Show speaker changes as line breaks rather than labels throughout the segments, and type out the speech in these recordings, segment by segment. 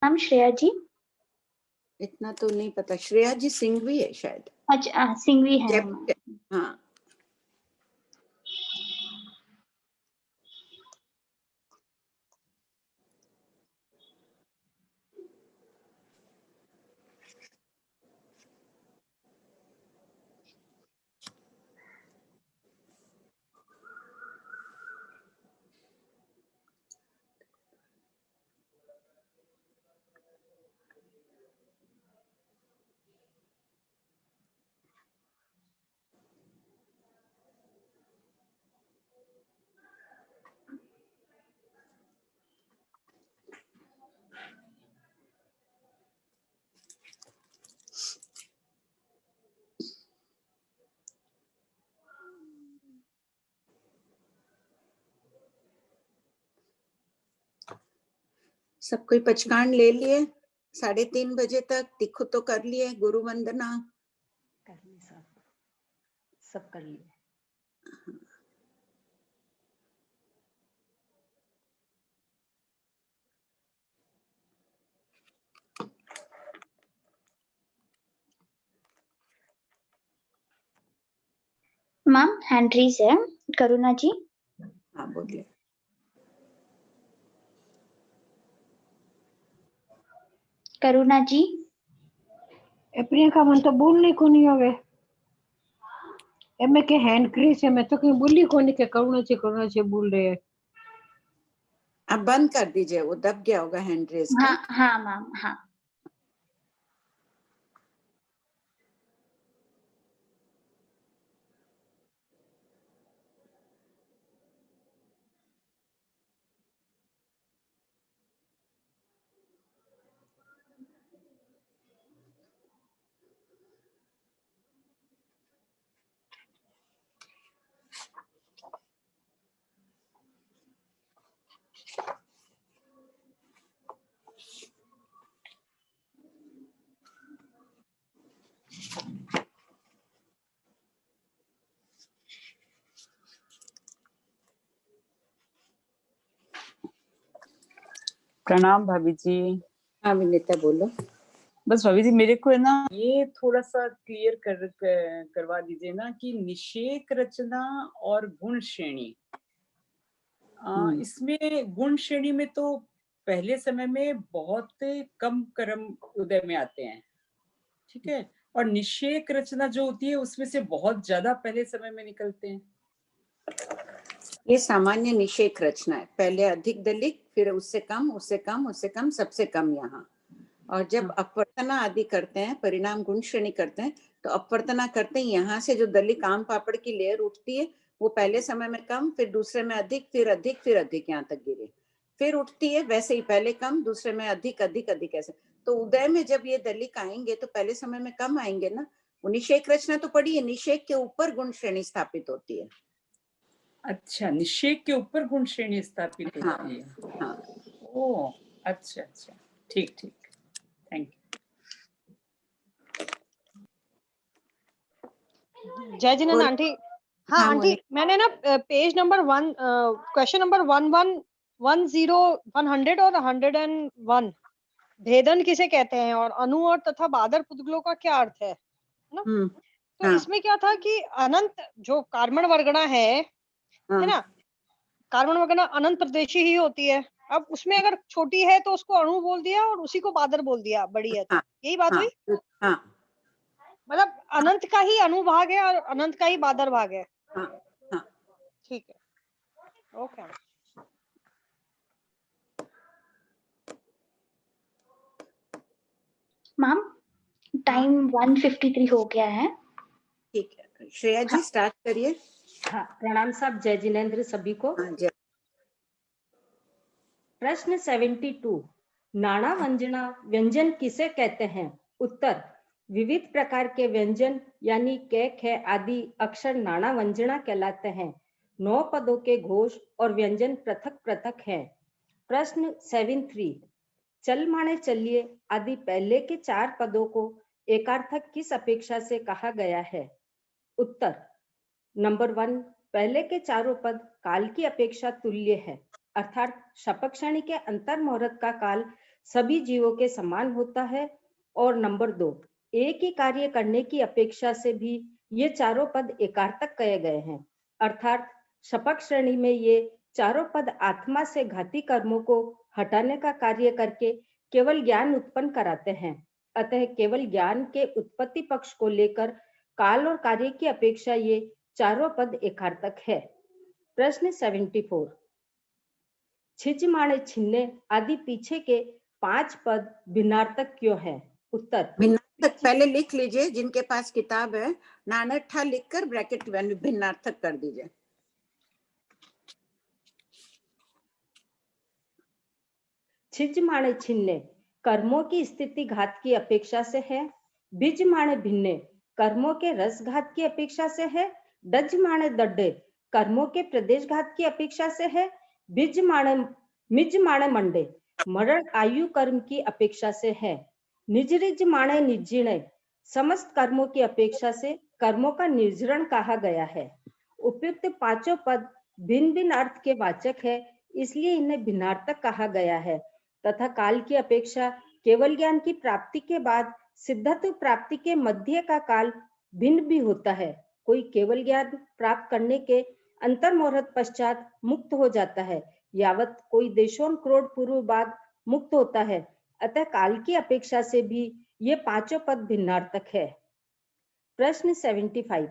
नाम श्रेया जी।
इतना तो नहीं पता, श्रेया जी सिंघवी है शायद।
अच्छा सिंघवी है।
हाँ सब कोई पचकांड ले लिए, 3:30 बजे तक तिखु तो कर लिए, गुरु वंदना
कर ली, सब कर लिए।
मैम हैंड रेज है, करुणा जी।
हाँ बोलिए।
करुणा जी
प्रियंका मन तो बोलने को नहीं होवे, एमे के हैंड क्रीज है, मैं तो कहीं बोली को नहीं के करुणा जी बोल रहे हैं।
आप बंद कर दीजिए, वो दब गया होगा हैंड रेज का।
हाँ हाँ मैम हाँ।
प्रणाम भाभी जी।
हाँ विनीता बोलो।
बस भाभी जी मेरे को है ना, ये थोड़ा सा क्लियर करवा दीजिए ना कि निषेक रचना और गुण श्रेणी, इसमें गुण श्रेणी में तो पहले समय में बहुत कम कर्म उदय में आते हैं, ठीक है, और निषेक रचना जो होती है उसमें से बहुत ज्यादा पहले समय में निकलते हैं।
ये सामान्य निषेक रचना है, पहले अधिक दलित, फिर उससे कम, उससे कम, उससे कम, सबसे कम यहाँ। और जब अपवर्तना आदि करते हैं, परिणाम गुण श्रेणी करते हैं, तो अपवर्तना करते हैं, यहाँ से जो दलित आम पापड़ की लेयर उठती है वो पहले समय में कम, फिर दूसरे में अधिक, फिर अधिक, फिर अधिक, यहाँ तक गिरे, फिर उठती है वैसे ही, पहले कम, दूसरे में अधिक अधिक अधिक, ऐसे। तो उदय में जब ये दलित आएंगे तो पहले समय में कम आएंगे ना। वो निषेक रचना तो पड़ी है, निषेक के ऊपर गुण श्रेणी स्थापित होती है।
अच्छा, निषेक के ऊपर गुण श्रेणी स्थापित
हाँ,
होती है।
हाँ।
ओ अच्छा अच्छा, ठीक ठीक, थैंक
यू। जय जिनेंद्र आंटी। हाँ आंटी, मैंने ना पेज नंबर 1 क्वेश्चन नंबर 1110 100 और 101 भेदन किसे कहते हैं और अनु और तथा बादर पुद्गलों का क्या अर्थ है ना? तो
हाँ।
इसमें क्या था कि अनंत जो कार्बन वर्गणा है ना, कार्बन वर्गणा अनंत प्रदेशी ही होती है। अब उसमें अगर छोटी है तो उसको अणु बोल दिया और उसी को बादर बोल दिया, बड़ी है तो। यही बात हुई।
हाँ,
मतलब अनंत का ही अनुभाग है और अनंत का ही बादर भाग है।
हाँ, हाँ।
ठीक है, ओके।
मैम टाइम 1:53 हो गया है।
ठीक है, श्रेया जी स्टार्ट करिए।
हाँ, प्रणाम साहब, जय जिनेंद्र सभी को।
हाँ, जय।
प्रश्न 72, नाना व्यंजन किसे कहते हैं? उत्तर, विविध प्रकार के व्यंजन यानी क, ख आदि अक्षर नाना व्यंजना कहलाते हैं। 9 पदों के घोष और व्यंजन पृथक पृथक हैं। प्रश्न 73, चल माने चलिए आदि पहले के 4 पदों को एकार्थक किस अपेक्षा से कहा गया है? उत्तर, नंबर 1, पहले के चारों पद काल की अपेक्षा तुल्य है, अर्थात शपक्षणी के अंतर मुहूर्त का काल सभी जीवों के समान होता है। और नंबर 2, एक ही कार्य करने की अपेक्षा से भी ये चारों पद एकार्थक कहे गए हैं, अर्थात शपथ श्रेणी में ये चारों पद आत्मा से घाती कर्मों को हटाने का कार्य करके केवल ज्ञान उत्पन्न कराते हैं। अतः केवल ज्ञान के उत्पत्ति पक्ष को लेकर काल और कार्य की अपेक्षा ये चारों पद एकार्थक है। प्रश्न 74, छिज माणे छिन्ने आदि पीछे के 5 पद भिन्नार्थक क्यों है? उत्तर,
भिन्नार्थक पहले लिख लीजिए, जिनके पास किताब है नानठा लिखकर ब्रैकेट में भिन्नार्थक कर दीजिए।
छिज माणे छिन्ने कर्मों की स्थिति घात की अपेक्षा से है। बिज माणे भिन्ने कर्मों के रस घात की अपेक्षा से है। डज माणे दड्डे कर्मों के प्रदेश घात की अपेक्षा से है। मिज माणे मंडे मरण आयु कर्म की अपेक्षा से है। निजरिज माणे निजीर्ण समस्त कर्मों की अपेक्षा से कर्मों का निर्जरण कहा गया है। उपयुक्त पांचों पद भिन्न भिन्न अर्थ के वाचक है, इसलिए इन्हें भिन्नार्थक कहा गया है तथा काल की अपेक्षा केवल ज्ञान की प्राप्ति के बाद सिद्धत्व प्राप्ति के मध्य का काल भिन्न भी होता है। कोई केवल ज्ञान प्राप्त करने के अंतर्मुहूर्त पश्चात मुक्त हो जाता है, यावत कोई देशों करोड़ पूर्व बाद मुक्त होता है। अतः काल की अपेक्षा से भी ये पांचों पद भिन्नार्थक है। प्रश्न 75,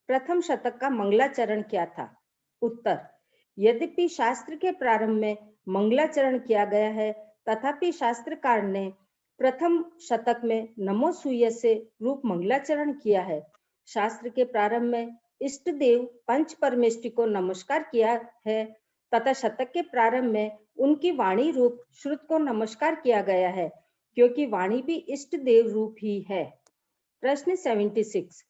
प्रथम शतक का मंगलाचरण क्या था? उत्तर, यद्यपि शास्त्र के प्रारंभ में मंगलाचरण किया गया है, तथापि शास्त्रकार ने प्रथम शतक में नमो सूयसे रूप मंगलाचरण किया है। शास्त्र के प्रारंभ में इष्ट देव पंच परमेष्टि को नमस्कार किया है तथा शतक के प्रारंभ में उनकी वाणी रूप श्रुत को नमस्कार किया गया है, क्योंकि वाणी भी इष्ट देव रूप ही है। प्रश्न 76,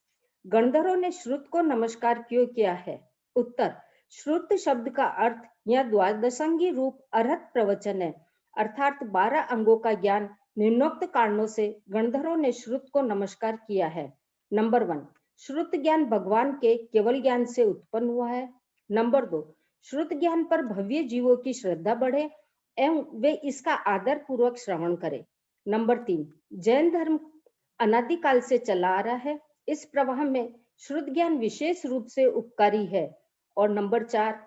गंधर्वों ने श्रुत को नमस्कार क्यों किया है? उत्तर, श्रुत शब्द का अर्थ या द्वादशांगी रूप अर्हत प्रवचन है, अर्थात 12 अंगों का ज्ञान निम्नोक्त कारणों से गंधर्वों ने श्रुत को नमस्कार किया है। नंबर 1, श्रुत ज्ञान भगवान के केवल ज्ञान से उत्पन्न हुआ है। नंबर 2, श्रुत ज्ञान पर भव्य जीवों की श्रद्धा बढ़े एवं वे इसका आदर पूर्वक श्रवण करें। नंबर 3, जैन धर्म अनादिकाल से चला आ रहा है, इस प्रवाह में श्रुत ज्ञान विशेष रूप से उपकारी है। और नंबर 4,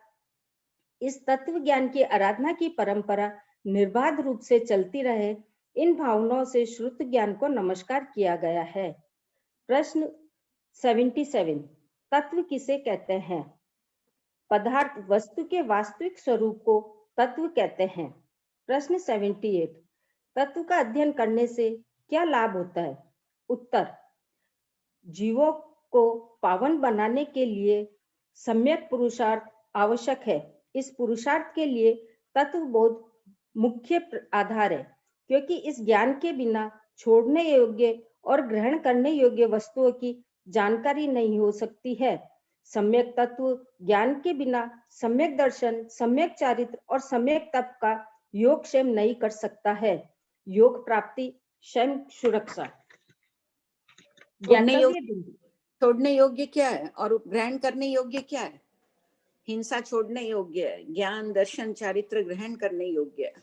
इस तत्व ज्ञान की आराधना की परंपरा निर्बाध रूप से चलती रहे, इन भावनाओं से श्रुत ज्ञान को नमस्कार किया गया है। प्रश्न 77, तत्व किसे कहते हैं? पदार्थ वस्तु के वास्तविक स्वरूप को तत्व कहते हैं। प्रश्न 78, तत्व का अध्ययन करने से क्या लाभ होता है? उत्तर, जीवों को पावन बनाने के लिए सम्यक पुरुषार्थ आवश्यक है। इस पुरुषार्थ के लिए तत्वबोध मुख्य आधार है, क्योंकि इस ज्ञान के बिना छोड़ने योग्य और ग्रहण करने योग्य वस्तुओं की जानकारी नहीं हो सकती है। सम्यक तत्व ज्ञान के बिना सम्यक दर्शन, सम्यक चारित्र और सम्यक तप का योग क्षेम नहीं कर सकता है। योग प्राप्ति स्वयं सुरक्षा।
छोड़ने योग्य क्या है और ग्रहण करने योग्य क्या है? हिंसा छोड़ने योग्य है, ज्ञान दर्शन चारित्र ग्रहण करने योग्य है।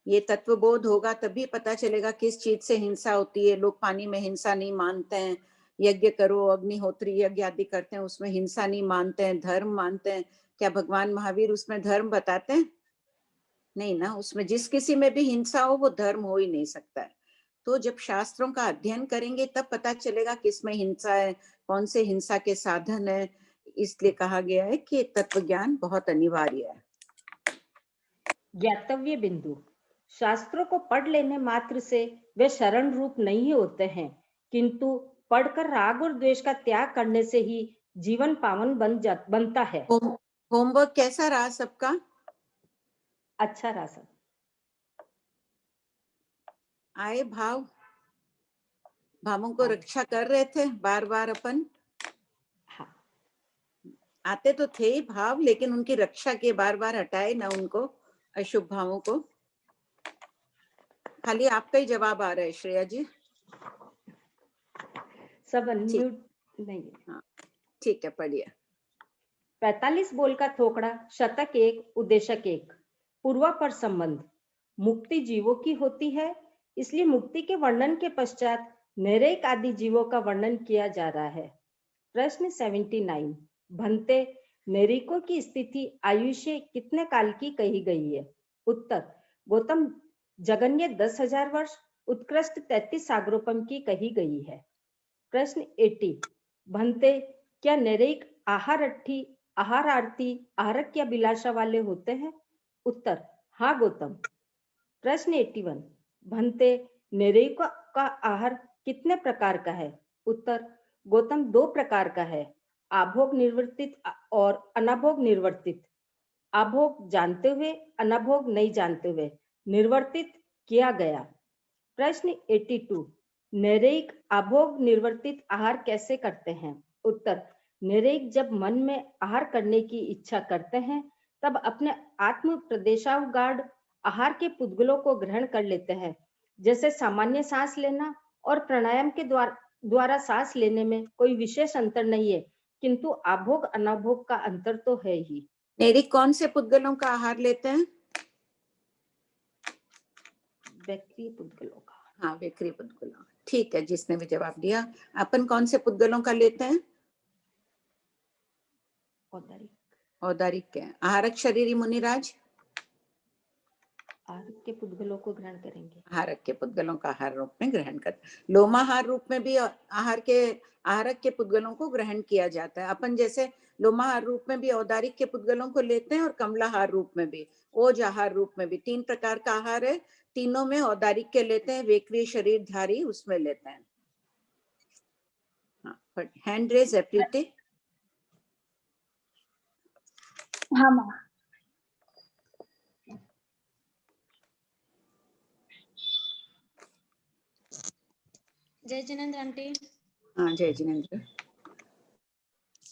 ये तत्वबोध होगा तभी पता चलेगा किस चीज से हिंसा होती है। लोग पानी में हिंसा नहीं मानते हैं, यज्ञ करो अग्निहोत्री यज्ञ आदि करते हैं, उसमें हिंसा नहीं मानते हैं, धर्म मानते हैं। क्या भगवान महावीर उसमें धर्म बताते हैं? नहीं ना, उसमें जिस किसी में भी हिंसा हो वो धर्म हो ही नहीं सकता है। तो जब शास्त्रों का अध्ययन करेंगे तब पता चलेगा किसमें हिंसा है, कौन से हिंसा के साधन है। इसलिए कहा गया है कि तत्व ज्ञान बहुत अनिवार्य है।
ज्ञातव्य बिंदु, शास्त्रों को पढ़ लेने मात्र से वे शरण रूप नहीं होते हैं, किंतु पढ़कर राग और द्वेष का त्याग करने से ही जीवन पावन बनता है।
होमवर्क कैसा रहा सबका?
अच्छा रहा सब।
आए भावों को रक्षा कर रहे थे बार बार अपन।
हाँ।
आते तो थे ही भाव, लेकिन उनकी रक्षा के बार बार हटाए ना उनको, अशुभ भावों को। खाली आपका ही जवाब आ रहा है श्रेया जी।
सब अनम्यूट नहीं।
हाँ ठीक है, पढ़िए।
45 बोल का थोकड़ा, शतक 1, उद्देशक 1, पूर्वापर संबंध। मुक्ति जीवों की होती है, इसलिए मुक्ति के वर्णन के पश्चात नैरेक आदि जीवों का वर्णन किया जा रहा है। प्रश्न 79, भंते नैरिकों की स्थिति आयुष्य कितने काल की कही गई है? उत्तर, गौतम जगन्य 10,000 वर्ष, उत्कृष्ट 33 सागरोपम की कही गई है। प्रश्न 80, भंते क्या नैरिक आहारार्थी, आहारक या बिलाशा वाले होते हैं? उत्तर, हाँ गौतम। प्रश्न 81, भंते नैरिक का आहार कितने प्रकार का है? उत्तर, गौतम 2 प्रकार का है, आभोग निर्वर्तित और अनाभोग निर्वर्तित। आभोग जानते हुए, अनाभोग नहीं जानते हुए निर्वर्तित किया गया। प्रश्न 82, नैरिक आभोग निर्वर्तित आहार कैसे करते हैं? उत्तर, नैरिक जब मन में आहार करने की इच्छा करते हैं तब अपने आत्म प्रदेशावगाढ़ आहार के पुद्गलों को ग्रहण कर लेते हैं। जैसे सामान्य सांस लेना और प्राणायाम के द्वारा सांस लेने में कोई विशेष अंतर नहीं है, किंतु आभोग अनाभोग का अंतर तो है ही।
नैरिक कौन से पुद्गलों का आहार लेते हैं?
वैक्रिय पुद्गलों का।
हाँ, वैक्रिय पुद्गलों। ठीक है, जिसने भी जवाब दिया। अपन कौन से पुद्गलों का लेते हैं? औदारिक के। आहारक शरीरी मुनिराज?
आहारक के पुद्गलों को ग्रहण करेंगे।
आहारक के पुद्गलों का आहार रूप में ग्रहण कर। लोमाहार रूप में भी आहारक के पुद्गलों को ग्रहण किया जाता है। अपन जैसे लोमाहार रूप में भी औदारिक के पुद्गलों को लेते हैं और कमलाहार रूप में भी, ओज आहार रूप में भी। 3 प्रकार का आहार है, तीनों में औदारिक के लेते हैं, वेक्रिय शरीरधारी उसमें लेते हैं। हाँ, हैंड रेज एप्रीति।
हाँ माँ।
जय जिनेंद्र आंटी।
हाँ, जय जिनेंद्र।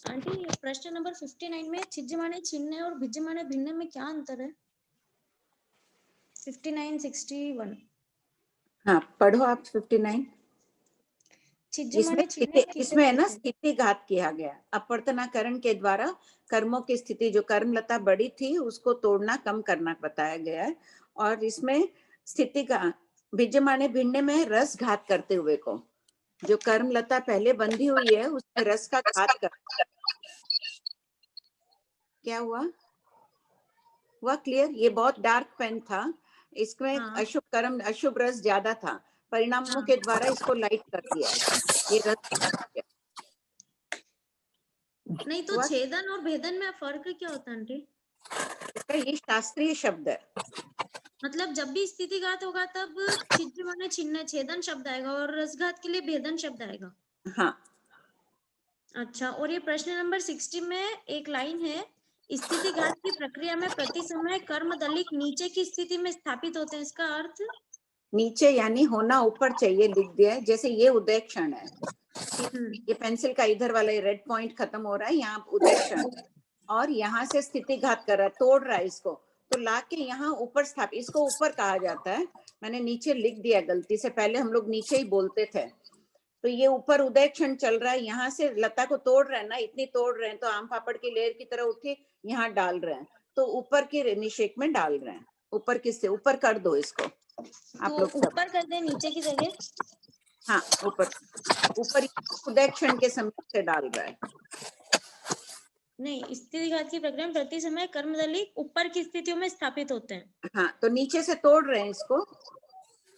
आंटी, प्रश्न नंबर 59 में छिज्जमाने छिन्ने और भिज्जमाने भिन्ने में क्या अंतर है? 59, 61।
हाँ, पढ़ो आप 59। इसमें है ना स्थिति घात किया गया। अपवर्तनाकरण के द्वारा कर्मों की स्थिति, जो कर्मलता बड़ी थी उसको तोड़ना, कम करना बताया गया है। और इसमें स्थिति का भिज्जमाने भिन्ने में रस घात करते हुए को, जो कर्मलता पहले बंधी हुई है उसमें रस का घात कर। क्या हुआ क्लियर? ये बहुत डार्क पेन था, इसमें अशुभ कर्म, अशुभ रस ज्यादा था, परिणामों के द्वारा इसको लाइट कर दिया है। ये रस
नहीं तो छेदन और भेदन में फर्क क्या होता है आंटी?
इसका ये शास्त्रीय शब्द है।
मतलब जब भी स्थितिघात होगा तब छिज्जमाने छिन्ने छेदन शब्द आएगा और रसघात के लिए भेदन शब्द आएगा।
हाँ।
अच्छा, और ये प्रश्न नंबर 60 में एक लाइन है, स्थितिघात की प्रक्रिया में प्रति समय कर्म दलिक नीचे की स्थिति में स्थापित होते हैं। इसका अर्थ?
नीचे यानी होना ऊपर चाहिए, लिख दिया है। जैसे ये उदय क्षण है, ये पेंसिल का इधर वाला रेड पॉइंट खत्म हो रहा है, यहाँ उदय क्षण, और यहाँ से स्थितिघात कर रहा है, तोड़ रहा है इसको, तो लाके यहाँ ऊपर स्थापित, इसको ऊपर कहा जाता है। मैंने नीचे लिख दिया गलती से, पहले हम लोग नीचे ही बोलते थे। तो ये ऊपर उदय क्षण चल रहा है, यहाँ से लता को तोड़ रहे हैं ना, इतनी तोड़ रहे हैं तो आम पापड़ की लेयर की तरह उठी, यहाँ डाल रहे हैं, तो ऊपर के निषेक में डाल रहे हैं। ऊपर किससे ऊपर कर दो इसको आप लोग,
ऊपर कर दे नीचे की जगह।
हाँ, ऊपर उदय क्षण के समय से डाल रहा है।
नहीं, स्थितिघात की प्रक्रिया में प्रति समय कर्मदली ऊपर की स्थितियों में स्थापित होते हैं।
हाँ, तो नीचे से तोड़ रहे हैं इसको,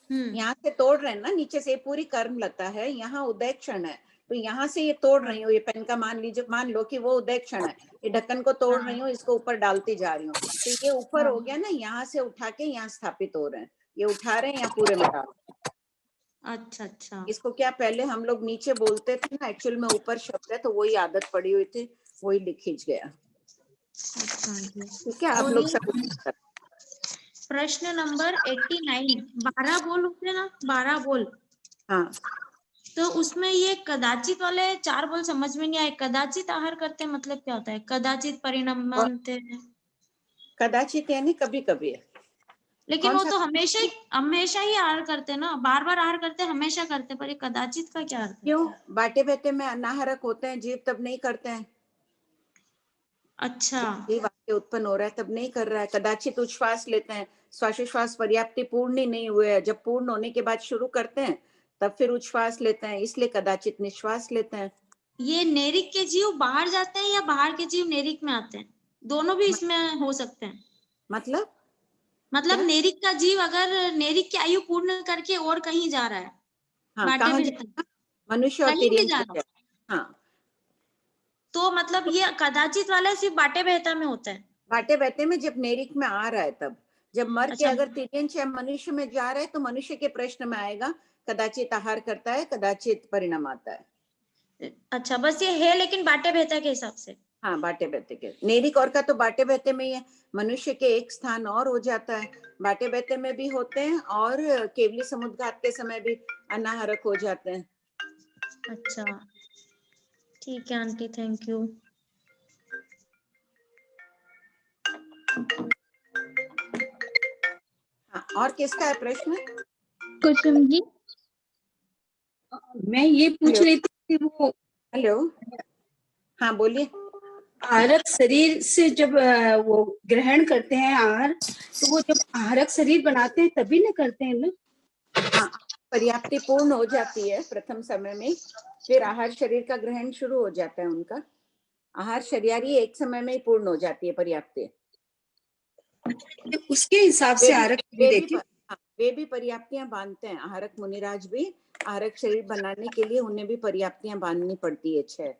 यहाँ से तोड़ रहे हैं ना, नीचे से पूरी कर्म लता है, यहाँ उदय क्षण है, तो यहाँ से ये तोड़ रही हूँ। ये पेन का मान लीजिए, मान लो कि वो उदय क्षण है, ये ढक्कन को तोड़ रही हूँ, इसको ऊपर डालती जा रही हूँ, तो ये ऊपर हो गया ना, यहाँ से उठा के यहाँ स्थापित हो रहे हैं, ये उठा रहे हैं, यहाँ पूरे में डाल।
अच्छा।
इसको क्या पहले हम लोग नीचे बोलते थे ना, एक्चुअल में ऊपर शब्द है, तो वही आदत पड़ी हुई थी, वही लिखिज गया। ठीक है, आप लोग सब।
प्रश्न नंबर 89, 12 बोल होते ना, 12 बोल।
हाँ,
तो उसमें ये कदाचित वाले 4 बोल समझ में नहीं आए। कदाचित आहार करते मतलब क्या होता है? कदाचित परिणाम मानते हैं।
कदाचित यानी कभी कभी है,
लेकिन वो तो हमेशा ही आहार करते ना, बार बार आहार करते, हमेशा करते, पर ये कदाचित का क्या अर्थ है?
क्यों? बाटे बेटे में अनाहारक होते हैं जीव, तब नहीं करते हैं।
अच्छा
ये वाक्य उत्पन्न हो रहा है तब नहीं कर रहा है। कदाचित उच्छ्वास लेते हैं, श्वासोच्छ्वास पर्याप्ति पूर्ण ही नहीं हुए है, जब पूर्ण होने के बाद शुरू करते हैं तब फिर उच्छ्वास लेते हैं, इसलिए कदाचित निश्वास लेते हैं।
ये नेरिक के जीव बाहर जाते हैं या बाहर के जीव नेरिक में आते हैं? दोनों भी इसमें हो सकते हैं।
मतलब
मतलब
क्या?
नेरिक का जीव अगर नेरिक की आयु पूर्ण करके और कहीं जा रहा है,
हाँ,
बाटे
कहाँ
भेजता है,
जाएगा? मनुष्य और
कहीं भी
तिर्यंत
जा
को
रहा हो,
जाएगा। हाँ,
तो मतलब ये कदाचित वाला सिर्फ बाटे भेता में होता है।
बाटे बहते में जब नेरिक में आ रहा है तब, जब मर के
अच्छा
अगर तिर्यंत या मनुष्य में जा रहा है तो मनुष्य के प्रश्न में आएगा, कदाचित आहार करता है, कदाचित परिणाम आता है।
अच्छा, बस ये है लेकिन बाटे भेता के हिसाब से।
हाँ, बाटे बहते के नेरिक और का तो बाटे बहते में ही है, मनुष्य के एक स्थान और हो जाता है, बाटे बहते में भी होते हैं और केवली समुद्घात के समय भी अनाहारक हो जाते हैं।
अच्छा ठीक है आंटी, थैंक यू।
हाँ, और किसका है प्रश्न?
कुसुम जी।
मैं ये पूछ रही थी कि वो
हेलो, हाँ बोलिए।
आहारक शरीर से जब वो ग्रहण करते हैं आहार, तो वो जब आहारक शरीर बनाते हैं तभी ना करते हैं ना?
हाँ, पर्याप्ति पूर्ण हो जाती है प्रथम समय में, फिर आहार शरीर का ग्रहण शुरू हो जाता है उनका। आहार शरीरी एक समय में ही पूर्ण हो जाती है पर्याप्ति।
उसके हिसाब से आहारक शरीर देखिए।
वे भी पर्याप्तियां बांधते हैं, आहारक मुनिराज भी आहारक शरीर बनाने के लिए उन्हें भी पर्याप्तियां बांधनी पड़ती है 6।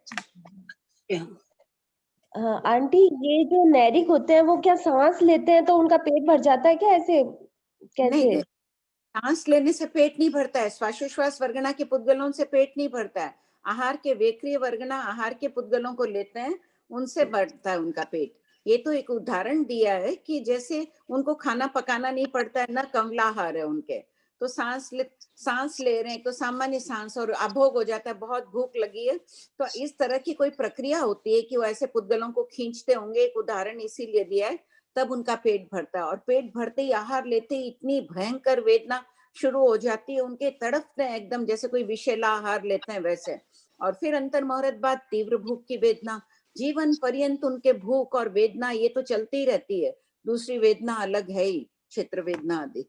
हाँ आंटी, ये जो नैरिक होते हैं वो क्या सांस लेते हैं तो उनका पेट भर जाता है क्या? ऐसे कैसे?
नहीं, सांस लेने से पेट नहीं भरता है, श्वासोश्वास वर्गना के पुद्गलों से पेट नहीं भरता है। आहार के वेक्रिय वर्गना आहार के पुद्गलों को लेते हैं, उनसे बढ़ता है उनका पेट। ये तो एक उदाहरण दिया है कि जैसे उनको खाना पकाना नहीं पड़ता है, ना कमलाहार है उनके, तो सांस ले रहे हैं तो सामान्य सांस और अभोग हो जाता है, बहुत भूख लगी है तो इस तरह की कोई प्रक्रिया होती है कि वो ऐसे पुद्गलों को खींचते होंगे, एक उदाहरण इसीलिए दिया है, तब उनका पेट भरता है। और पेट भरते ही आहार लेते ही इतनी भयंकर वेदना शुरू हो जाती है, उनके तड़पते हैं एकदम, जैसे कोई विषैला आहार लेते हैं वैसे। और फिर अंतर मुहूर्त बाद तीव्र भूख की वेदना, जीवन पर्यंत उनके भूख और वेदना ये तो चलती रहती है, दूसरी वेदना अलग है ही, क्षेत्र वेदना आदि।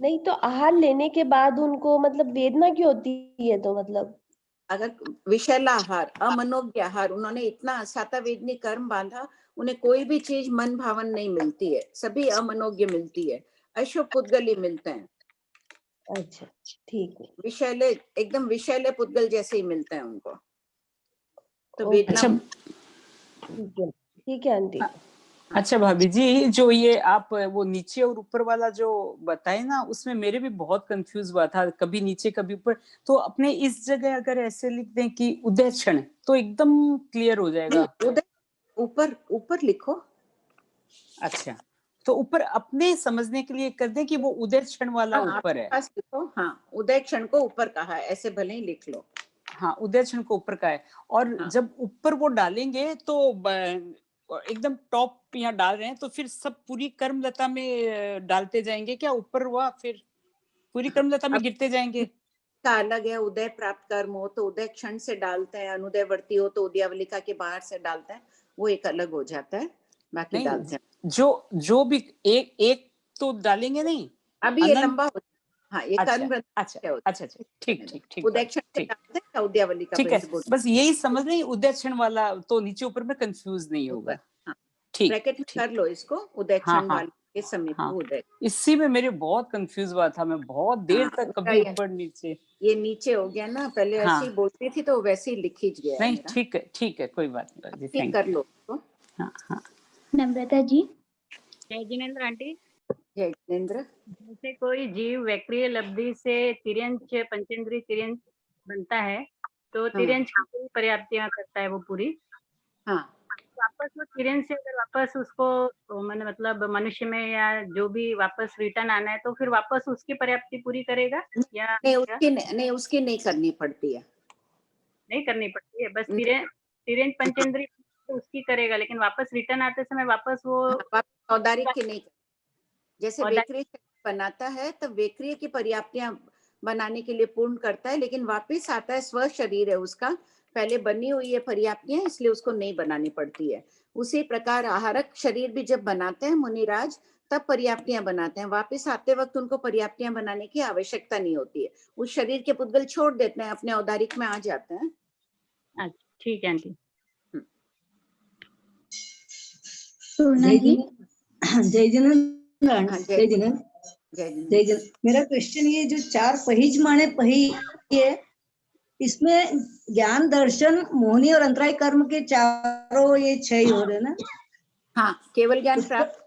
नहीं तो आहार लेने के बाद उनको मतलब वेदना क्यों होती है? तो मतलब
अगर विषैला आहार, अमनोज्ञ आहार, उन्होंने इतना असाता वेदनी कर्म बांधा, उन्हें कोई भी चीज मन भावन नहीं मिलती है, सभी अमनोज्ञ मिलती है, अशुभ पुद्गल ही मिलते हैं।
अच्छा ठीक है।
विषैले, एकदम विषैले पुद्गल जैसे ही मिलते हैं उनको, तो
ओके,
वेदना।
ठीक है आंटी।
अच्छा भाभी जी, जो ये आप वो नीचे और ऊपर वाला जो बताए ना, उसमें मेरे भी बहुत कंफ्यूज हुआ था, कभी नीचे कभी ऊपर। तो अपने इस जगह अगर ऐसे लिख दें कि उदय क्षण, तो एकदम क्लियर हो जाएगा।
उदय ऊपर ऊपर लिखो।
अच्छा, तो ऊपर अपने समझने के लिए कर दें कि वो उदय क्षण वाला ऊपर है।
लिखो, हाँ, उदय क्षण को ऊपर कहा है, ऐसे भले ही लिख लो।
हाँ, उदय क्षण को ऊपर का है। और
हाँ।
जब ऊपर वो डालेंगे तो एकदम टॉप यहाँ डाल रहे हैं, तो फिर सब पूरी कर्मलता में डालते जाएंगे क्या? ऊपर हुआ फिर पूरी कर्मलता में गिरते जाएंगे?
का अलग है, उदय प्राप्त कर्म हो तो उदय क्षण से डालते हैं, अनुदयवर्ती हो तो उदयावलिका के बाहर से डालते हैं, वो एक अलग हो जाता है, बाकी डालते हैं।
जो भी एक तो डालेंगे नहीं,
अभी ये लंबा हो, हाँ, ये कर्म।
अच्छा, ठीक
उदय क्षण से डालते हैं, उदयावलिका
ठीक है, बस यही समझ नहीं, उदय क्षण वाला तो नीचे ऊपर में कंफ्यूज नहीं होगा। ठीक,
ब्रैकेट में कर लो इसको, उदय क्षण वाले के समीप उदय।
इसी में मेरे बहुत कंफ्यूज हुआ था, मैं बहुत देर तक कभी ऊपर नीचे।
ये नीचे हो गया ना, पहले ऐसे ही बोलती थी तो वैसे ही लिख ही गया।
नहीं, ठीक है, कोई बात नहीं,
ठीक कर लो।
हाँ। नम्रता जी।
जय जिनेन्द्र आंटी।
जय जिनेन्द्र।
जैसे कोई जीव वैक्रिय लब्धि से तिर्यंच पंचेंद्रिय तिर्यंच बनता है, तो तिर्यंच की पूरी पर्याप्तियां करता है वो पूरी।
हाँ।
वापस वो तिर्यंच से अगर वापस उसको मतलब मनुष्य में या जो भी वापस रिटर्न आना है, तो फिर वापस उसकी पर्याप्ति पूरी करेगा या
नहीं, उसकी नहीं करनी पड़ती है।
नहीं करनी पड़ती है, बस तिर्यंच पंचेंद्रिय तो उसकी करेगा, लेकिन वापस रिटर्न आते समय वापस वो
औदारिक की नहीं। जैसे वेक्रिय बनाता है तब वेक्रिय की पर्याप्तियां बनाने के लिए पूर्ण करता है, लेकिन वापस आता है, स्व शरीर है उसका, पहले बनी हुई है पर्याप्तियां, इसलिए उसको नहीं बनानी पड़ती है। उसी प्रकार आहारक शरीर भी जब बनाते हैं मुनिराज तब पर्याप्तियां बनाते हैं, वापस आते वक्त उनको पर्याप्तियां बनाने की आवश्यकता नहीं होती है, उस शरीर के पुद्गल छोड़ देते हैं, अपने औदारिक में आ जाते हैं।
अच्छा ठीक है आंटी।
जय जिनेंद्र
हाँ,
जय जिनेंद्र
जय जिनेंद्र।
जय जिनेंद्र। मेरा क्वेश्चन ये जो 4 पहिज माने पही है, इसमें ज्ञान दर्शन मोहिनी और अंतराय कर्म के चारों ये 6 हो रहे ना?
हाँ, केवल ज्ञान प्राप्त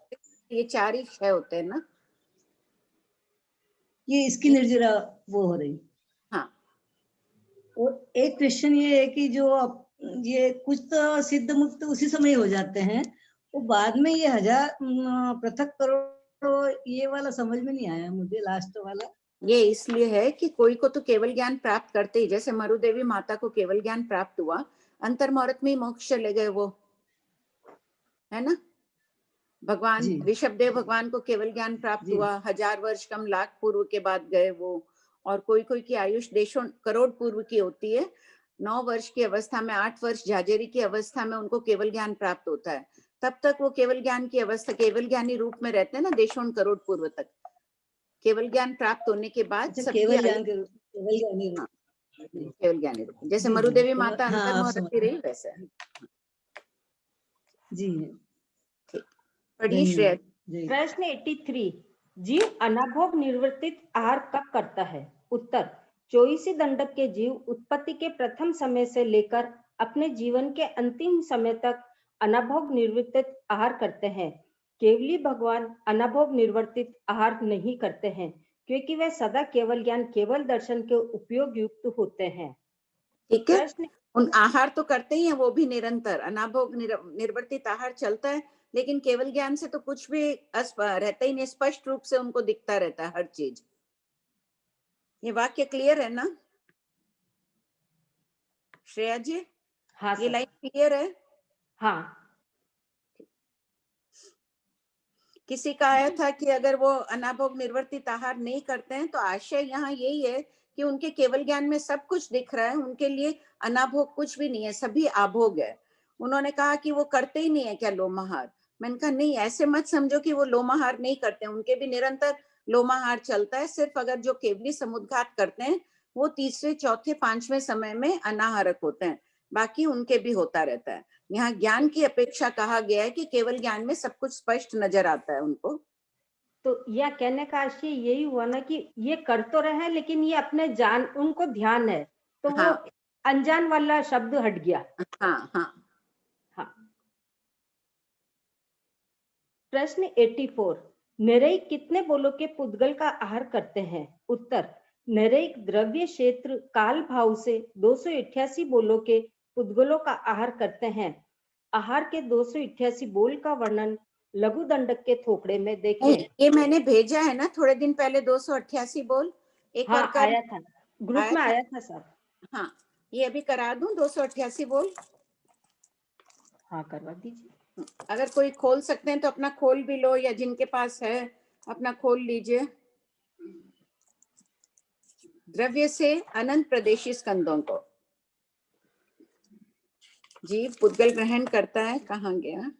ये 4 ही 6 होते हैं ना।
ये इसकी निर्जरा वो हो रही।
हाँ।
और एक क्वेश्चन ये है कि जो ये कुछ तो सिद्ध मुक्त उसी समय हो जाते हैं, वो बाद में ये 1000 पृथक करोड़ ये वाला समझ में नहीं आया मुझे, लास्ट वाला।
ये इसलिए है कि कोई को तो केवल ज्ञान प्राप्त करते ही, जैसे मरुदेवी माता को केवल ज्ञान प्राप्त हुआ, अंतर मुहूर्त में मोक्ष चले गए वो, है ना। भगवान ऋषभदेव भगवान को केवल ज्ञान प्राप्त हुआ, 1000 वर्ष कम लाख पूर्व के बाद गए वो। और कोई कोई की आयुष देशों करोड़ पूर्व की होती है, 9 वर्ष की अवस्था में, 8 वर्ष झाजेरी की अवस्था में उनको केवल ज्ञान प्राप्त होता है। तब तक वो केवल ज्ञान की अवस्था, केवल ज्ञानी रूप में रहते हैं ना, देशों करोड़ पूर्व तक। केवल ज्ञान प्राप्त होने के बाद
केवल ज्ञानी
केवल ज्ञानी रूप, जैसे मरुदेवी माता अंतर मुहूर्त रही वैसे।
जी
पढ़िए श्रेया।
प्रश्न 83, जीव अनाभोग निर्वर्तित आहार कब करता है? उत्तर, 24 दंडक के जीव उत्पत्ति के प्रथम समय से लेकर अपने जीवन के अंतिम समय तक अनाभोग निर्वर्तित आहार करते हैं। केवली भगवान अनाभोग निर्वर्तित आहार नहीं करते हैं, क्योंकि वे सदा केवल ज्ञान केवल दर्शन के उपयोग युक्त होते हैं।
ठीक है, उन आहार तो करते ही हैं वो भी निरंतर, अनाभोग निर्वर्तित आहार चलता है, लेकिन केवल ज्ञान से तो कुछ भी रहता ही नहीं, स्पष्ट रूप से उनको दिखता रहता है हर चीज। ये वाक्य क्लियर है ना श्रेया जी?
हाँ,
ये लाइन क्लियर है?
हाँ।
किसी का आया था कि अगर वो अनाभोग निर्वर्तित आहार नहीं करते हैं तो आशय यहाँ यही है कि उनके केवल ज्ञान में सब कुछ दिख रहा है, उनके लिए अनाभोग कुछ भी नहीं है, सभी आभोग है। उन्होंने कहा कि वो करते ही नहीं है क्या लोमाहार? मैंने कहा नहीं, ऐसे मत समझो कि वो लोमाहार नहीं करते, उनके भी निरंतर लोमाहार चलता है। सिर्फ अगर जो केवली समुद्घात करते हैं वो तीसरे चौथे पांचवें समय में अनाहारक होते हैं, बाकी उनके भी होता रहता है। यहाँ ज्ञान की अपेक्षा कहा गया है कि केवल ज्ञान में सब कुछ स्पष्ट नजर आता है उनको।
तो यह कहने का आशय यही हुआ ना कि ये कर तो रहे हैं लेकिन ये अपने जान, उनको ध्यान है, तो वो अनजान वाला शब्द हट गया।
हाँ हाँ
हाँ। प्रश्न 84, नरेई कितने बोलों के पुद्गल का आहार करते हैं? उत्तर, नरेई द्रव्य क्षेत्र काल भाव से 288 बोलों के पुद्गलों का आहार करते हैं। आहार के 288 बोल का वर्णन लघु दंडक के थोपड़े में देखें।
ये मैंने भेजा है ना थोड़े दिन पहले, 288 बोल एक
हाँ,
बार
आया था, ग्रुप में आया था सर।
हाँ, ये अभी करा दूं 288 बोल?
हाँ, करवा दीजिए।
अगर कोई खोल सकते हैं तो अपना खोल भी लो, या जिनके पास है अपना खोल लीजिए। द्रव्य से अनंत प्रदेशी स्कंदों को जीव पुद्गल ग्रहण करता है। कहाँ गया?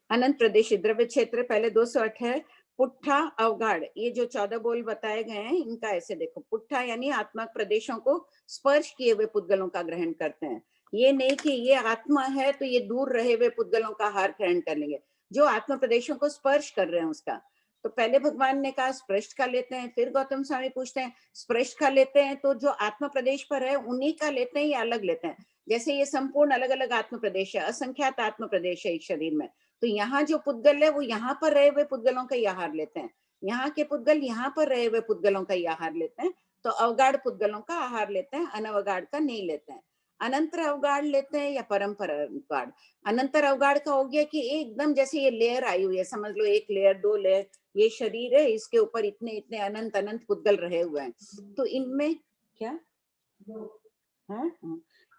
अनंत प्रदेशी द्रव्य क्षेत्र पहले 208 है। पुट्ठा अवगाढ़, ये जो 14 बोल बताए गए हैं इनका ऐसे देखो, पुट्ठा यानी आत्मा प्रदेशों को स्पर्श किए हुए पुद्गलों का ग्रहण करते हैं। ये नहीं कि ये आत्मा है तो ये दूर रहे हुए पुद्गलों का आहार ग्रहण कर लेंगे, जो आत्मा प्रदेशों को स्पर्श कर रहे हैं उसका। तो पहले भगवान ने कहा स्पृष्ट का लेते हैं, फिर गौतम स्वामी पूछते हैं स्पृष्ट का लेते हैं तो जो आत्मा प्रदेश पर है उन्हीं का लेते हैं या अलग लेते हैं? जैसे ये संपूर्ण अलग अलग आत्म प्रदेश है, असंख्यात आत्म प्रदेश है इस शरीर में, तो यहाँ जो पुद्गल है वो यहाँ पर रहे हुए पुद्गलों का ही आहार लेते हैं, यहाँ के पुद्गल यहाँ पर रहे हुए पुद्गलों का ही आहार लेते हैं। तो अवगाढ़ पुद्गलों का आहार लेते हैं, अनवगाढ़ का नहीं लेते हैं। अनंतर अवगाढ़ लेते हैं या परंपर अवगाढ़? अनंतर अवगाढ़ का हो गया कि एकदम जैसे ये लेयर आई हुई है, समझ लो 1 लेयर 2 लेयर, ये शरीर है, इसके ऊपर इतने इतने अनंत अनंत पुद्गल रहे हुए हैं। तो इनमें क्या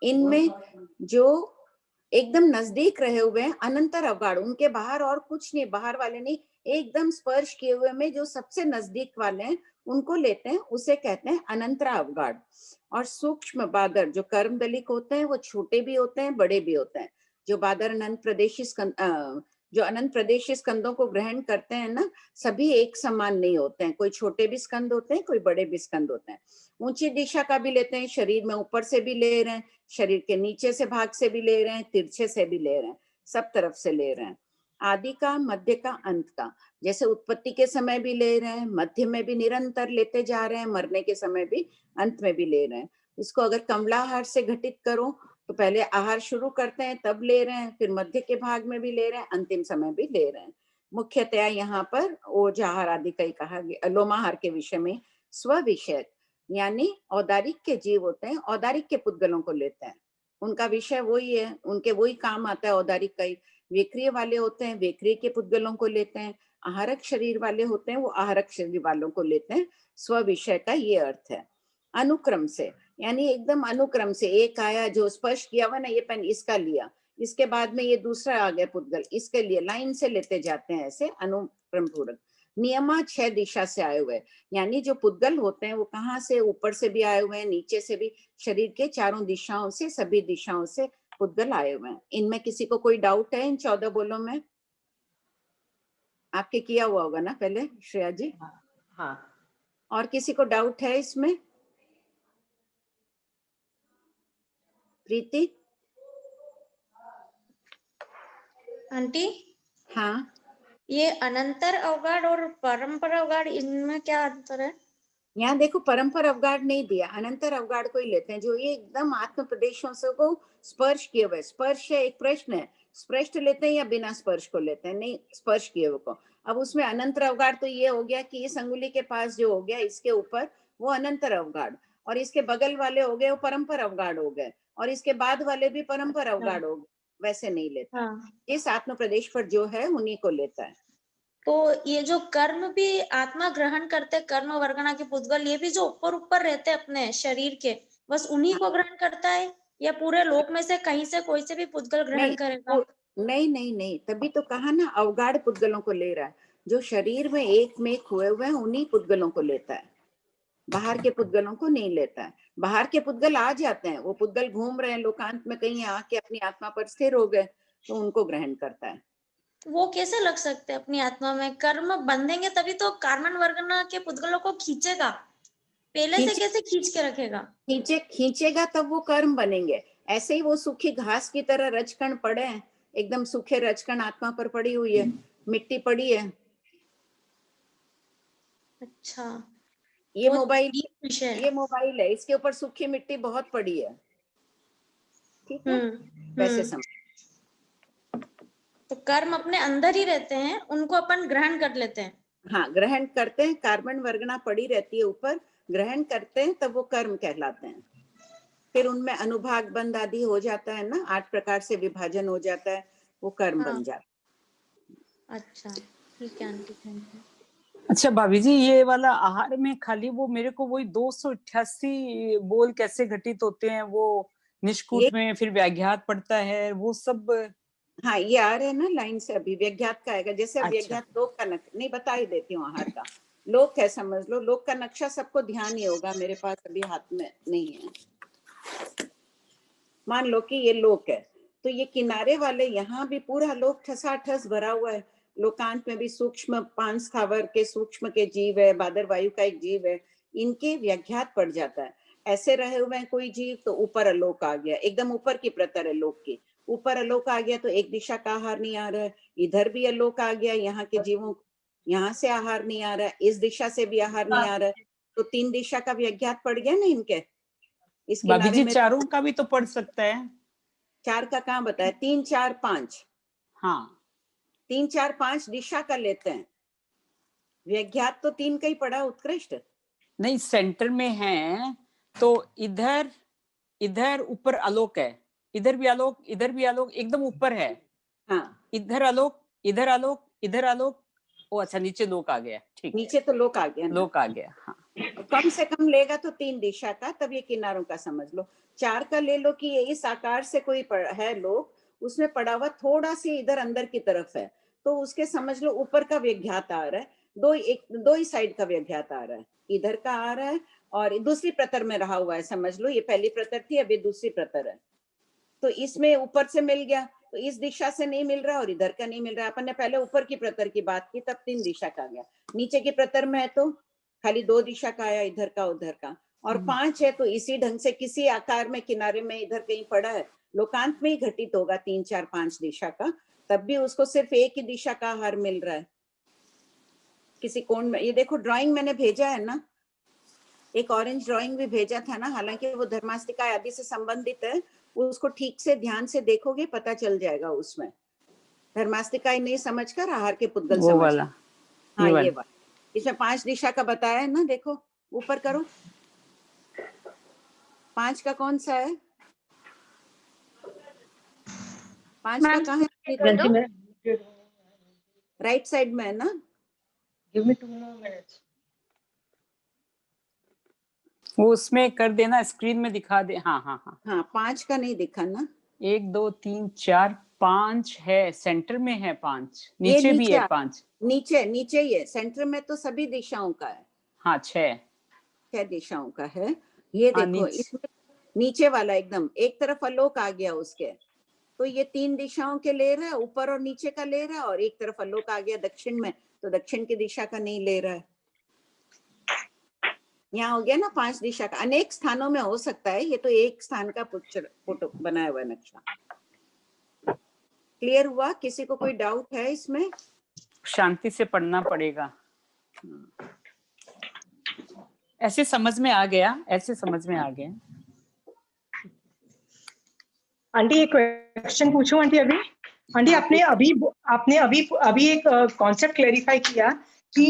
इनमें जो एकदम नजदीक रहे हुए हैं अनंतर अवगाढ़, उनके बाहर और कुछ नहीं, बाहर वाले नहीं, एकदम स्पर्श किए हुए में जो सबसे नजदीक वाले हैं उनको लेते हैं, उसे कहते हैं अनंतरा अवगाढ़। और सूक्ष्म बादर जो कर्म दलिक होते हैं वो छोटे भी होते हैं बड़े भी होते हैं। जो बादर अनंत प्रदेशी जो अनंत प्रदेशी स्कंदों को ग्रहण करते हैं ना, सभी एक समान नहीं होते हैं। कोई छोटे भी स्कंद होते हैं, कोई बड़े भी स्कंद होते हैं। ऊंची दिशा का भी लेते हैं, शरीर में ऊपर से भी ले रहे हैं, शरीर के नीचे से भाग से भी ले रहे हैं, तिरछे से भी ले रहे हैं, सब तरफ से ले रहे हैं। आदि का, मध्य का, अंत का, जैसे उत्पत्ति के समय भी ले रहे हैं, मध्य में भी निरंतर लेते जा रहे हैं, मरने के समय भी अंत में भी ले रहे हैं। इसको अगर कमलाहार से घटित करो तो पहले आहार शुरू करते हैं तब ले रहे हैं, फिर मध्य के भाग में भी ले रहे हैं, अंतिम समय भी ले रहे हैं। मुख्यतया यहाँ पर ओजहार आदि का ही कहा गया। लोमाहार के विषय में स्व विषय यानी औदारिक के जीव होते हैं, औदारिक के पुद्गलों को लेते हैं, उनका विषय वही है, उनके वही काम आता है औदारिक का ही। वेक्रिय वाले होते हैं, वेक्रिय के पुद्गलों को लेते हैं। आहारक शरीर वाले होते हैं, वो आहारक शरीर वालों को लेते हैं। स्व विषय का ये अर्थ है। अनुक्रम से यानी एकदम अनुक्रम से, एक आया जो स्पर्श किया हुआ ना, ये पेन इसका लिया, इसके बाद में ये दूसरा आ गया पुद्गल, इसके लिए लाइन से लेते जाते हैं, ऐसे अनुक्रम पूर्वक। नियमा 6 दिशा से आए हुए, यानी जो पुद्गल होते हैं वो कहाँ से, ऊपर से भी आए हुए हैं, नीचे से भी, शरीर के चारों दिशाओं से, सभी दिशाओं से पुद्गल आए हुए हैं। इनमें किसी को कोई डाउट है इन 14 बोलों में? आपके किया हुआ होगा ना पहले श्रेया जी?
हाँ।
और किसी को डाउट है इसमें? प्रीति?
आंटी,
हाँ,
ये अनंतर अवगाढ़ और परंपर अवगाढ़, इनमें क्या अंतर है?
यहाँ देखो परंपर अवगाढ़ नहीं दिया, अनंतर अवगाढ़ को ही लेते हैं, जो ये एकदम आत्म प्रदेशों से को स्पर्श किए हुए। स्पर्श है एक प्रश्न है, स्पर्श लेते हैं या बिना स्पर्श को लेते हैं? नहीं, स्पर्श किए हुए को। अब उसमें अनंतर अवगाढ़ तो ये हो गया कि इस अंगुली के पास जो हो गया इसके ऊपर, वो अनंतर अवगाढ़, और इसके बगल वाले हो गए वो परंपर अवगाढ़ हो गए, और इसके बाद वाले भी परंपर अवगाढ़ हो गए। वैसे नहीं लेता।
हाँ।
इस आत्म प्रदेश पर जो है उन्हीं को लेता है।
तो ये जो कर्म भी आत्मा ग्रहण करते, कर्म वर्गणा के पुद्गल, ये भी जो ऊपर ऊपर रहते हैं अपने शरीर के, बस उन्हीं को ग्रहण करता है, या पूरे लोक में से कहीं से कोई से भी पुद्गल ग्रहण करेगा?
नहीं नहीं नहीं, तभी तो कहा ना अवगाढ़ पुद्गलों को ले रहा है। जो शरीर में एक में हुए हुए हैं उन्हीं पुद्गलों को लेता है, बाहर के पुद्गलों को नहीं लेता है। बाहर के पुद्गल आ जाते हैं, वो पुद्गल घूम रहे हैं लोकांत में, कहीं आके अपनी आत्मा पर स्थिर हो गए तो उनको ग्रहण करता है।
वो कैसे लग सकते हैं अपनी आत्मा में? कर्म बंधेंगे तभी तो कार्बन वर्गना के पुद्गलों को खींचेगा, पहले से कैसे खींच के रखेगा?
खींचेगा तब वो कर्म बनेंगे। ऐसे ही वो सूखी घास की तरह रजकण पड़े हैं, एकदम सूखे रजकण आत्मा पर पड़ी हुई है, मिट्टी पड़ी है।
अच्छा,
ये मोबाइल है, इसके ऊपर सूखी मिट्टी बहुत पड़ी है, ठीक है? वैसे समझ।
तो कर्म अपने अंदर ही रहते हैं, उनको अपन ग्रहण कर लेते हैं।
हाँ, ग्रहण करते हैं, कार्बन वर्गना पड़ी रहती है ऊपर, ग्रहण करते हैं तब वो कर्म कहलाते हैं। फिर उनमें अनुभाग बंध आदि हो जाता है ना, 8 प्रकार से विभाजन हो जाता है, वो कर्म बन जाता है।
अच्छा, ठीक है आंटी, थैंक यू।
अच्छा भाभी जी, ये वाला आहार में खाली वो मेरे को वही 288 बोल कैसे घटित होते हैं, वो निष्कूट में फिर व्याघ्यात पड़ता है, वो सब?
हाँ, ये आ रहे हैं ना लाइन से, अभी व्याघ्यात का आएगा। जैसे व्याघ्यात लोक का नहीं बता ही देती हूँ आहार का। लोक है, समझ लो, लोक का नक्शा सबको ध्यान ही होगा, मेरे पास अभी हाथ में नहीं है। मान लो कि ये लोक है, तो ये किनारे वाले यहाँ भी पूरा लोक ठसाठस भरा हुआ है। लोकांत में भी सूक्ष्म 5 स्थावर के सूक्ष्म के जीव है, बादर वायु का एक जीव है, इनके व्याघ्यात पड़ जाता है। ऐसे रहे हुए हैं कोई जीव तो ऊपर अलोक आ गया, एकदम ऊपर की प्रतर है लोक की, ऊपर अलोक आ गया तो एक दिशा का आहार नहीं आ रहा है, इधर भी अलोक आ गया, यहाँ के जीवों यहाँ से आहार नहीं आ रहा है, इस दिशा से भी आहार नहीं आ रहा है, तो 3 दिशा का व्याघ्यात पड़ गया ना इनके। इस किनारे में
4 का भी तो पड़ सकता है।
4 का कहाँ बताया? 3 4 5।
हाँ,
3 4 5 दिशा का लेते हैं, व्याघ्यात तो 3 का ही पड़ा उत्कृष्ट।
नहीं, सेंटर में है तो इधर ऊपर आलोक है, इधर भी आलोक, इधर भी आलोक, एकदम ऊपर है।
हाँ,
इधर आलोक, इधर आलोक, इधर आलोक। ओ अच्छा, नीचे लोक आ गया, ठीक,
नीचे तो लोक आ गया ना?
लोक आ गया, हाँ।
कम से कम लेगा तो 3 दिशा का, तब ये किनारों का समझ लो। 4 का ले लो कि ये इस आकार से कोई है लोक, उसमें पड़ा हुआ थोड़ा सी इधर अंदर की तरफ है, तो उसके समझ लो ऊपर का व्याघ्यात आ रहा है, दो ही साइड का व्याघ्यात आ रहा है, इधर का आ रहा है और दूसरी प्रतर में रहा हुआ है, समझ लो ये पहली प्रतर थी, अभी दूसरी प्रतर है, तो इसमें ऊपर से मिल गया, तो इस दिशा से नहीं मिल रहा और इधर का नहीं मिल रहा। अपन ने पहले ऊपर की प्रतर की बात की, तब 3 दिशा का आ गया। नीचे की प्रतर में है तो खाली 2 दिशा का आया, इधर का उधर का। और 5 है तो इसी ढंग से किसी आकार में किनारे में इधर कहीं पड़ा है, लोकांत में ही घटित होगा 3 4 5 दिशा का, तब भी उसको सिर्फ एक ही दिशा का आहार मिल रहा है किसी कोण में। ये देखो ड्राइंग मैंने भेजा है ना, एक ऑरेंज ड्राइंग भी भेजा था ना, हालांकि वो धर्मास्तिका आदि से संबंधित है, उसको ठीक से ध्यान से देखोगे पता चल जाएगा। उसमें धर्मास्तिका नहीं समझकर आहार के पुद्गल
वो
समझ।
वाला,
हाँ
ये
ये वाला, इसमें 5 दिशा का बताया है ना, देखो ऊपर करो। 5 का कौन सा है? 5 का कहाँ है? राइट साइड में है ना?
Give me 2 more minutes.
वो उसमें कर देना, स्क्रीन में दिखा दे। हाँ हाँ हाँ
हाँ 5 का नहीं दिखा ना।
1 2 3 4 5 है, सेंटर में है 5, नीचे भी है 5।
नीचे नीचे ही है, सेंटर में तो सभी दिशाओं का है।
हाँ 6
दिशाओं का है। ये
हाँ,
देखो इसमें नीचे वाला एकदम एक तरफ आलोक आ गया उसके, तो ये 3 दिशाओं के ले रहा है, ऊपर और नीचे का ले रहा है, और एक तरफ आलोक आ गया दक्षिण में, तो दक्षिण की दिशा का नहीं ले रहा है। यहाँ हो गया ना 5 दिशा का। अनेक स्थानों में हो सकता है, ये तो एक स्थान का फोटो बनाया हुआ नक्शा। क्लियर हुआ? किसी को कोई डाउट है इसमें?
शांति से पढ़ना पड़ेगा। ऐसे समझ में आ गया, ऐसे समझ में आ गया।
आंटी एक क्वेश्चन पूछूं आंटी? आंटी आपने अभी एक कॉन्सेप्ट क्लेरिफाई किया कि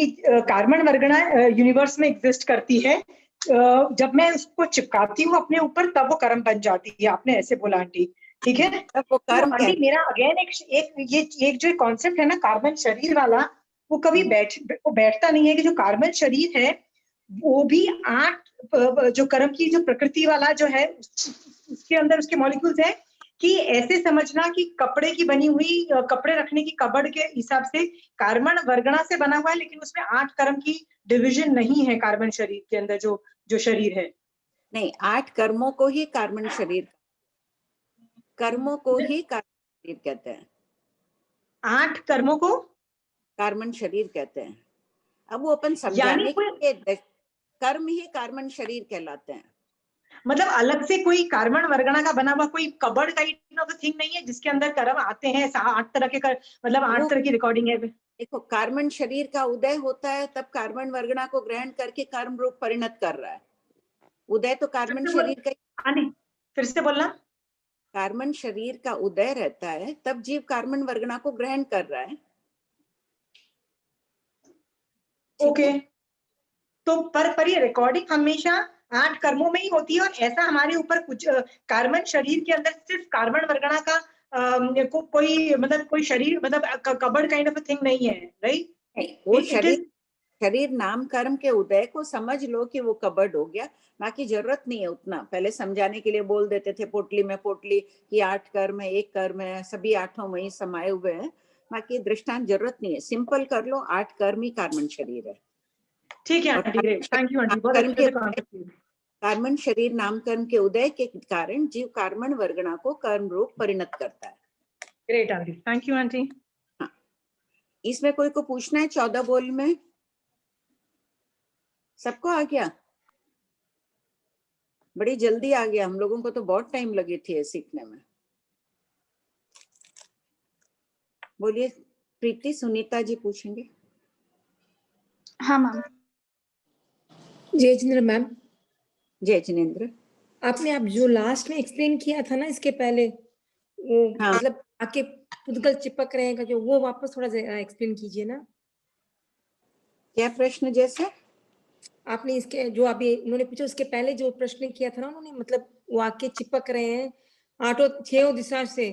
कार्बन वर्गना यूनिवर्स में एग्जिस्ट करती है, जब मैं उसको चिपकाती हूँ अपने ऊपर तब वो कर्म बन जाती है, आपने ऐसे बोला आंटी, ठीक है?
वो कर्म
आंटी मेरा अगेन एक जो कॉन्सेप्ट है ना कार्बन शरीर वाला, वो कभी बैठता नहीं है कि जो कार्बन शरीर है वो भी 8 जो कर्म की जो प्रकृति वाला जो है उसके अंदर उसके मॉलिक्यूल्स है, कि ऐसे समझना कि कपड़े की बनी हुई कपड़े रखने की कबर्ड के हिसाब से कार्बन वर्गना से बना हुआ है, लेकिन उसमें 8 कर्म की डिवीजन नहीं है कार्बन शरीर के अंदर जो शरीर है।
नहीं, 8 कर्मों को ही कार्बन शरीर, कर्मों को ही कार्बन शरीर कहते हैं।
8 कर्मों को
कार्बन शरीर कहते हैं। अब वो अपन समझाने के लिए कर्म ही कार्बन शरीर कहलाते हैं।
मतलब अलग से कोई कार्बन वर्गना का बना हुआ कोई कबर्ड काइंड ऑफ थिंग नहीं है जिसके अंदर कर्म आते हैं 8 तरह के मतलब 8 तरह की रिकॉर्डिंग है।
देखो कार्बन शरीर का उदय होता है तब कार्बन वर्गना को ग्रहण करके कर्म रूप परिणत कर रहा है। उदय तो कार्बन शरीर का,
फिर से बोलना।
कार्बन शरीर का उदय रहता है तब जीव कार्बन वर्गना को ग्रहण कर रहा है।
ओके, तो पर ये रिकॉर्डिंग हमेशा 8 कर्मों में ही होती है, और ऐसा हमारे ऊपर कुछ कार्बन शरीर के अंदर सिर्फ कार्बन वर्गना का कोई मतलब कोई शरीर मतलब कबर्ड काइंड ऑफ थिंग नहीं है, राइट?
वो शरीर नाम कर्म के उदय को समझ लो कि वो कबर्ड हो गया, बाकी जरूरत नहीं है उतना। पहले समझाने के लिए बोल देते थे पोटली में पोटली कि 8 कर्म है, 1 कर्म है, सभी 8 वहीं समाये हुए हैं, बाकी दृष्टांत जरूरत नहीं है। सिंपल कर लो, 8 कर्म ही कार्बन शरीर है।
ठीक है आंटी, थैंक यू आंटी, बहुत अच्छे से कॉन्सेप्ट है।
कार्बन शरीर नाम कर्म के उदय के कारण जीव कार्बन वर्गना को कर्म रूप परिणत करता है।
Great aunty, thank you aunty.
हाँ, इसमें कोई को पूछना है? 14 बोल में सबको आ गया? बड़ी जल्दी आ गया, हम लोगों को तो बहुत टाइम लगी थी सीखने में। बोलिए प्रीति, सुनीता जी पूछेंगे।
हाँ मैम।
जय जिनेंद्र मैम।
जय जिनेंद्र।
आपने आप जो लास्ट में एक्सप्लेन किया था ना इसके पहले,
हाँ।
मतलब आके पुद्गल चिपक रहे हैं जो, वो वापस थोड़ा एक्सप्लेन कीजिए ना।
क्या प्रश्न? जैसे
आपने इसके जो अभी उन्होंने पूछा उसके पहले जो प्रश्न किया था ना उन्होंने, मतलब वो आके चिपक रहे हैं 6 दिशा से।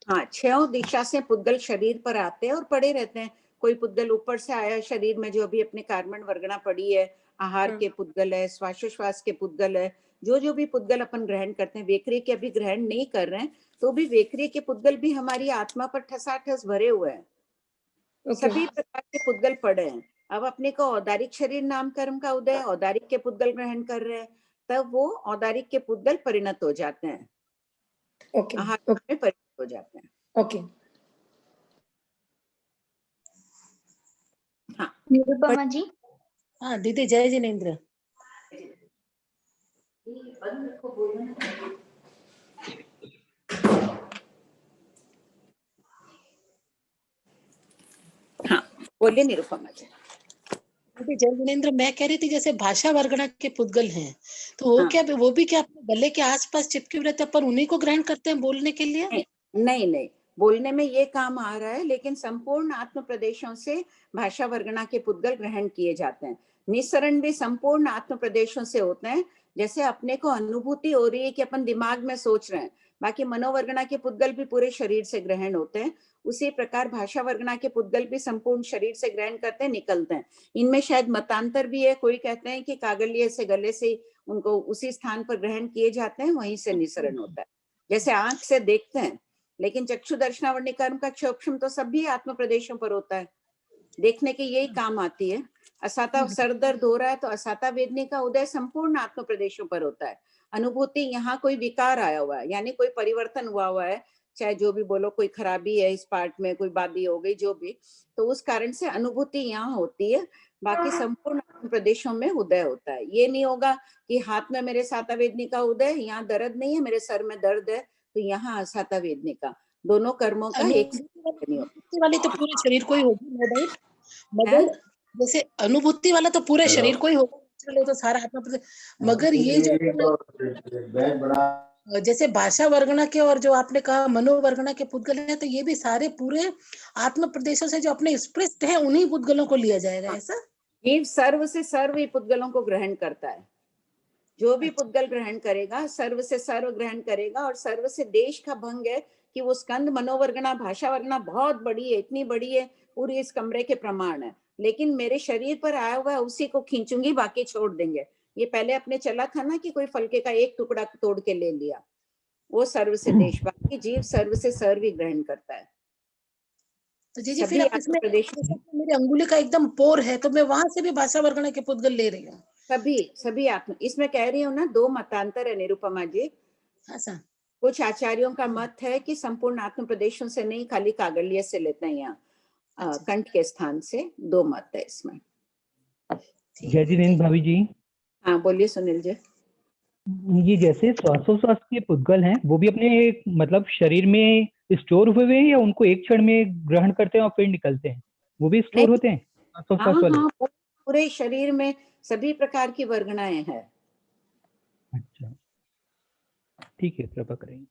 हाँ, 6 दिशा से पुद्गल शरीर पर आते हैं और पड़े रहते हैं। कोई पुद्गल ऊपर से आया शरीर में जो अभी अपने कार्बन वर्गना पड़ी है, आहार के पुद्गल है, श्वासोश्वास के पुद्गल है, जो भी पुद्गल अपन ग्रहण करते हैं, वेखरी के अभी ग्रहण नहीं कर रहे हैं तो भी वेखरी के पुद्गल भी हमारी आत्मा पर ठसाठस भरे हुए हैं। सभी प्रकार के पुद्गल पड़े हैं। अब अपने को औदारिक शरीर नाम कर्म का उदय, औदारिक के पुद्गल ग्रहण कर रहे हैं, तब वो औदारिक के पुद्गल परिणत हो जाते हैं, आहार में परिणत हो जाते हैं।
ओके।
हाँ
निरुपमा जी।
हाँ दीदी, जय जिनेंद्र।
हाँ बोलिए निरुपमा जी।
दीदी जय जिनेंद्र, मैं कह रही थी जैसे भाषा वर्गणा के पुद्गल हैं, तो वो
हाँ।
क्या, वो भी क्या अपने गले के आसपास चिपके रहते हैं, पर उन्हीं को ग्रहण करते हैं बोलने के लिए?
नहीं नहीं, बोलने में ये काम आ रहा है, लेकिन संपूर्ण आत्म प्रदेशों से भाषा वर्गणा के पुद्गल ग्रहण किए जाते हैं। निस्सरण भी संपूर्ण आत्म प्रदेशों से होते हैं। जैसे अपने को अनुभूति हो रही है कि अपन दिमाग में सोच रहे हैं, बाकी मनोवर्गणा के पुद्गल भी पूरे शरीर से ग्रहण होते हैं। उसी प्रकार भाषा वर्गणा के पुद्गल भी संपूर्ण शरीर से ग्रहण करते हैं, निकलते हैं। इनमें शायद मतांतर भी है। कोई कहते हैं कि कागलिये से, गले से उनको उसी स्थान पर ग्रहण किए जाते हैं, वहीं से निस्सरण होता है। जैसे आंख से देखते हैं, लेकिन चक्षु दर्शनावरणी कर्म का क्षोक्षम तो सभी आत्म प्रदेशों पर होता है, देखने के यही काम आती है। असाता सर दर्द हो रहा है तो असाता वेदनी का उदय संपूर्ण आत्म प्रदेशों पर होता है। अनुभूति, यहाँ कोई विकार आया हुआ है, यानी कोई परिवर्तन हुआ है, चाहे जो भी बोलो, कोई खराबी है इस पार्ट में, कोई बादी हो गई, जो भी, तो उस कारण से अनुभूति यहाँ होती है। बाकी संपूर्ण आत्म प्रदेशों में उदय होता है। ये नहीं होगा कि हाथ में मेरे साता वेदनी का उदय, यहाँ दर्द नहीं है, मेरे सर में दर्द है तो यहाँ असाता वेदनी का। दोनों कर्मों का एक
अनुभूति वाली तो पूरे शरीर को ही होगी, नो डाउट, मगर जैसे अनुभूति वाला तो पूरे शरीर को ही होगा, तो सारा आत्मा, मगर ये जो जैसे भाषा वर्गणा के और जो आपने कहा मनोवर्गणा के पुद्गल हैं, तो ये भी सारे पूरे आत्म प्रदेशों से जो अपने स्पृष्ट हैं उन्हीं पुद्गलों को लिया जाएगा, ऐसा?
जीव सर्व से सर्व ही पुद्गलों को ग्रहण करता है। जो भी पुद्गल ग्रहण करेगा, सर्व से सर्व ग्रहण करेगा। और सर्व से देश का भंग है कि वो स्कंद मनोवर्गणा भाषा वर्गणा बहुत बड़ी है, इतनी बड़ी है, पूरी इस कमरे के प्रमाण है, लेकिन मेरे शरीर पर आया हुआ है उसी को खींचूंगी, बाकी छोड़ देंगे। ये पहले अपने चला था ना कि कोई फलके का एक टुकड़ा तोड़ के ले लिया, वो सर्व से देश, बाकी जीव सर्व से सर्व ही ग्रहण करता है।
तो जी फिर आप इसमें मेरी अंगुली का एकदम पोर है, तो मैं वहां से भी भाषा वर्गणा के पुद्गल ले रही हूँ।
सभी आत्म, इसमें कह रही हूँ ना, दो मतांतर है निरुपमा जी।
हाँ सर।
कुछ आचार्यों का मत है कि संपूर्ण आत्म प्रदेशों से नहीं, खाली कागलिये से लेते हैं, यहाँ कंठ के स्थान से। दो मत है इसमें।
जय जिनेंद्र भाभी जी।
हाँ बोलिए सुनील जी।
ये जैसे श्वासोश्वास के पुद्गल हैं, वो भी अपने मतलब शरीर में स्टोर हुए हैं या उनको एक क्षण में ग्रहण करते हैं और फिर निकलते हैं? वो भी स्टोर होते हैं श्वासोश्वास वाले?
हाँ, पूरे शरीर में सभी प्रकार की वर्गणाएं हैं।
अच्छा ठीक है, कृपा करें।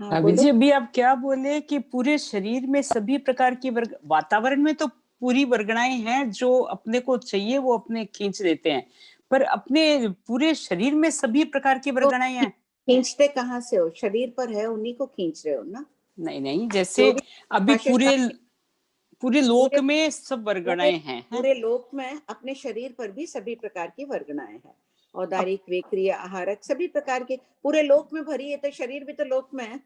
जी अभी आप क्या बोले कि पूरे शरीर में सभी प्रकार की वर्ग, वातावरण में तो पूरी वर्गणाएं हैं, जो अपने को चाहिए वो अपने खींच लेते हैं, पर अपने पूरे शरीर में सभी प्रकार की वर्गणाएं हैं।
खींचते कहाँ से हो? शरीर पर है, उन्हीं को खींच रहे हो ना।
नहीं नहीं, जैसे अभी पूरे लोक में सब वर्गणाएं हैं।
पूरे लोक में अपने शरीर पर भी सभी प्रकार की वर्गणाएं हैं, औदारिक, वेक्रिय, आहारक, सभी प्रकार के पूरे लोक में भरी है, तो शरीर भी तो लोक में है।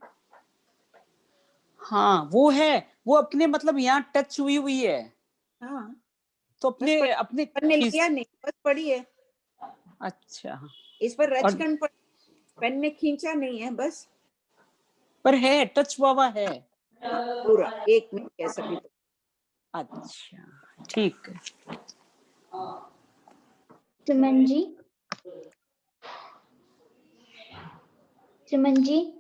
हाँ वो है, वो अपने मतलब यहाँ टच हुई है।
हाँ
तो अपने
लिया नहीं, बस पड़ी है।
अच्छा,
इस पर रचकन पर पेन ने खींचा नहीं है, बस
पर है, टच हुआ है
पूरा एक में कैसा भी।
अच्छा ठीक है।
सुमन जी, सुमन जी।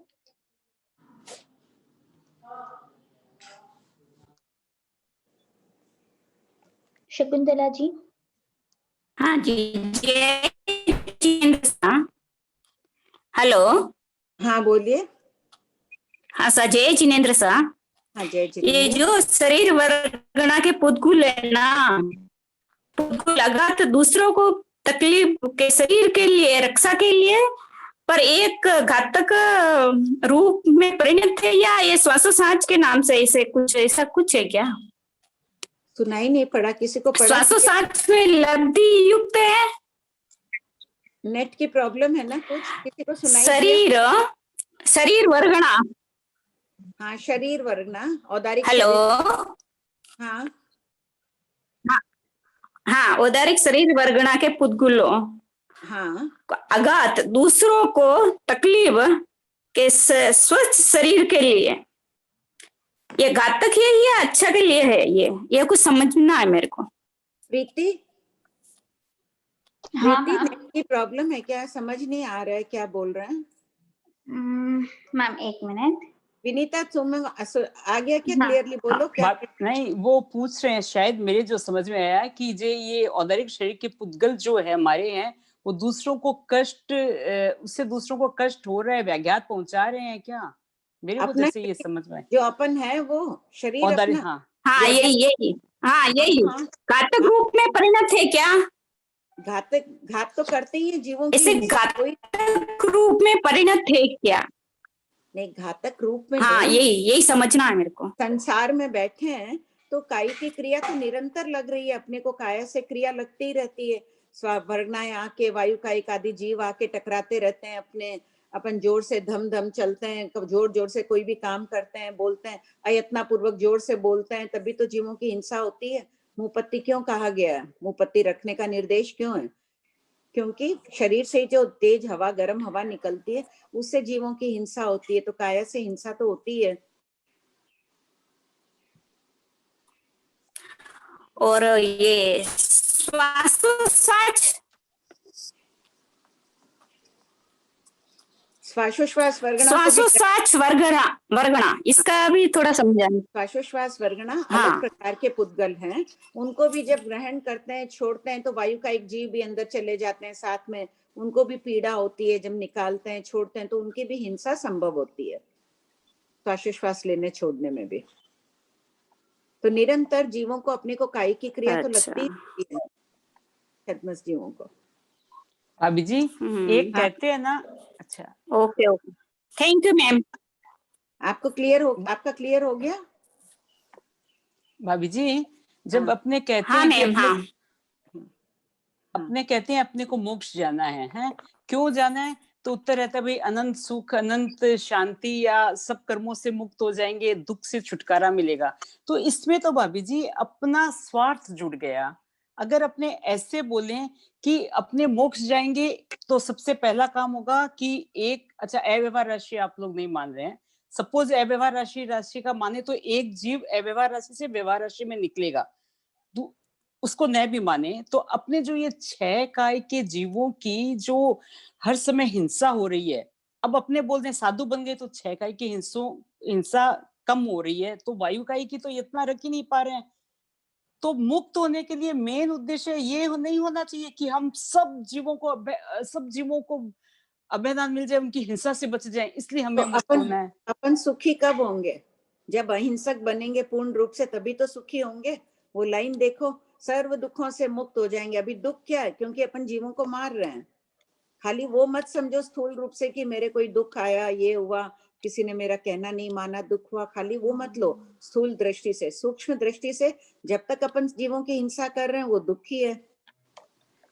शकुंतला जी।
हाँ जी, हेलो।
हाँ बोलिए।
हाँ सर, जय जिनेंद्र सर।
हाँ जय जिनेंद्र।
ये जो शरीर वर्गणा के पुद्गुल है ना, पुद्गुल अगर तो दूसरों को तकलीफ के शरीर के लिए, रक्षा के लिए, पर एक घातक रूप में परिणत है, या ये श्वासोच्छ्वास के नाम से ऐसा कुछ है क्या?
सुनाई नहीं पड़ा किसी को? पड़ा
श्वासोच्छ्वास में लब्धि युक्त है।
नेट की प्रॉब्लम है ना कुछ, किसी को सुनाई?
शरीर वर्गणा।
हाँ शरीर वर्गणा, औदारिक।
हेलो
हाँ
हाँ, औदारिक शरीर वर्गणा के पुद्गलों
हाँ
आघात दूसरों को तकलीफ के स्वस्थ शरीर के लिए ये घातक है या अच्छा के लिए है? ये कुछ समझना है मेरे को।
प्रीति,
हाँ
प्रीति
मैम।
नेट की प्रॉब्लम है क्या? समझ नहीं आ रहा है क्या बोल रहे हैं
मैम एक मिनट।
विनीता, तुम आ गया क्या?
हाँ।
क्लियरली बोलो क्या।
नहीं, वो पूछ रहे हैं, शायद मेरे जो समझ में आया कि ये औदारिक शरीर के पुद्गल जो है हमारे हैं, वो दूसरों को कष्ट, उससे दूसरों को कष्ट हो रहा है, व्याघात पहुंचा रहे हैं क्या? मेरे को जैसे ये समझ में
जो अपन है वो शरीर
औदारिक,
अपना।
हाँ यही घातक रूप में परिणत है क्या?
घात तो करते ही है जीवों की।
इसे घातक रूप में परिणत है क्या?
नहीं, घातक रूप में
हाँ, यही समझना है मेरे को।
संसार में बैठे हैं तो काई की क्रिया तो निरंतर लग रही है, अपने को काया से क्रिया लगती ही रहती है। वर्गणाएं आके, वायु कायिक आदि जीव आके टकराते रहते हैं अपने, अपन जोर से धम धम चलते हैं, जोर जोर से कोई भी काम करते हैं, बोलते हैं, अयत्ना पूर्वक जोर से बोलते हैं, तभी तो जीवों की हिंसा होती है। मुंहपत्ती क्यों कहा गया है? मुंहपत्ती रखने का निर्देश क्यों है? क्योंकि शरीर से जो तेज हवा, गर्म हवा निकलती है, उससे जीवों की हिंसा होती है। तो काया से हिंसा तो होती है।
और ये श्वासोच्छ्वास
श्वासोश्वास
वर्गणा इसका भी थोड़ा समझाएं।
श्वासोश्वास वर्गणा अलग प्रकार के पुद्गल हैं। उनको भी जब ग्रहण करते हैं, छोड़ते हैं, तो वायु का एक जीव भी अंदर चले जाते हैं साथ में, उनको भी पीड़ा होती है। जब निकालते हैं, छोड़ते हैं, तो उनकी भी हिंसा संभव होती है श्वासोश्वास लेने छोड़ने में भी। तो निरंतर जीवों को, अपने को कायिक की क्रिया तो लगती है छद्मस जीवों को।
भाभी जी एक कहते हैं ना। अच्छा,
ओके, थैंक यू मैम।
आपका क्लियर हो गया
भाभी जी? जब अपने कहते हैं अपने कहते हैं अपने को मोक्ष जाना है, क्यों जाना है? तो उत्तर रहता है भाई अनंत सुख, अनंत शांति, या सब कर्मों से मुक्त हो जाएंगे, दुख से छुटकारा मिलेगा। तो इसमें तो भाभी जी अपना स्वार्थ जुड़ गया। अगर अपने ऐसे बोलें कि अपने मोक्ष जाएंगे, तो सबसे पहला काम होगा कि एक, अच्छा अव्यवहार राशि आप लोग नहीं मान रहे हैं, सपोज अव्यवहार राशि का माने, तो एक जीव अव्यवहार राशि से व्यवहार राशि में निकलेगा, उसको न भी माने, तो अपने जो ये 6 काय के जीवों की जो हर समय हिंसा हो रही है, अब अपने बोलते हैं साधु बन गए तो 6 काय की हिंसा कम हो रही है, तो वायु काय की तो इतना रख ही नहीं पा रहे हैं। तो मुक्त होने के लिए मेन उद्देश्य ये नहीं होना चाहिए कि हम सब जीवों को अभयदान मिल जाए, उनकी हिंसा से बच जाए, इसलिए हमें
तो
मुक्त होना है।
अपन सुखी कब होंगे? जब अहिंसक बनेंगे पूर्ण रूप से, तभी तो सुखी होंगे। वो लाइन देखो, सर्व दुखों से मुक्त हो जाएंगे। अभी दुख क्या है? क्योंकि अपन जीवों को मार रहे हैं। खाली वो मत समझो स्थूल रूप से कि मेरे कोई दुख आया, ये हुआ, किसी ने मेरा कहना नहीं माना, दुख हुआ, खाली वो मत लो स्थूल दृष्टि से। सूक्ष्म दृष्टि से जब तक अपन जीवों की हिंसा कर रहे हैं, वो दुखी है।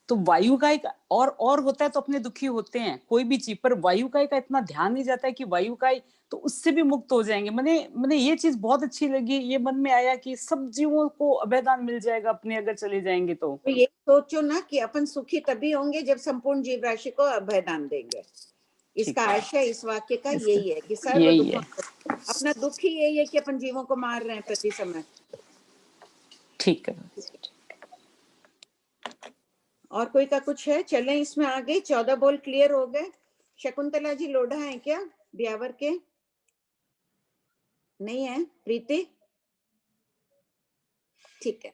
तो वायु का एक और होता है तो अपने दुखी होते हैं कोई भी चीज पर, वायु का इतना ध्यान नहीं जाता है कि वायु का, तो उससे भी मुक्त हो जाएंगे। मैंने ये चीज बहुत अच्छी लगी, ये मन में आया कि सब जीवों को अभयदान मिल जाएगा अपने अगर चले जाएंगे तो
ये सोचो ना कि अपन सुखी तभी होंगे जब संपूर्ण जीव राशि को अभयदान देंगे। इसका आशय इस वाक्य का यही है कि सर्व दुखों, अपना दुख ही यही है कि अपन जीवों को मार रहे हैं प्रति समय।
ठीक है,
और कोई का कुछ है? चलें इसमें आगे। 14 बोल क्लियर हो गए। शकुंतला जी लोढ़ा है क्या ब्यावर के? नहीं है। प्रीति? ठीक है।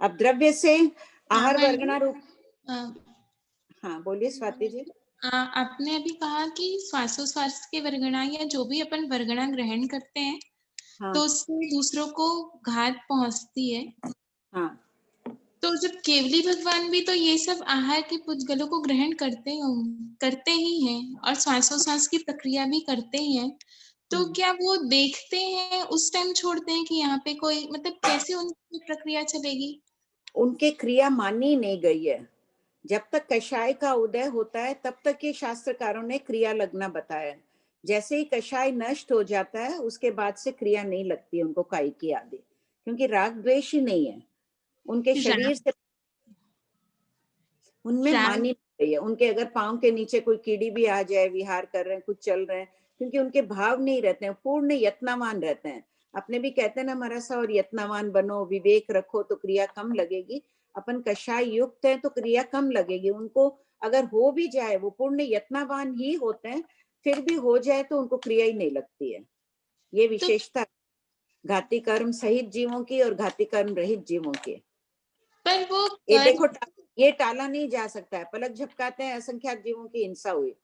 अब द्रव्य से आहार वर्गणा रूप। हाँ बोलिए स्वाति जी।
आपने अभी कहा कि श्वासोश्वास के वर्गणा या जो भी अपन वर्गणा ग्रहण करते हैं, तो उससे दूसरों को घात पहुंचती है।
हाँ।
तो जब केवली भगवान भी तो ये सब आहार के पुद्गलों को ग्रहण करते ही हैं और श्वासोश्वास की प्रक्रिया भी करते ही हैं, तो क्या वो देखते हैं उस टाइम छोड़ते हैं कि यहाँ पे कोई, मतलब कैसे उनकी प्रक्रिया चलेगी?
उनके क्रिया मानी नहीं गई है। जब तक कषाय का उदय होता है तब तक ये शास्त्रकारों ने क्रिया लगना बताया। जैसे ही कषाय नष्ट हो जाता है उसके बाद से क्रिया नहीं लगती उनको कायिकी आदि। क्योंकि राग द्वेष ही नहीं है उनके शरीर से, उनमें हानि नहीं है। उनके अगर पांव के नीचे कोई कीड़ी भी आ जाए, विहार कर रहे हैं, कुछ चल रहे हैं, क्योंकि उनके भाव नहीं रहते हैं, पूर्ण यत्नवान रहते हैं। अपने भी कहते हैं ना महाराज, और यत्नवान बनो, विवेक रखो तो क्रिया कम लगेगी। अपन कषाय युक्त है तो क्रिया कम लगेगी। उनको अगर हो भी जाए, वो पूर्ण यत्नवान ही होते हैं, फिर भी हो जाए तो उनको क्रिया ही नहीं लगती है। ये विशेषता घाती कर्म सहित जीवों की और घाती कर्म रहित जीवों की।
पर वो
ये देखो, ये टाला नहीं जा सकता है। पलक झपकाते हैं, असंख्यात जीवों की हिंसा हुई।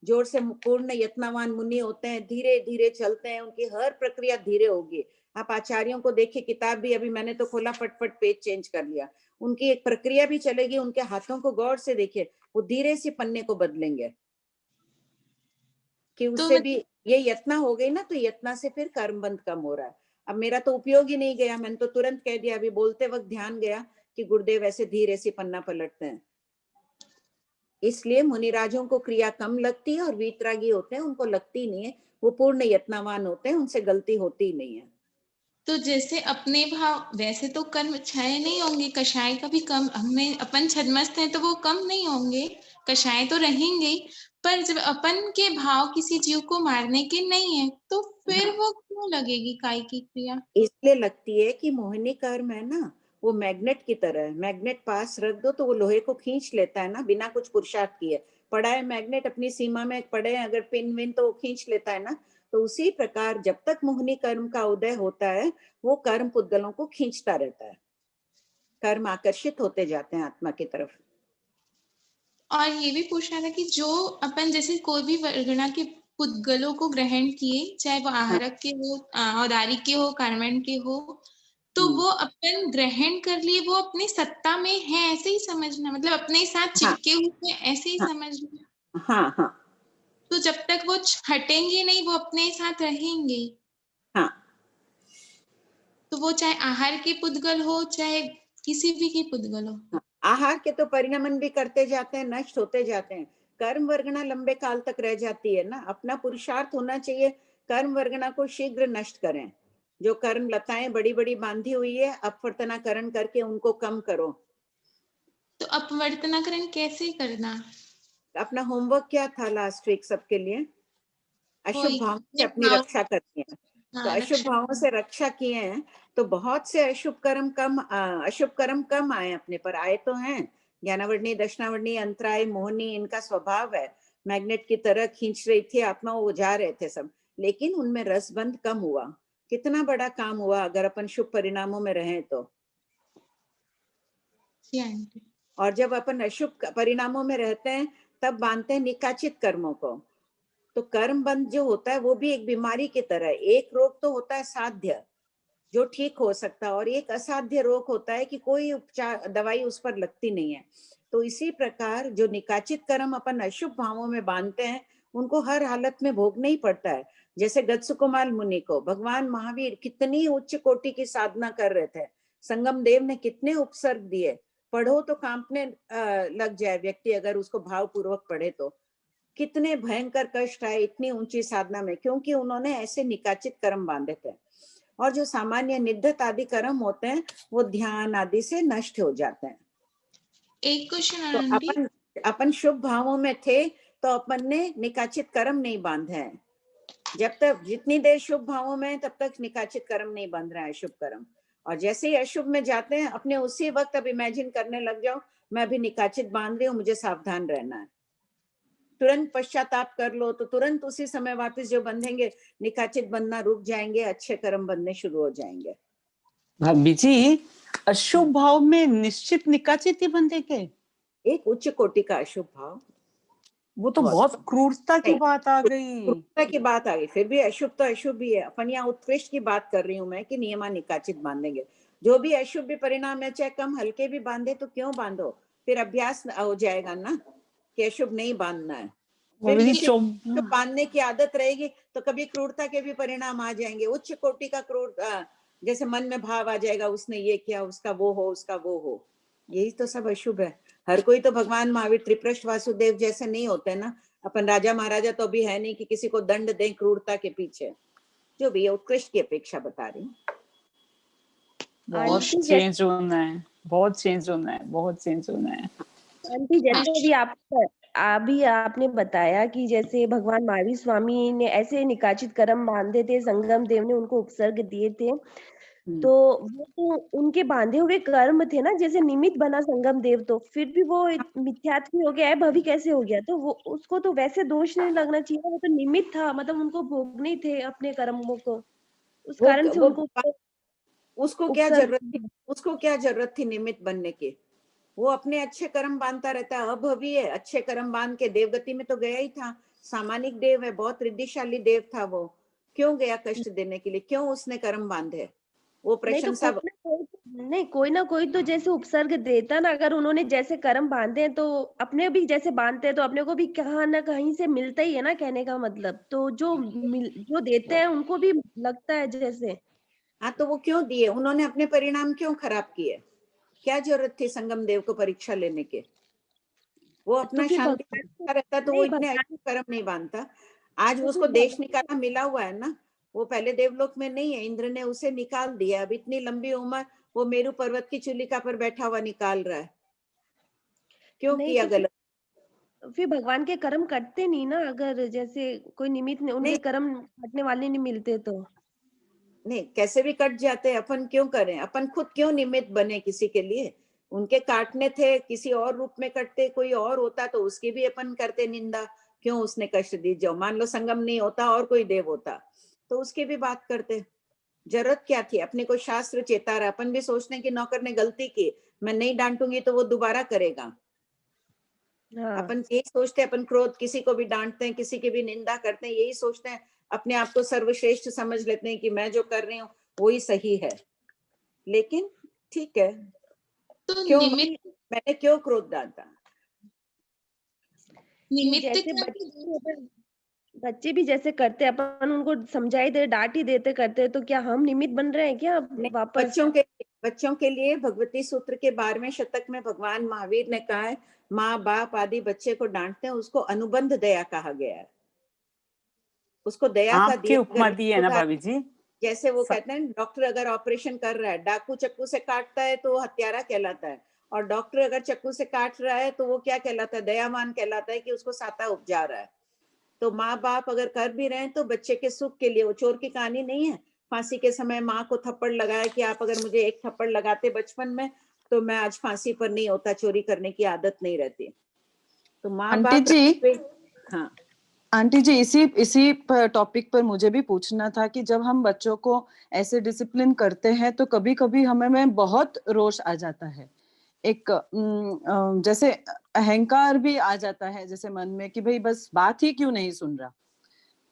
जोर से पूर्ण यत्नवान मुनि होते हैं, धीरे धीरे चलते हैं, उनकी हर प्रक्रिया धीरे होगी। आप आचार्यों को देखिए, किताब भी अभी मैंने तो खोला, फटफट पेज चेंज कर लिया। उनकी एक प्रक्रिया भी चलेगी। उनके हाथों को गौर से देखिए, वो धीरे से पन्ने को बदलेंगे कि उससे भी ये यत्ना हो गई ना, तो यत्ना से फिर कर्मबंध कम हो रहा है। अब मेरा तो उपयोग ही नहीं गया, मैंने तो तुरंत कह दिया। अभी बोलते वक्त ध्यान गया कि गुरुदेव ऐसे धीरे से पन्ना पलटते हैं। इसलिए मुनिराजों को क्रिया कम लगती है और वीतरागी होते हैं उनको लगती नहीं है। वो पूर्ण यत्नवान होते हैं, उनसे गलती होती नहीं है।
तो जैसे अपने भाव, वैसे तो कर्म क्षय नहीं होंगे, कषाय का भी कम, हमें अपन छद्मस्त हैं तो वो कम नहीं होंगे, कषाय तो रहेंगे ही। पर जब अपन के भाव किसी जीव को मारने के नहीं है, तो फिर वो क्यों लगेगी काय की क्रिया?
इसलिए लगती है कि मोहिनी कर्म है ना, वो मैग्नेट की तरह है। मैग्नेट पास रख दो तो वो लोहे को खींच लेता है ना, बिना कुछ पुरुषार्थ किए। पड़ा है मैग्नेट अपनी सीमा में, पड़े हैं अगर पिन विन तो वो खींच लेता है ना। तो उसी प्रकार जब तक मोहिनी कर्म का उदय होता है, वो कर्म पुद्गलों को खींचता रहता है। कर्म आकर्षित होते जाते हैं आत्मा की तरफ।
और ये भी पूछना था कि जो अपन जैसे कोई भी वर्गणा के पुद्गलों को ग्रहण किए, चाहे वो आहारक के हो, औदारिक के हो, कार्मेंट के हो, तो वो अपन ग्रहण कर लिए, वो अपनी सत्ता में है ऐसे ही समझना, मतलब अपने साथ चिपके हुए ऐसे ही समझना।
हाँ हाँ।
तो जब तक वो हटेंगे नहीं, वो अपने साथ रहेंगे।
हाँ।
तो वो चाहे आहार के पुद्गल हो, चाहे किसी भी के पुद्गल हो।
आहार के तो परिणमन भी करते जाते हैं, नष्ट होते जाते हैं। कर्म वर्गणा लंबे काल तक रह जाती है ना। अपना पुरुषार्थ होना चाहिए कर्म वर्गणा को शीघ्र नष्ट करें। जो कर्म लताएं बड़ी बड़ी बांधी हुई है, अपवर्तनाकरण करके उनको कम करो।
तो अपवर्तनाकरण कैसे करना?
अपना होमवर्क क्या था लास्ट वीक सबके लिए? अशुभ भाव से अपनी रक्षा करनी है। तो अशुभ भावों से रक्षा किए हैं तो बहुत से अशुभ कर्म कम आए अपने पर, आए तो हैं। ज्ञानावर्णी, दक्षिणावर्णी, अंतराय, मोहनी, इनका स्वभाव है, मैग्नेट की तरह खींच रही थी आत्मा, वो जा रहे थे सब, लेकिन उनमें रसबंध कम हुआ। कितना बड़ा काम हुआ अगर अपन शुभ परिणामों में रहें तो। और जब अपन अशुभ परिणामों में रहते हैं तब बांधते हैं निकाचित कर्मों को। तो कर्म बंध जो होता है वो भी एक बीमारी की तरह है। एक रोग तो होता है साध्य, जो ठीक हो सकता है, और एक असाध्य रोग होता है कि कोई उपचार दवाई उस पर लगती नहीं है। तो इसी प्रकार जो निकाचित कर्म अपन अशुभ भावों में बांधते हैं, उनको हर हालत में भोगना ही पड़ता है। जैसे गत्सुकुमाल मुनि को भगवान महावीर कितनी उच्च कोटि की साधना कर रहे थे, संगम देव ने कितने उपसर्ग दिए, पढ़ो तो कांपने लग जाए व्यक्ति अगर उसको भाव पूर्वक पढ़े तो। कितने भयंकर कष्ट आए इतनी ऊंची साधना में, क्योंकि उन्होंने ऐसे निकाचित कर्म बांधे थे। और जो सामान्य निद्धत आदि कर्म होते हैं वो ध्यान आदि से नष्ट हो जाते हैं।
एक क्वेश्चन
तो अपन शुभ भावों में थे तो अपन ने निकाचित कर्म नहीं बांधे हैं। जब तक जितनी देर शुभ भावों में तब तक निकाचित कर्म नहीं बांध रहा है, शुभ कर्म। और जैसे ही अशुभ में जाते हैं, अपने उसी वक्त अब इमेजिन करने लग जाओ मैं भी निकाचित बांध रही हूँ, मुझे सावधान रहना है। तुरंत पश्चाताप कर लो तो तुरंत उसी समय वापस जो बंधेंगे निकाचित बंधना रुक जाएंगे, अच्छे कर्म बनने शुरू हो जाएंगे।
भाभी जी, अशुभ भाव में निश्चित निकाचित ही बंधेंगे?
एक उच्च कोटि का अशुभ भाव,
वो तो बहुत क्रूरता की बात आ गई।
क्रूरता की बात आ गई, फिर भी अशुभ तो अशुभ ही है। अपन यहाँ उत्कृष्ट की बात कर रही हूँ मैं कि नियमा निकाचित बांधेंगे। जो भी अशुभ भी परिणाम है, चाहे कम हल्के भी बांधे तो क्यों बांधो, फिर अभ्यास हो जाएगा ना कि अशुभ नहीं बांधना है। फिर बांधने की आदत रहेगी तो कभी क्रूरता के भी परिणाम आ जाएंगे। उच्च कोटि का क्रूर, जैसे मन में भाव आ जाएगा उसने ये किया, उसका वो हो, उसका वो हो, यही तो सब अशुभ है। हर कोई तो भगवान महावीर त्रिप्रष्ट वासुदेव जैसे नहीं होते ना। अपन राजा महाराजा तो भी है नहीं कि किसी को दंड दें क्रूरता के पीछे। जो भी उत्कृष्ट की अपेक्षा बता रही हूँ।
बहुत
आंटी
चेंज होना है, बहुत चेंज होना है, बहुत चेंज होना है।
आंटी जैसे अभी आपने बताया कि जैसे भगवान महावीर स्वामी ने ऐसे निकाचित कर्म बांधे थे, संगम देव ने उनको उपसर्ग दिए थे, तो वो तो उनके बांधे हुए कर्म थे ना, जैसे निमित्त बना संगम देव, तो फिर भी वो मिथ्यात्व हो गया है, भवी कैसे हो गया? तो वो उसको तो वैसे दोष नहीं लगना चाहिए, वो तो निमित्त था, मतलब उनको भोगने थे अपने कर्मों को, उस कारण से उनको
उसको क्या जरूरत थी, उसको क्या जरूरत थी निमित्त बनने की? वो अपने अच्छे कर्म बांधता रहता है, अभवी है, अच्छे कर्म बांध के देवगति में तो गया ही था। सामानिक देव है, बहुत रिद्धिशाली देव था वो, क्यों गया कष्ट देने के लिए? क्यों उसने कर्म बांधे? वो प्रशंसा
नहीं, कोई ना कोई तो जैसे उपसर्ग देता ना, अगर उन्होंने जैसे कर्म बांधे हैं तो अपने भी जैसे बांधते हैं तो अपने को भी कहाँ ना कहीं से मिलता ही है ना, कहने का मतलब। तो जो देते हैं उनको भी लगता है जैसे।
हाँ, तो वो क्यों दिए? उन्होंने अपने परिणाम क्यों खराब किए? क्या जरूरत थी संगम देव को परीक्षा लेने के? वो अपना शांति रहता तो वो इतने अच्छे कर्म नहीं बांधता। आज उसको देश निकाला मिला हुआ है ना, वो पहले देवलोक में नहीं है, इंद्र ने उसे निकाल दिया। अब इतनी लंबी उम्र वो मेरू पर्वत की चुलिका पर बैठा हुआ निकाल रहा है, क्यों किया गलत?
फिर भगवान के कर्म कटते नहीं ना, अगर जैसे कोई निमित्त उनके कर्म काटने वाले नहीं मिलते तो।
नहीं, कैसे भी कट जाते हैं, अपन क्यों करें? अपन खुद क्यों निमित्त बने किसी के लिए? उनके काटने थे, किसी और रूप में कटते, कोई और होता तो उसकी भी अपन करते निंदा, क्यों उसने कष्ट दी? जो मान लो संगम नहीं होता और कोई देव होता तो उसकी भी बात करते। जरूरत क्या थी? अपने को शास्त्र चेता रहा, अपन भी सोचते हैं कि नौकर ने गलती की, मैं नहीं डांटूंगी तो वो दोबारा करेगा। अपन यही सोचते हैं, अपन क्रोध किसी को भी डांटते हैं, किसी की भी निंदा करते हैं, यही सोचते हैं, अपने आप को सर्वश्रेष्ठ समझ लेते हैं कि मैं जो कर रही हूँ वही सही है। लेकिन ठीक है,
तो
क्यों मैंने क्यों क्रोध डांटा?
जैसे बच्चे भी जैसे करते, अपन उनको समझाई दे, डांट ही देते करते, तो क्या हम निमित्त बन रहे हैं क्या वापस?
बच्चों के लिए भगवती सूत्र के 12वें शतक में भगवान महावीर ने कहा है, माँ बाप आदि बच्चे को डांटते हैं, उसको अनुबंध दया कहा गया है। उसको दया का
आपके उपमा दी है ना भाभी जी।
जैसे वो कहते हैं डॉक्टर अगर ऑपरेशन कर रहा है, डाकू चक्कू से काटता है तो वो हत्यारा कहलाता है, और डॉक्टर अगर चक्कू से काट रहा है तो वो क्या कहलाता है? दयावान कहलाता है, कि उसको साता उपजा रहा है। तो माँ बाप अगर कर भी रहे हैं तो बच्चे के सुख के लिए। वो चोर की कहानी नहीं है, फांसी के समय माँ को थप्पड़ लगाया कि आप अगर मुझे एक थप्पड़ लगाते बचपन में तो मैं आज फांसी पर नहीं होता, चोरी करने की आदत नहीं रहती। तो माँ बाप हाँ
आंटी जी, इसी टॉपिक पर मुझे भी पूछना था कि जब हम बच्चों को ऐसे डिसिप्लिन करते हैं तो कभी कभी हमें में बहुत रोष आ जाता है, एक जैसे अहंकार भी आ जाता है जैसे मन में कि भाई बस बात ही क्यों नहीं सुन रहा,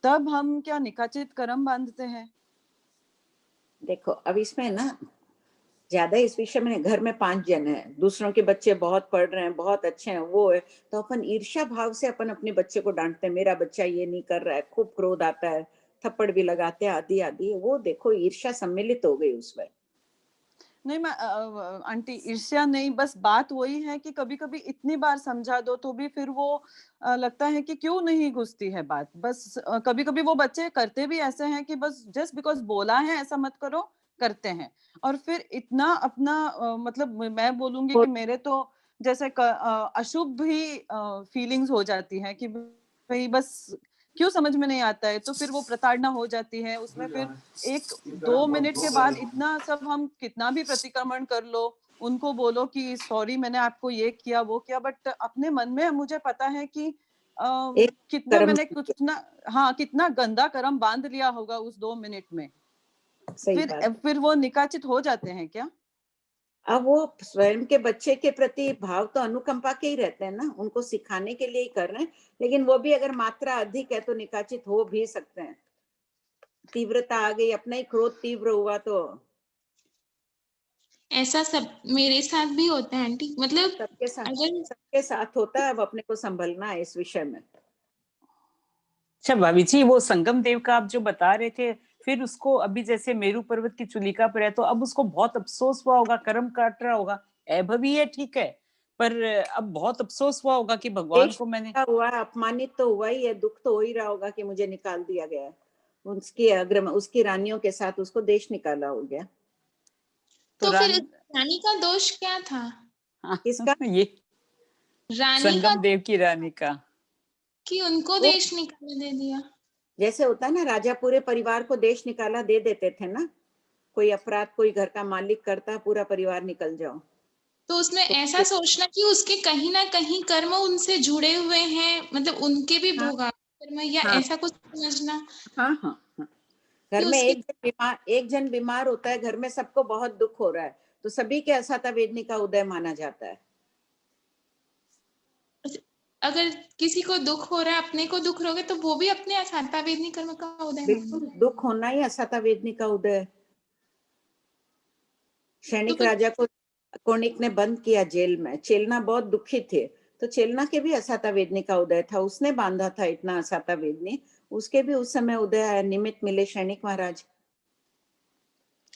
तब हम क्या निकाचित कर्म बांधते हैं?
देखो, अब इसमें ना ज्यादा इस विषय में, घर में 5 जन हैं, दूसरों के बच्चे बहुत पढ़ रहे हैं, बहुत अच्छे हैं, वो है, तो अपन ईर्ष्या भाव से अपन अपने बच्चे को डांटते हैं, मेरा बच्चा ये नहीं कर रहा है, खूब क्रोध आता है, थप्पड़ भी लगाते हैं, आदि आदि। वो देखो ईर्ष्या सम्मिलित हो गई उसमें।
नहीं मैं आंटी ईर्ष्या नहीं, बस बात वही है कि कभी कभी इतनी बार समझा दो तो भी फिर वो लगता है कि क्यों नहीं घुसती है बात। बस कभी कभी वो बच्चे करते भी ऐसे हैं कि बस जस्ट बिकॉज बोला है ऐसा मत करो, करते हैं, और फिर इतना अपना मतलब मैं बोलूंगी कि मेरे तो जैसे अशुभ भी फीलिंग्स हो जाती है कि भाई बस क्यों समझ में नहीं आता है, तो फिर वो प्रताड़ना हो जाती है उसमें। फिर 1-2 मिनट के बाद इतना सब हम कितना भी प्रतिक्रमण कर लो, उनको बोलो कि सॉरी मैंने आपको ये किया वो किया, बट अपने मन में मुझे पता है कि कितना मैंने कितना गंदा कर्म बांध लिया होगा उस 2 मिनट में। फिर वो निकाचित हो जाते हैं क्या?
अब वो स्वयं के बच्चे के प्रति भाव तो अनुकंपा के ही रहते हैं ना, उनको सिखाने के लिए ही कर रहे हैं, लेकिन वो भी अगर मात्रा अधिक है तो निकाचित हो भी सकते हैं। तीव्रता आ गई, अपना ही क्रोध तीव्र हुआ तो
ऐसा सब मेरे साथ भी होता है आंटी, मतलब
सबके साथ होता है। अब अपने को संभलना है इस विषय में।
अच्छा भाभी जी, वो संगम देव का आप जो बता रहे थे, फिर उसको अभी जैसे मेरू पर्वत की चुलिका पर है तो अब उसको बहुत अफसोस हुआ होगा, कर्म काट रहा होगा, अभवी है ठीक है, पर अब बहुत अफसोस हुआ होगा कि भगवान को मैंने
हुआ, अपमानित तो हुआ ही है, दुख तो हो ही रहा होगा कि मुझे निकाल दिया गया। उसकी रानियों के साथ उसको देश निकाला हो गया।
तो फिर रानी का दोष क्या था?
किसका?
ये
रानी का,
संगम देव की रानी का,
कि उनको देश निकाला दे दिया।
जैसे होता है ना, राजा पूरे परिवार को देश निकाला दे देते थे ना, कोई अपराध कोई घर का मालिक करता, पूरा परिवार निकल जाओ।
तो उसमें ऐसा सोचना कि उसके कहीं ना कहीं कर्म उनसे जुड़े हुए हैं, मतलब उनके भी भोगा कर्म, या ऐसा कुछ समझना।
हाँ हाँ हाँ। घर में एक जन बीमार होता है, घर में सबको बहुत दुख हो रहा है, तो सभी के असाता वेदनी का उदय माना जाता है।
अगर किसी को दुख हो रहा है, अपने को दुख रोगे, तो वो भी अपने असाता वेदनी कर्म का उदय।
बिल्कुल, दुख होना ही असाता वेदनी का उदय है। सैनिक राजा को कोणिक ने बंद किया जेल में, चेलना बहुत दुखी थे, तो चेलना के भी असाता वेदनी का उदय था, उसने बांधा था इतना असाता वेदनी, उसके भी उस समय उदय आया, निमित्त मिले सैनिक महाराज।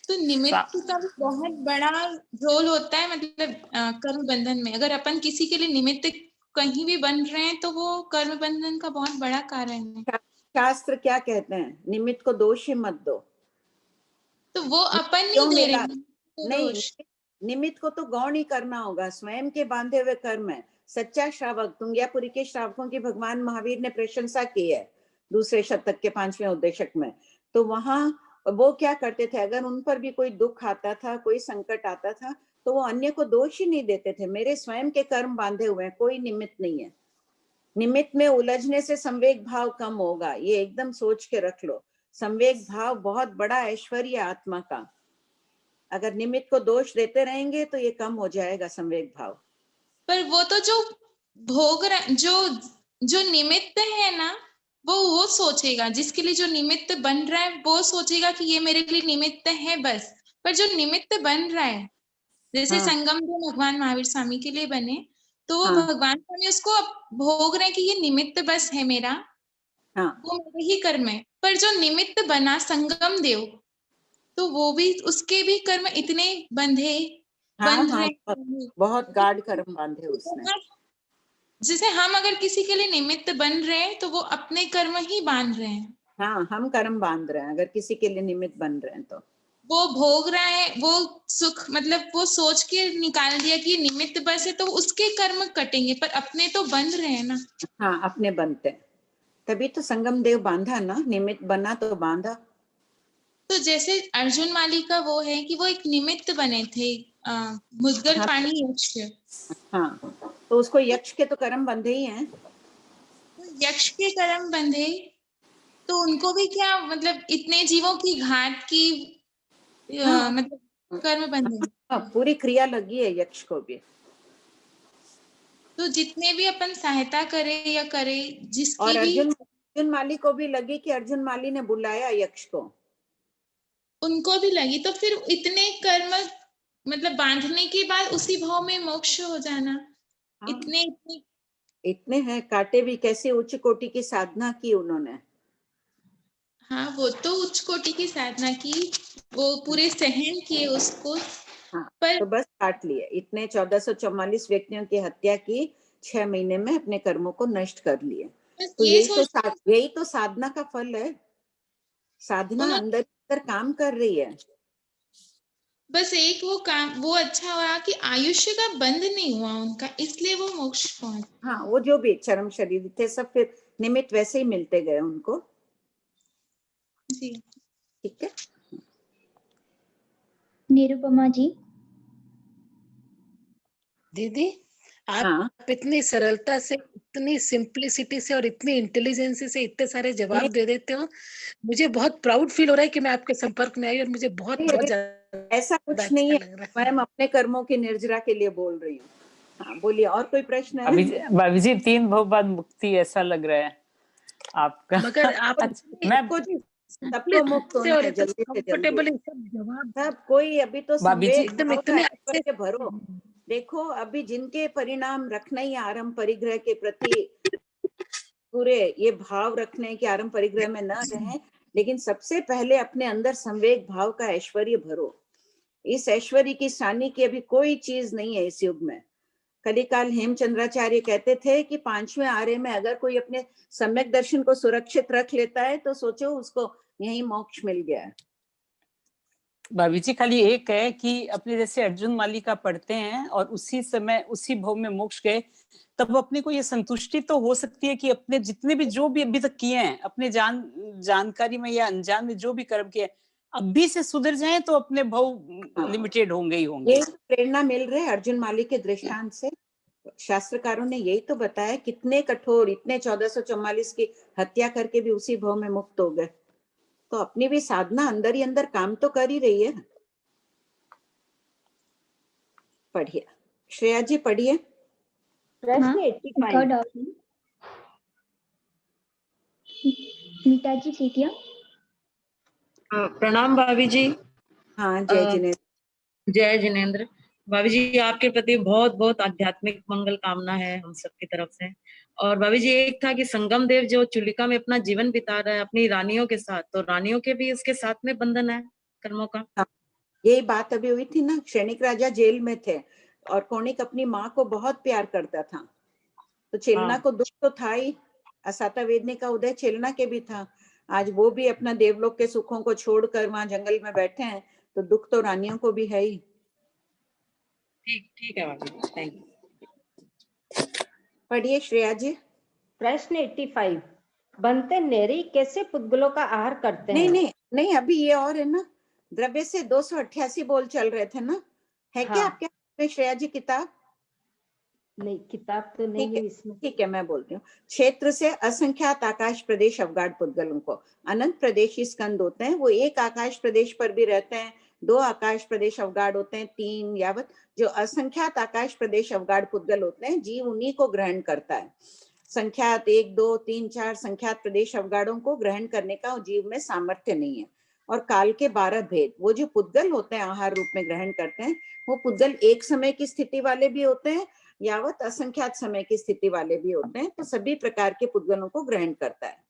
तो निमित्त का भी बहुत बड़ा रोल होता है, मतलब कर्म बंधन में। अगर अपन किसी के लिए निमित्त कहीं भी बन रहे हैं, तो वो कर्म बंधन का बहुत बड़ा कारण है।
शास्त्र क्या कहते हैं? निमित्त को दोष ही मत दो।
तो वो अपन नहीं दे रहे हैं।
नहीं, निमित्त को तो गौण ही करना होगा, स्वयं के बांधे हुए कर्म है। सच्चा श्रावक, तुंग्यापुरी के श्रावकों की भगवान महावीर ने प्रशंसा की है दूसरे शतक के 5वें उपदेशक में। तो वहां वो क्या करते थे, अगर उन पर भी कोई दुख आता था, कोई संकट आता था, तो वो अन्य को दोष ही नहीं देते थे, मेरे स्वयं के कर्म बांधे हुए हैं, कोई निमित्त नहीं है। निमित्त में उलझने से संवेग भाव कम होगा, ये एकदम सोच के रख लो। संवेग भाव बहुत बड़ा ऐश्वर्य आत्मा का, अगर निमित्त को दोष देते रहेंगे तो ये कम हो जाएगा संवेग भाव।
पर वो तो जो भोग जो निमित्त है ना, वो सोचेगा, जिसके लिए जो निमित्त बन रहा है वो सोचेगा कि ये मेरे लिए निमित्त है बस। पर जो निमित्त बन रहा है, जैसे संगम जो भगवान महावीर स्वामी के लिए बने, तो वो भगवान स्वामी उसको भोग रहे हैं कि ये निमित्त बस है मेरा, वो मेरे ही कर्म है। पर जो निमित्त बना संगम देव, तो वो भी, उसके भी कर्म इतने बंधे बंध रहे,
बहुत गाढ़ कर्म बांधे उसने।
जैसे हम अगर किसी के लिए निमित्त बन रहे हैं, तो वो अपने कर्म ही बांध रहे हैं।
हाँ, हम कर्म बांध रहे हैं अगर किसी के लिए निमित्त बन रहे हैं तो।
वो भोग रहा है, वो सुख, मतलब वो सोच के निकाल दिया कि निमित्त बस है, तो उसके कर्म कटेंगे, पर अपने तो बंध रहे हैं ना।
हाँ, अपने बनते हैं, तभी तो संगम देव बांधा ना, निमित्त बना तो बांधा।
तो जैसे अर्जुन माली का वो है कि वो एक निमित्त बने थे, मुद्गल पानी यक्ष।
हाँ, तो उसको यक्ष के तो कर्म बंधे ही हैं।
तो यक्ष के कर्म बंधे, तो उनको भी क्या, मतलब इतने जीवों की घाट की मतलब कर्म बंधे।
पूरी क्रिया लगी है यक्ष को भी।
तो जितने भी अपन सहायता करे या करे, जिसकी
और
भी
अर्जुन माली को भी लगी कि अर्जुन माली ने बुलाया यक्ष को,
उनको भी लगी। तो फिर इतने कर्म मतलब बांधने के बाद उसी भाव में मोक्ष हो जाना।
इतने हैं कांटे भी, कैसे उच्च कोटि की साधना की उन्होंने।
हाँ, वो तो उच्च कोटि की साधना की, वो पूरे सहन किए उसको।
हाँ, पर तो बस काट लिए, इतने 1444 व्यक्तियों की हत्या की 6 महीने में, अपने कर्मों को नष्ट कर लिए। तो यही तो साधना का फल है। साधना अंदर काम कर रही है।
बस एक वो काम वो अच्छा हुआ कि आयुष्य का बंध नहीं हुआ उनका, इसलिए वो मोक्ष पहुंचे।
हाँ, वो जो भी चरम शरीर थे सब फिर निमित्त वैसे ही मिलते गए उनको।
जी
ठीक है।
निरुपमा जी।
दीदी, आप इतनी सरलता से, इतनी सिंप्लिसिटी से और इतनी इंटेलिजेंसी से इतने सारे जवाब दे देते हो, मुझे बहुत प्राउड फील हो रहा है कि मैं आपके संपर्क में आई, और मुझे बहुत
ऐसा कुछ नहीं है, मैं अपने कर्मों की निर्जरा के लिए बोल रही हूँ। हाँ, बोलिए, और कोई प्रश्न है?
भाभी जी 3 भव बाद मुक्ति ऐसा लग रहा है आपका।
मगर आप
सबको मुक्त होना है जल्दी से जल्दी। सब कोई अभी तो
एकदम इतने
अच्छे भरो। देखो, अभी जिनके परिणाम रखना ही आरंभ परिग्रह के प्रति पूरे ये भाव रखने के आरंभ परिग्रह में न रहे, लेकिन सबसे पहले अपने अंदर संवेग भाव का ऐश्वर्य भरो। इस ऐश्वर्य की सानी की अभी कोई चीज नहीं है इस युग में। कलिकाल हेमचंद्राचार्य कहते थे कि 5वें आर्य में अगर कोई अपने सम्यक दर्शन को सुरक्षित रख लेता है तो सोचो उसको यही मोक्ष मिल गया है।
भाभी जी खाली एक है कि अपने जैसे अर्जुन मालिका पढ़ते हैं और उसी समय उसी भव में मोक्ष गए, तब अपने को ये संतुष्टि तो हो सकती है कि अपने जितने भी जो भी अभी तक किए हैं अपने जानकारी में या अनजान में जो भी कर्म किए अभी से सुधर जाएं तो अपने भव लिमिटेड होंगे ही होंगे।
ये प्रेरणा मिल रही है अर्जुन मालिक के दृष्टांत से। शास्त्रकारों ने यही तो बताया, कितने कठोर, इतने 1444 की हत्या करके भी उसी भव में मुक्त हो गए। तो अपनी भी साधना अंदर ही अंदर काम तो कर ही रही है। पढ़िए श्रेया जी, पढ़िए
प्रश्न 85।
मीता जी सीटिया।
प्रणाम भाभी जी।
हाँ, जय जिनेंद्र।
जय जिनेंद्र। भाभी जी आपके प्रति बहुत बहुत आध्यात्मिक मंगल कामना है हम सबकी तरफ से। और भाभी जी एक था कि संगम देव जो चुलिका में अपना जीवन बिता रहा है अपनी रानियों के साथ, तो रानियों के भी इसके साथ में बंधन है कर्मों का।
हाँ, यही बात अभी हुई थी ना, क्षणिक राजा जेल में थे और कौणिक अपनी माँ को बहुत प्यार करता था, तो चेलना को दुख तो था ही, असाता वेदने का उदय चेलना के भी था। आज वो भी अपना देवलोक के सुखों को छोड़कर वहां जंगल में बैठे हैं, तो दुख तो रानियों को भी है ही।
ठीक है भाभी, थैंक यू।
पढ़िए श्रेया जी।
प्रश्न 85। बनते नेरी कैसे पुद्गलों का आहार करते हैं?
नहीं, अभी ये और है ना, द्रव्य से 288 बोल चल रहे थे ना, है क्या आपके में श्रेया जी किताब?
नहीं, किताब तो नहीं है इसमें।
ठीक है, मैं बोलती हूँ। क्षेत्र से असंख्यात आकाश प्रदेश अवगाढ़ पुद्गलों को अनंत प्रदेशी स्कंद होते हैं, वो एक आकाश प्रदेश पर भी रहते हैं, 2 आकाश प्रदेश अवगाढ़ होते हैं, 3 यावत जो असंख्यात आकाश प्रदेश अवगाढ़ पुद्गल होते हैं, जीव उन्हीं को ग्रहण करता है। संख्यात 1, 2, 3, 4 संख्यात प्रदेश अवगाढ़ों को ग्रहण करने का जीव में सामर्थ्य नहीं है। और काल के 12 भेद, वो जो पुद्गल होते हैं आहार रूप में ग्रहण करते हैं, वो पुद्गल एक समय की स्थिति वाले भी होते हैं, यावत असंख्यात समय की स्थिति वाले भी होते हैं, तो सभी प्रकार के पुद्गलों को ग्रहण करता है।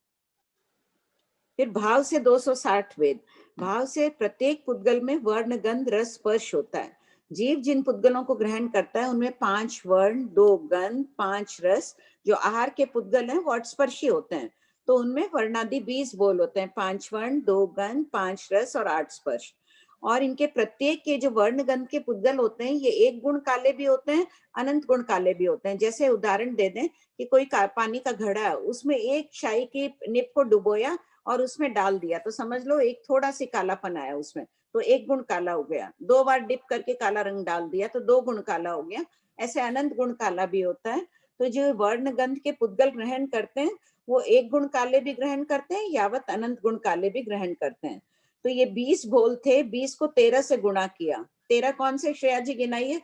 फिर भाव से 260 वेद, भाव से प्रत्येक पुद्गल में वर्ण गंध रस स्पर्श होता है। जीव जिन पुद्गलों को ग्रहण करता है उनमें 5 वर्ण, 2 गंध, 5 रस, जो आहार के पुद्गल हैं वो अटस्पर्शी होते हैं, तो उनमें वर्णादि 20 बोल होते हैं, 5 वर्ण, 2 गंध, 5 रस और 8 स्पर्श। और इनके प्रत्येक के जो वर्ण गंध के पुद्गल होते हैं ये एक गुण काले भी होते हैं, अनंत गुण काले भी होते हैं। जैसे उदाहरण दे दें कि कोई पानी का घड़ा है, उसमें एक शाही की निप को डुबोया और उसमें डाल दिया, तो समझ लो एक थोड़ा सी कालापन आया उसमें, तो एक गुण काला हो गया। 2 बार डिप करके काला रंग डाल दिया तो 2 गुण काला हो गया। ऐसे अनंत गुण काला भी होता है। तो जो वर्ण गंध के पुद्गल ग्रहण करते हैं वो एक गुण काले भी ग्रहण करते हैं, यावत अनंत गुण काले भी ग्रहण करते हैं। तो ये 20 बोल थे, 20 को 13 से गुणा किया। 13 कौन से श्रेया जी गिनाइए?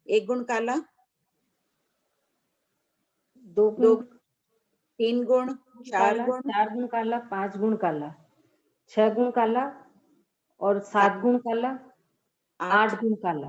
एक गुण काला,
2 गुण,
3 गुण, 4 गुण,
4 गुण काला, 5 गुण काला, 6 गुण काला और 7 गुण काला, 8 गुण काला,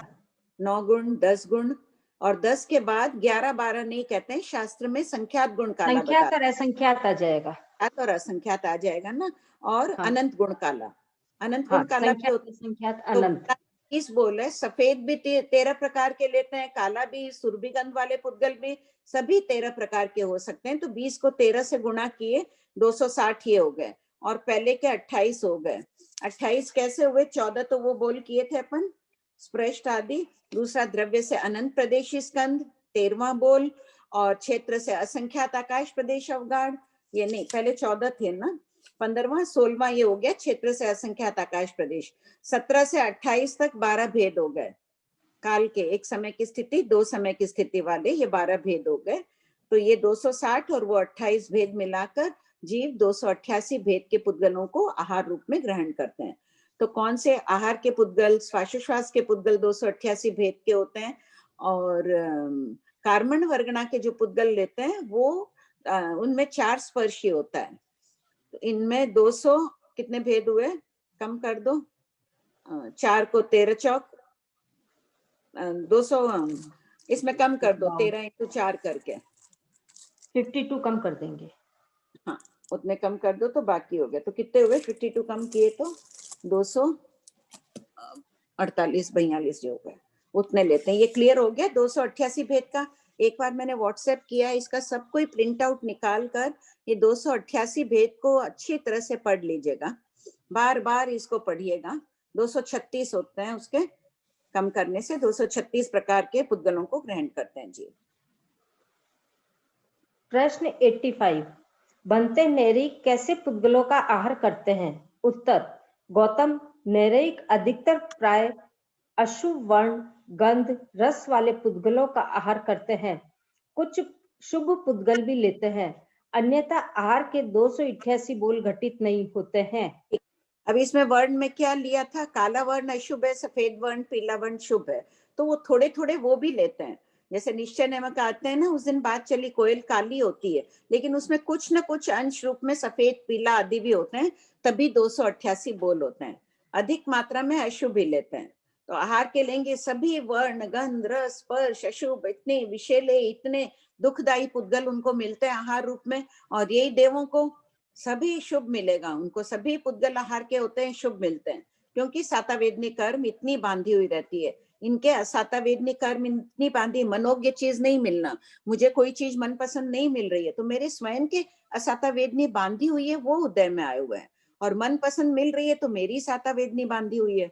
9 गुण, 10 गुण, और 10 के बाद 11, 12 नहीं कहते हैं शास्त्र में, संख्यात गुण काला
संख्यात और असंख्यात आ जाएगा,
और असंख्यात आ जाएगा ना। और अनंत गुण काला, अनंत गुण काला भी होता है।
संख्यात अनंत।
इस बोले सफेद भी 13 प्रकार के लेते हैं, काला भी, सुरभि गंध वाले पुद्गल भी, सभी 13 प्रकार के हो सकते हैं। तो 20 को 13 से गुणा किए 260 ये हो गए, और पहले के 28 हो गए। 28 कैसे हुए? 14 तो वो बोल किए थे अपन, स्पृष्ट आदि, दूसरा द्रव्य से अनंत प्रदेशी स्कंद 13वां बोल, और क्षेत्र से असंख्यात आकाश प्रदेश अवगाढ़, ये नहीं, पहले 14 थे ना, 15वां 16वां ये हो गया क्षेत्र से असंख्यात आकाश प्रदेश। 17 से 28 तक 12 भेद हो गए काल के, एक समय की स्थिति, 2 समय की स्थिति वाले, ये 12 भेद हो गए। तो ये 260 और वो 28 भेद मिलाकर जीव 288 भेद के पुद्गलों को आहार रूप में ग्रहण करते हैं। तो कौन से आहार के पुद्गल? श्वासोश्वास के पुद्गल 288 भेद के होते हैं, और कार्मण वर्गणा के जो पुद्गल लेते हैं वो उनमें 4 स्पर्शी होता है। तो इनमें 200 कितने भेद हुए? कम कर दो, 4 को 13 चौक 200, इसमें कम कर दो, 13 × 4 करके
52 कम कर देंगे।
हाँ, उतने कम कर दो तो बाकी हो गए। तो कितने हुए? 52 कम किए तो 248 42 जो हो गए, उतने लेते हैं। ये क्लियर हो गया 288 भेद का। एक बार मैंने व्हाट्सएप किया, इसका सब कोई प्रिंट आउट निकाल कर ये 288 भेद को अच्छी तरह से पढ़ लीजिएगा, बार बार इसको पढ़िएगा, 236 होते हैं, उसके कम करने से 236 प्रकार के पुद्गलों को ग्रहण करते हैं जी।
प्रश्न 85, बनते नैरिक कैसे पुद्गलों का आहार करते हैं? उत्तर, गौतम, नैरिक अधिकतर प्राय अशुभ वर्ण, गंध, रस वाले पुद्गलों का आहार करते हैं। कुछ शुभ पुद्गल भी लेते हैं, अन्यथा आहार के 288 बोल घटित नहीं होते हैं।
अब इसमें वर्ण में क्या लिया था? काला वर्ण अशुभ है, सफेद वर्ण, पीला वर्ण शुभ है, तो वो थोड़े थोड़े वो भी लेते हैं। जैसे निश्चय नमक आते हैं ना, उस दिन बात चली कोयल काली होती है, लेकिन उसमें कुछ न कुछ अंश रूप में सफेद, पीला आदि भी होते हैं, तभी 288 बोल होते हैं। अधिक मात्रा में अशुभ ही लेते हैं। तो आहार के लेंगे सभी वर्ण, गंध, रस, स्पर्श, अशुभ, इतने विषैले, इतने दुखदायी पुद्गल उनको मिलते हैं आहार रूप में। और यही देवों को सभी शुभ मिलेगा, उनको सभी पुद्गल आहार के होते हैं, शुभ मिलते हैं, क्योंकि सातावेदनी कर्म इतनी बांधी हुई रहती है। इनके असातावेदनी कर्म इतनी बांधी, मनोज्ञ चीज नहीं मिलना, मुझे कोई चीज मनपसंद नहीं मिल रही है तो मेरे स्वयं के असातावेदनी बांधी हुई है, वो उदय में आए हुए हैं, और मन पसंद मिल रही है तो मेरी सातावेदनी बांधी हुई है।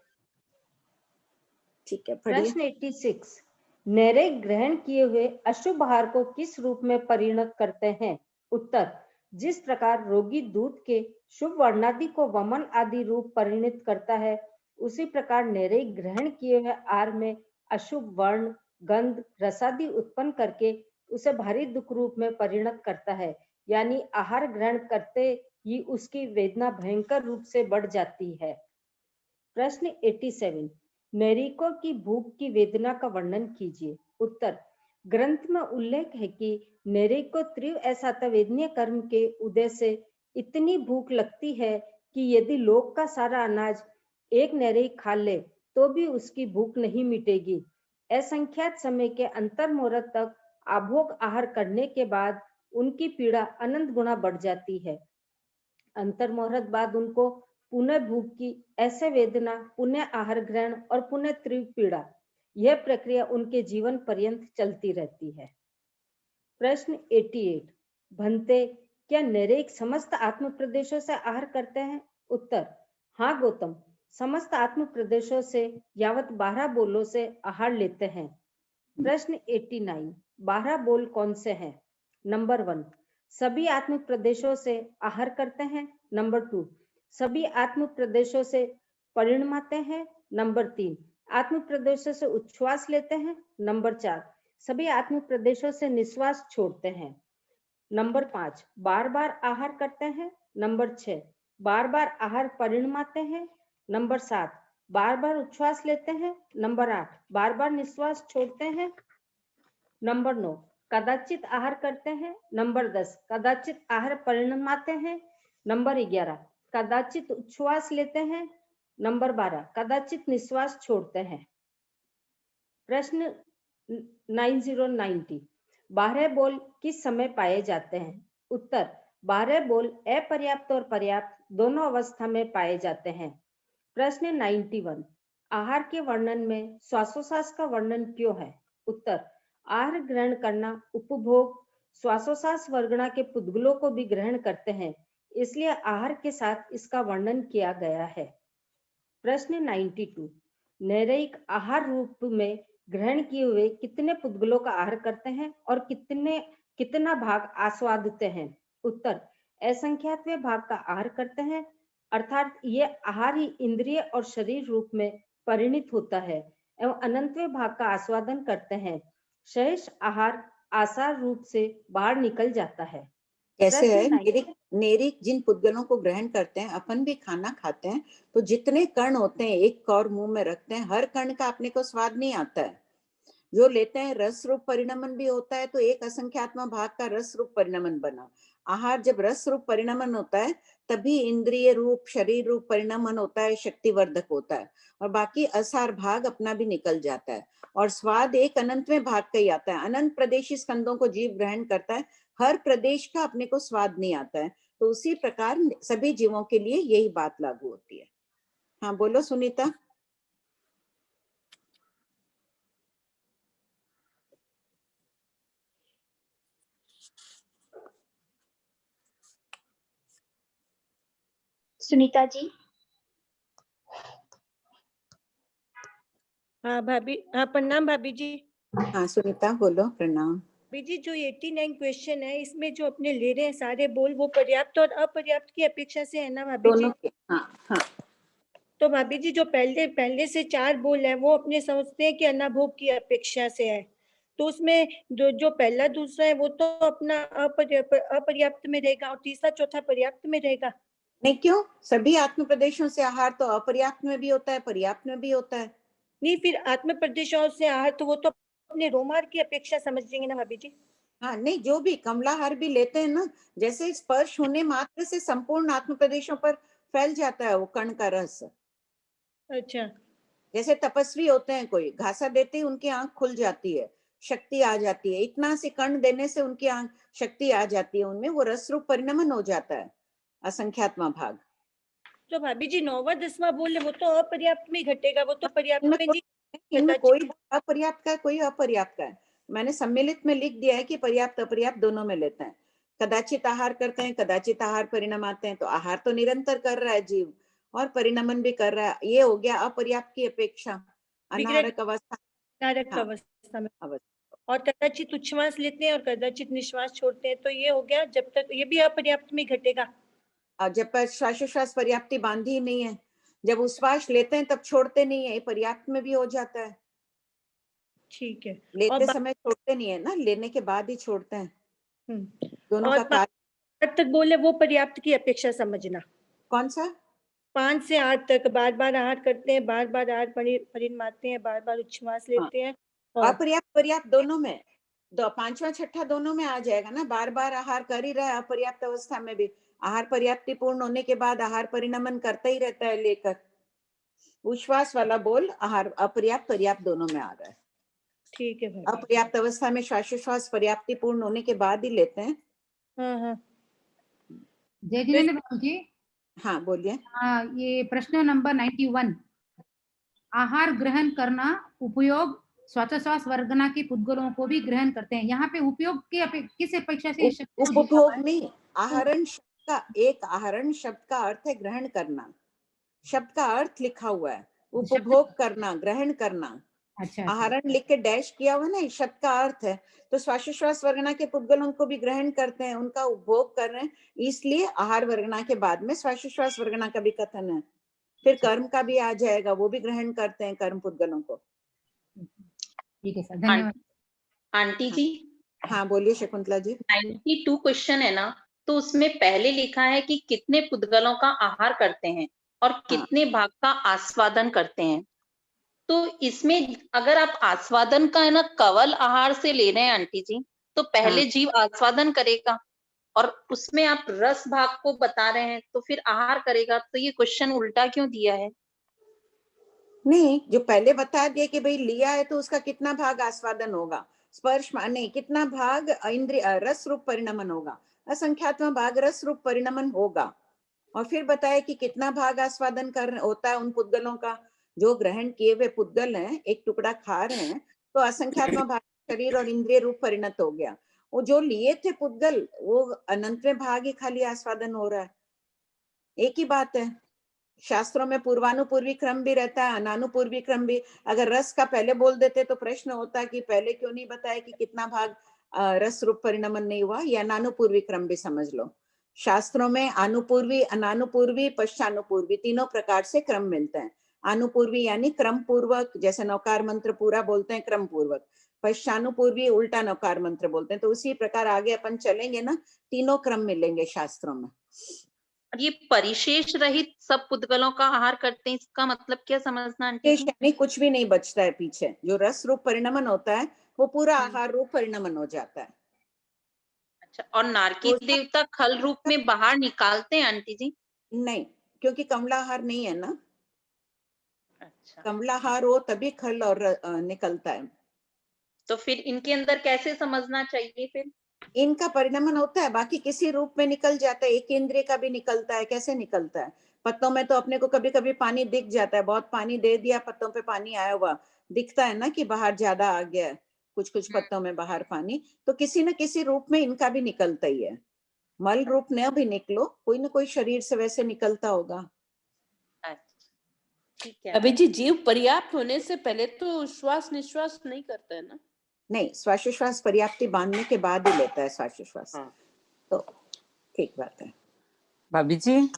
ठीक है, पढ़िए।
प्रश्न 86, नैरिक ग्रहण किए हुए अशुभ आहार को किस रूप में परिणत करते हैं? उत्तर, जिस प्रकार रोगी दूध के शुभ वर्णादि को वमन आदि रूप परिणित करता है, उसी प्रकार नैरिक ग्रहण किए हुए आहार में अशुभ वर्ण, गंध, रसादि उत्पन्न करके उसे भारी दुख रूप में परिणत करता है। यानी आहार ग्रहण करते ही उसकी वेदना भयंकर रूप से बढ़ जाती है। प्रश्न 87, नैरिकों की भूख की वेदना का वर्णन कीजिए। उत्तर, ग्रंथ में उल्लेख है कि नैरिक को तीव्र असातवेदनीय कर्म के उदय से इतनी भूख लगती है कि यदि लोक का सारा अनाज एक नैरिक खा ले तो भी उसकी भूख नहीं मिटेगी। असंख्यात समय के अंतर मुहूर्त तक अभोग आहार करने के बाद उनकी पीड़ा अनंत गुना बढ़ जाती है। अंतर मुहूर्त बाद उनको पुनः भूख की ऐसे वेदना, पुनः आहार ग्रहण और पुनः तीव्र पीड़ा, यह प्रक्रिया उनके जीवन पर्यंत चलती रहती है। प्रश्न 88, भंते, क्या नैरिक समस्त आत्म प्रदेशों से आहार करते हैं? उत्तर, हाँ गौतम, समस्त आत्म प्रदेशों से यावत 12 बोलों से आहार लेते हैं। प्रश्न 89, 12 बोल कौन से हैं? नंबर 1, सभी आत्म प्रदेशों से आहार करते हैं। नंबर 2, सभी आत्म प्रदेशों से परिणमाते हैं। नंबर 3, आत्म प्रदेशों से उच्छ्वास लेते हैं। नंबर 4, सभी आत्म प्रदेशों से निश्वास छोड़ते हैं। नंबर 5, बार बार आहार करते हैं। नंबर 6, बार बार आहार परिणमाते हैं। नंबर 7, बार बार उच्छ्वास लेते हैं। नंबर 8, बार बार निश्वास छोड़ते हैं। नंबर 9, कदाचित आहार करते हैं। नंबर 10, कदाचित आहार परिणमाते हैं। नंबर 11, कदाचित उच्छ्वास लेते हैं। नंबर 12, कदाचित निश्वास छोड़ते हैं। प्रश्न 9090, 12 बोल किस समय पाए जाते हैं? उत्तर, 12 बोल अपर्याप्त और पर्याप्त दोनों अवस्था में पाए जाते हैं। प्रश्न 91, आहार के वर्णन में श्वासोश्वास का वर्णन क्यों है? उत्तर, आहार ग्रहण करना उपभोग श्वासोश्वास वर्गणा के पुद्गलों को भी ग्रहण करते हैं, इसलिए आहार के साथ इसका वर्णन किया गया है। प्रश्न 92, नैरिक आहार रूप में ग्रहण किए हुए कितने पुद्गलों का आहार करते हैं और कितना भाग आस्वादते हैं? उत्तर, असंख्यात वे भाग का आहार करते हैं, अर्थात ये आहार ही इंद्रिय और शरीर रूप में परिणित होता है एवं अनंतवे भाग का आस्वादन करते हैं। शेष आहार आसार रूप से बाहर निकल जाता है।
कैसे है? नैरिक जिन पुद्गलों को ग्रहण करते हैं, अपन भी खाना खाते हैं तो जितने कण होते हैं एक कौर मुंह में रखते हैं, हर कण का अपने को स्वाद नहीं आता है। जो लेते हैं रस रूप परिणमन भी होता है, तो एक असंख्यात्मा भाग का रस रूप परिणमन बना। आहार जब रस रूप परिणमन होता है तभी इंद्रिय रूप शरीर रूप परिणमन होता है, शक्तिवर्धक होता है, और बाकी असार भाग अपना भी निकल जाता है। और स्वाद एक अनंतवें भाग का ही आता है। अनंत प्रदेशी स्कंदों को जीव ग्रहण करता है, हर प्रदेश का अपने को स्वाद नहीं आता है। तो उसी प्रकार सभी जीवों के लिए यही बात लागू होती है। हाँ बोलो सुनीता।
सुनीता जी।
हाँ भाभी, हाँ प्रणाम भाभी जी।
हाँ सुनीता बोलो। प्रणाम।
भाभी जी, जो 89 क्वेश्चन है, इसमें जो अपने ले रहे हैं सारे बोल, वो पर्याप्त और अपर्याप्त की अपेक्षा से है ना भाभी जी?
दोनों के। हाँ हाँ।
तो भाभी जी, जो पहले से 4 बोल है, वो अपने समझते हैं कि अनाभोग की अपेक्षा से है, तो उसमें जो पहला दूसरा है, वो तो अपना अपर्याप्त में रहेगा, और तीसरा चौथा पर्याप्त में रहेगा।
नहीं, क्यों? सभी आत्म प्रदेशों से आहार तो अपर्याप्त में भी होता है, पर्याप्त में भी होता है।
नहीं, फिर आत्म प्रदेशों से आहार तो वो तो अपने रोमार की अपेक्षा समझ लेंगे ना भाभी जी।
हाँ नहीं, जो भी कमलाहार भी लेते हैं ना, जैसे स्पर्श होने मात्र से संपूर्ण आत्म प्रदेशों पर फैल जाता है वो कण का रस।
अच्छा।
जैसे तपस्वी होते हैं, कोई घासा देते ही उनकी आंख खुल जाती है, शक्ति आ जाती है, इतना से कण देने से उनकी आंख शक्ति आ जाती है, उनमें वो रस रूप परिणमन हो जाता है, असंख्यात्मा भाग।
तो भाभी जी 9वां 10वां बोले, वो तो अपर्याप्त में घटेगा, वो तो पर्याप्त में नहीं।
इनमें कोई अपर्याप्त का है, कोई अपर्याप्त का है। मैंने सम्मिलित में लिख दिया है कि पर्याप्त अपर्याप्त दोनों में लेते हैं। कदाचित आहार करते हैं, कदाचित आहार परिणाम आते हैं, तो आहार तो निरंतर कर रहा है जीव और परिणमन भी कर रहा है, ये हो गया अपर्याप्त की अपेक्षा, अनारक अवस्था।
अनारक
हाँ,
अवस्था में। और कदाचित उच्छ्वास लेते हैं और कदाचित निश्वास छोड़ते हैं, तो ये हो गया, जब तक ये भी अपर्याप्त में घटेगा।
और जब तक श्वासोश्वास पर्याप्ति बांधी ही नहीं है, जब उच्छ्वास लेते हैं तब छोड़ते नहीं है, ये पर्याप्त में भी हो जाता है।
ठीक है।
लेते समय छोड़ते नहीं है ना, लेने के बाद ही छोड़ते हैं। दोनों का कार्य।
तक बोले वो पर्याप्त की अपेक्षा समझना।
कौन सा?
5 से 8 तक बार बार आहार करते हैं, बार बार आहार परिणमाते हैं, बार बार उच्छ्वास लेते हैं।
अपर्याप्त पर्याप्त दोनों में, पांचवा छठा दोनों में आ जाएगा ना। बार बार आहार कर ही रहा है, अपर्याप्त अवस्था में भी आहार पर्याप्ति पूर्ण होने के बाद आहार परिणमन करता ही रहता है लेकर। उच्छ्वास वाला बोल आहार अपर्याप्त पर्याप्त दोनों में आ रहा है।
ठीक है।
अपर्याप्त अवस्था में श्वासोश्वास पर्याप्ति पूर्ण होने के बाद ही लेते हैं।
जय जिनेन्द्र जी।
हाँ बोलिए।
ये प्रश्न नंबर 91, आहार ग्रहण करना उपयोग श्वासोश्वास वर्गना के पुद्गलों को भी ग्रहण करते हैं। यहाँ पे उपयोग के किस अपेक्षा से
उपभोग नहीं, आहरण शब्द का, एक आहरण शब्द का अर्थ है ग्रहण करना, शब्द का अर्थ लिखा हुआ है, उपभोग करना, ग्रहण करना।
अच्छा।
आहरण लिख के डैश किया हुआ ना, शब्द का अर्थ है। तो श्वासोश्वास वर्गना के पुद्गलों को भी ग्रहण करते हैं, उनका उपभोग कर रहे हैं, इसलिए आहार वर्गना के बाद में श्वासोश्वास वर्गना का भी कथन है। फिर कर्म का भी आ जाएगा, वो भी ग्रहण करते हैं कर्म पुद्गलों को।
ठीक है सर, धन्यवाद।
आंटी जी।
हाँ बोलिए शकुंतला जी।
92 क्वेश्चन है ना, तो उसमें पहले लिखा है कि कितने पुद्गलों का आहार करते हैं और कितने भाग का आस्वादन करते हैं। तो इसमें अगर आप आस्वादन का है ना कवल आहार से ले रहे हैं आंटी जी, तो पहले जीव आस्वादन करेगा और उसमें आप रस भाग को बता रहे हैं, तो फिर आहार करेगा। तो ये क्वेश्चन उल्टा क्यों दिया है?
नहीं, जो पहले बता दिया कि भाई लिया है तो उसका कितना भाग आस्वादन होगा, स्पर्श नहीं, कितना भाग इंद्रिय रस रूप परिणमन होगा, असंख्यात्म भाग रस रूप परिणमन होगा। और फिर बताया कि कितना भाग आस्वादन कर होता है उन पुद्गलों का, जो ग्रहण किए हुए पुद्गल हैं, एक टुकड़ा खा रहे हैं तो असंख्यात्म भाग शरीर और इंद्रिय रूप परिणत हो गया। वो जो लिए थे पुद्गल, वो अनंतवें भाग ही खाली आस्वादन हो रहा है। एक ही बात है। शास्त्रों में पूर्वानुपूर्वी क्रम भी रहता है, अनानुपूर्वी क्रम भी। अगर रस का पहले बोल देते तो प्रश्न होता कि पहले क्यों नहीं बताया कि कितना भाग रस रूप परिणमन नहीं हुआ, या अनानुपूर्वी क्रम भी समझ लो। शास्त्रों में अनुपूर्वी, अनानुपूर्वी, पश्चानुपूर्वी तीनों प्रकार से क्रम मिलते हैं। अनुपूर्वी यानी क्रम पूर्वक, जैसे नौकार मंत्र पूरा बोलते हैं क्रम पूर्वक। पश्चानुपूर्वी उल्टा नौकार मंत्र बोलते हैं। तो उसी प्रकार आगे अपन चलेंगे ना, तीनों क्रम मिलेंगे शास्त्रों में।
ये परिशेष रहित सब पुद्गलों का आहार करते हैं, इसका मतलब क्या समझना आंटी जी?
यानी कुछ भी नहीं बचता है पीछे, जो रस रूप परिणमन होता है वो पूरा आहार रूप परिणमन हो जाता है।
अच्छा, और नारकीय देवता खल रूप में बाहर निकालते हैं आंटी जी?
नहीं, क्योंकि कमलाहार नहीं है ना।
अच्छा।
कमलाहार हो तभी खल और निकलता है।
तो फिर इनके अंदर कैसे समझना चाहिए फिर?
इनका परिणमन होता है, बाकी किसी रूप में निकल जाता है। एक इंद्रिय का भी निकलता है। कैसे निकलता है? पत्तों में तो अपने को कभी कभी पानी दिख जाता है, बहुत पानी दे दिया, पत्तों पे पानी आया हुआ दिखता है ना कि बाहर ज्यादा आ गया है, कुछ कुछ पत्तों में बाहर पानी। तो किसी न किसी रूप में इनका भी निकलता ही है। मल रूप न भी निकलो, कोई ना कोई शरीर से वैसे निकलता होगा।
ठीक है।
अभी जी जीव पर्याप्त होने से पहले तो श्वास निश्वास नहीं करता है ना?
नहीं, श्वासोश्वास पर्याप्ति बांधने के बाद ही लेता है श्वासोश्वास। तो ठीक बात है
भाभी जी।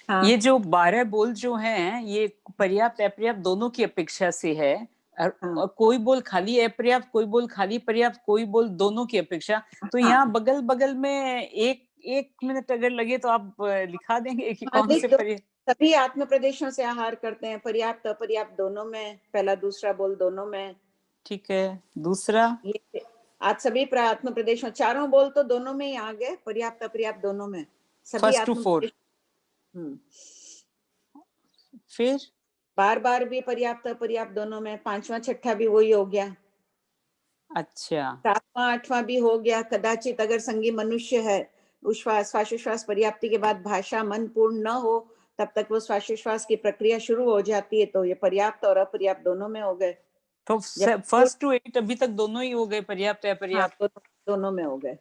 हाँ।
ये जो 12 बोल जो हैं ये पर्याप्त अपर्याप्त दोनों की अपेक्षा से है। और कोई बोल खाली अपर्याप्त, कोई बोल खाली पर्याप्त, कोई बोल दोनों की अपेक्षा। तो यहाँ बगल बगल में एक मिनट अगर लगे तो आप लिखा देंगे कि कौन से पर्याप्त।
सभी आत्म प्रदेशों से आहार करते हैं, पर्याप्त अपर्याप्त दोनों में, पहला दूसरा बोल दोनों में।
ठीक है। दूसरा
आज सभी आत्म प्रदेशों, चारों बोल तो दोनों में ही आ गए, पर्याप्त अपर्याप्त दोनों में, सभी
फर्स्ट टू
आत्म
फोर। फिर
बार बार भी पर्याप्त अपर्याप्त दोनों में, पांचवा छठा भी वही हो गया।
अच्छा।
सातवां आठवां भी हो गया। कदाचित अगर संगी मनुष्य है, श्वासोश्वास पर्याप्ति के बाद भाषा मन पूर्ण न हो, तब तक वो श्वासोश्वास की प्रक्रिया शुरू हो जाती है। तो ये पर्याप्त और अपर्याप्त दोनों में हो गए।
तो फर्स्ट टू 8 अभी तक दोनों ही हो गए, पर्याप्त अपर्याप्त।
हाँ, दोनों में हो गए।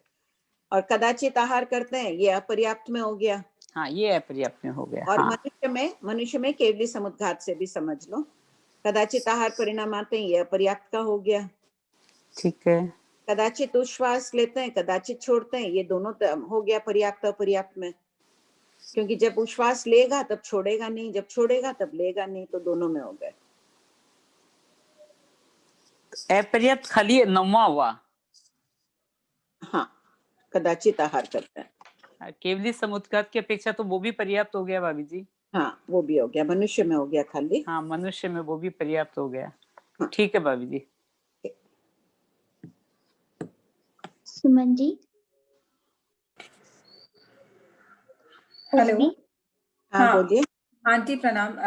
और कदाचित आहार करते हैं, ये अपर्याप्त में हो गया।
हाँ, ये अपर्याप्त में हो गया।
और
हाँ।
मनुष्य में केवली समुद्घात से भी समझ लो, कदाचित आहार परिणाम आते हैं, ये अपर्याप्त का हो गया।
ठीक है।
कदाचित उच्छ्वास लेते हैं, कदाचित छोड़ते हैं, ये दोनों हो गया पर्याप्त अपर्याप्त में। क्योंकि जब उच्छ्वास लेगा तब छोड़ेगा नहीं, जब छोड़ेगा तब लेगा नहीं, तो दोनों में हो गए।
अपर्याप्त खाली 9वां हुआ।
हाँ, कदाचित आहार करते हैं।
केवली समुद्घात की अपेक्षा तो वो भी पर्याप्त हो गया भाभी जी।
हाँ, वो भी हो गया, मनुष्य में हो गया खाली।
हाँ, मनुष्य में वो भी पर्याप्त हो गया। ठीक है भाभी जी।
सुमन जी।
हेलो।
हाँ, बोलिए।
आंटी प्रणाम।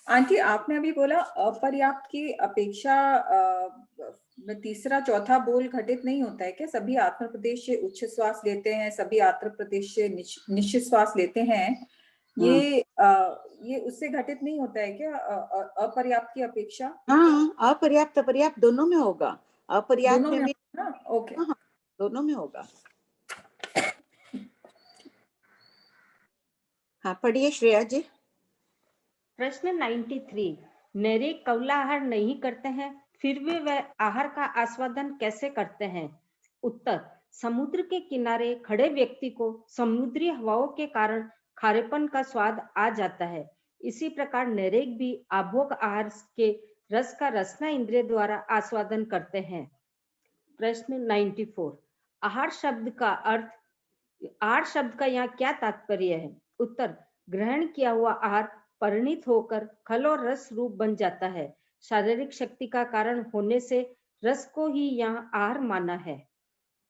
आंटी आपने अभी बोला अपर्याप्त की अपेक्षा में तीसरा चौथा बोल घटित नहीं होता है क्या? सभी आत्म प्रदेश से उच्च श्वास लेते हैं, सभी आत्म प्रदेश से निश्चित श्वास लेते हैं, ये उससे घटित नहीं होता है क्या अपर्याप्त की अपेक्षा?
हाँ, अपर्याप्त अपर्याप्त दोनों में होगा। अपर्याप्त में भी
ओके।
हाँ, दोनों में होगा। हाँ, पढ़िए श्रेया जी।
प्रश्न 93। नैरेक कवला आहार नहीं करते हैं, फिर भी वह आहार का आस्वादन कैसे करते हैं? उत्तर, समुद्र के किनारे खड़े व्यक्ति को समुद्री हवाओं के कारण खारेपन का स्वाद आ जाता है। इसी प्रकार नैरेक भी आभोग आहार के रस का रसना इंद्रिय द्वारा आस्वादन करते हैं। प्रश्न 94। आहार शब्द का अर्थ, आहार शब्द का यहाँ क्या तात्पर्य है? उत्तर, ग्रहण किया हुआ आहार परिणित होकर खल और रस रूप बन जाता है। शारीरिक शक्ति का कारण होने से रस को ही यहाँ आहार माना है।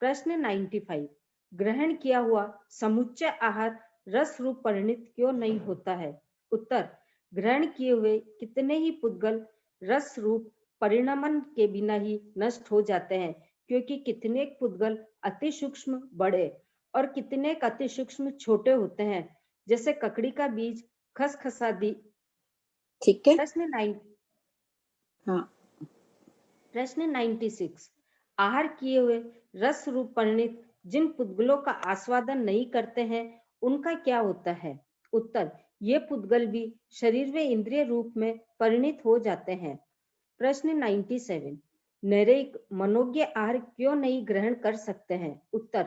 प्रश्न 95। ग्रहण किया हुआ समुच्चय आहार रस रूप परिणित क्यों नहीं होता है? उत्तर, ग्रहण किए हुए कितने ही पुद्गल रस रूप परिणमन के बिना ही नष्ट हो जाते हैं, क्योंकि कितने पुद्गल अति सूक्ष्म बड़े और कितने अति सूक्ष्म छोटे होते हैं, जैसे ककड़ी का बीज, खसखसादी।
ठीक है।
प्रश्न 96। आहार किए हुए रस रूप परिणित जिन पुद्गलों का आस्वादन नहीं करते हैं, उनका क्या होता है? उत्तर, ये पुद्गल भी शरीर व इंद्रिय रूप में परिणित हो जाते हैं। प्रश्न 97। नैरेक मनोज्ञ आहार क्यों नहीं ग्रहण कर सकते हैं? उत्तर,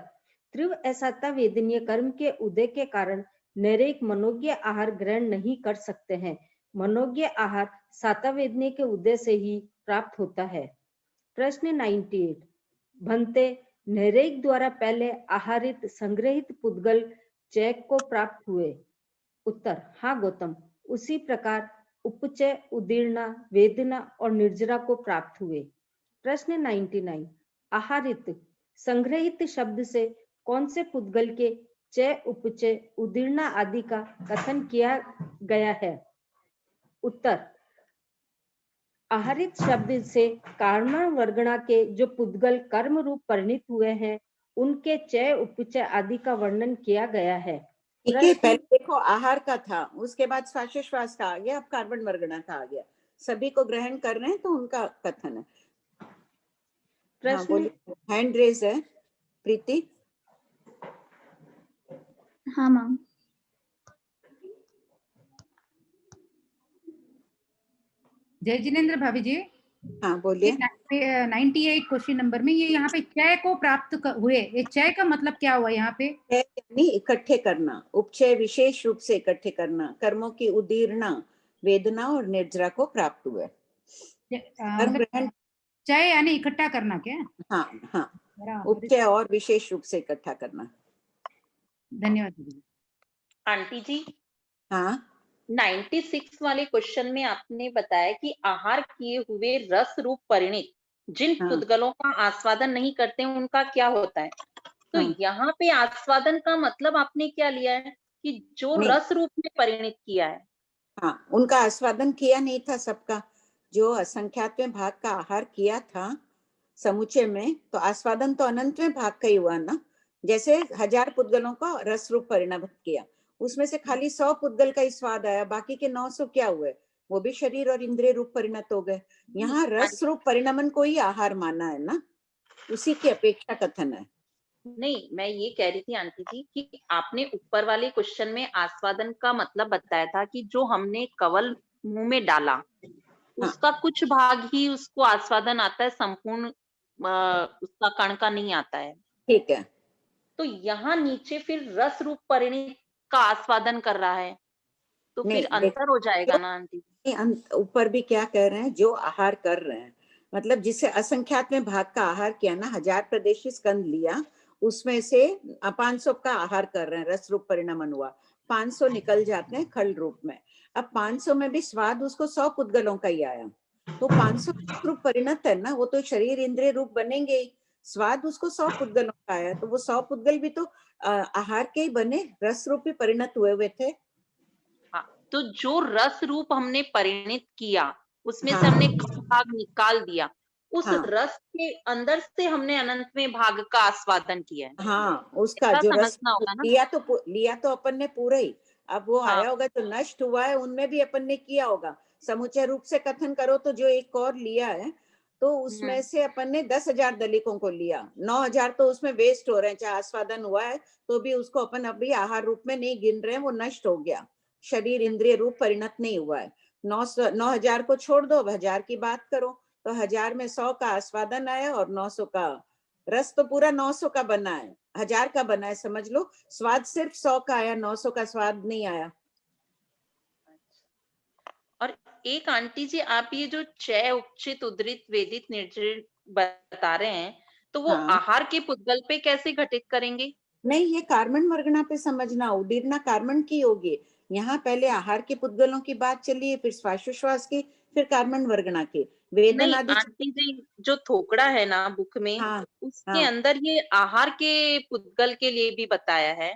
तीव्र असाता वेदनीय कर्म के उदय के कारण नैरेक मनोज्ञ आहार ग्रहण नहीं कर सकते हैं। मनोज्ञ आहार साता वेदनीय के उदय से ही प्राप्त होता है। प्रश्न 98। भंते, नैरेक द्वारा पहले आहारित संग्रहित पुद्गल चैक को प्राप्त हुए? उत्तर, हाँ गौतम, उसी प्रकार उपचय, उदीर्णा, वेदना और निर्जरा को प्राप्त हुए। प्रश्न 99। आहारित संग्रहित शब्द से कौन से पुद्गल के चय, उपचय, उदीर्णा आदि का कथन किया गया है? उत्तर, आहारित शब्द से कारण वर्गणा के जो पुद्गल कर्म रूप परिणित हुए हैं, उनके चय, उपचय आदि का वर्णन किया गया है।
ठीक है, पहले देखो आहार का था, उसके बाद श्वासोश्वास का आ गया, अब कार्बन वर्गणा का आ गया। सभी को ग्रहण कर रहे हैं तो उनका कथन है। हाँ, बोलिए। हैंड रेज है प्रीति।
हाँ मैम।
जय जिनेन्द्र भाभी जी।
हाँ बोलिए।
98 क्वेश्चन नंबर में ये यहाँ पे चय को प्राप्त हुए, ये चय का मतलब क्या हुआ यहाँ पे?
चय यानी इकट्ठे करना, उपचय विशेष रूप से इकट्ठे करना, कर्मों की उदीर्णा, वेदना और निर्जरा को प्राप्त हुए। कर्म ग्रहण
चय यानी इकट्ठा करना क्या?
हाँ हाँ, उपचय और विशेष रूप से इकट्ठा करना।
धन्यवाद दीदी।
आंटी जी,
हाँ
96 वाले क्वेश्चन में आपने बताया कि आहार किए हुए रस रूप परिणित जिन पुद्गलों का आस्वादन नहीं करते हैं उनका क्या होता है? तो यहाँ पे आस्वादन का मतलब आपने क्या लिया है कि जो रस रूप में परिणित किया है?
हाँ, उनका आस्वादन किया नहीं था सबका, जो असंख्यातवें भाग का आहार किया था समुच्चय में, तो आस्वादन तो अनंतवें भाग का ही हुआ ना। जैसे 1000 पुद्गलों का रस रूप परिणत किया, उसमें से खाली 100 पुद्गल का ही स्वाद आया, बाकी के 900 क्या हुए? वो भी शरीर और इंद्रिय रूप परिणत हो गए। यहाँ रस रूप परिणमन को ही आहार माना है ना, उसी की अपेक्षा कथन है।
नहीं, मैं ये कह रही थी आंटी जी कि आपने ऊपर वाले क्वेश्चन में आस्वादन का मतलब बताया था कि जो हमने कवल मुंह में डाला उसका कुछ भाग ही उसको आस्वादन आता है, संपूर्ण उसका कण का नहीं आता है।
ठीक है।
तो यहाँ नीचे फिर रस रूप परिणित का आस्वादन कर रहा है, तो फिर अंतर हो जाएगा ना आंटी?
ऊपर भी क्या कह रहे हैं, जो आहार कर रहे हैं, मतलब जिसे असंख्यात में भाग का आहार किया ना, 1000 प्रदेशी स्कंद लिया, उसमें से 500 का आहार कर रहे हैं, रस रूप परिणमन हुआ, 500 निकल जाते हैं खल रूप में। अब 500 में भी स्वाद उसको 100 पुद्गलों का ही आया, तो 500 रूप परिणत है ना, वो तो शरीर इंद्रिय रूप बनेंगे ही। स्वाद उसको 100 पुद्गलों का आया, तो वो 100 पुद्गल भी तो आहार के ही बने, रस रूप ही परिणत हुए थे।
तो जो रस रूप हमने परिणित किया उसमें से हमने भाग निकाल दिया, उस रस के अंदर से हमने अनंत में भाग का आस्वादन किया है।
हाँ, उसका जो रस लिया तो अपन ने पूरा ही, अब वो आया होगा तो नष्ट हुआ है, उनमें भी अपन ने किया होगा। समुचय रूप से कथन करो तो जो एक और लिया है, तो उसमें से अपन ने 10,000 दलिकों को लिया, 9,000 तो उसमें वेस्ट हो रहे हैं, चाहे आस्वादन हुआ है तो भी उसको अपन अभी आहार रूप में नहीं गिन रहे हैं, वो नष्ट हो गया, शरीर इंद्रिय रूप परिणत नहीं हुआ है। 9,000 को छोड़ दो, 1000 की बात करो, तो 1000 में 100 का आस्वादन आया और 900 का रस, तो पूरा 900 का बना है, 1000 का बना है, समझ लो। स्वाद सिर्फ 100 का आया, 900 का स्वाद नहीं आया।
और एक आंटी जी, आप ये जो चय उपचित उदृत वेदित निर्जरित बता रहे हैं, तो वो आहार के पुद्गल पे कैसे घटित करेंगे?
नहीं, ये कार्बन वर्गना पे समझना, उदीर्णा कार्बन की होगी। यहाँ पहले आहार के पुद्गलों की बात चली है, फिर श्वासोश्वास की, फिर कार्बन वर्गना की। वेदन आदि
आंटी जी, जो थोकड़ा है ना बुक में, उसके अंदर ये आहार के पुद्गल के लिए भी बताया है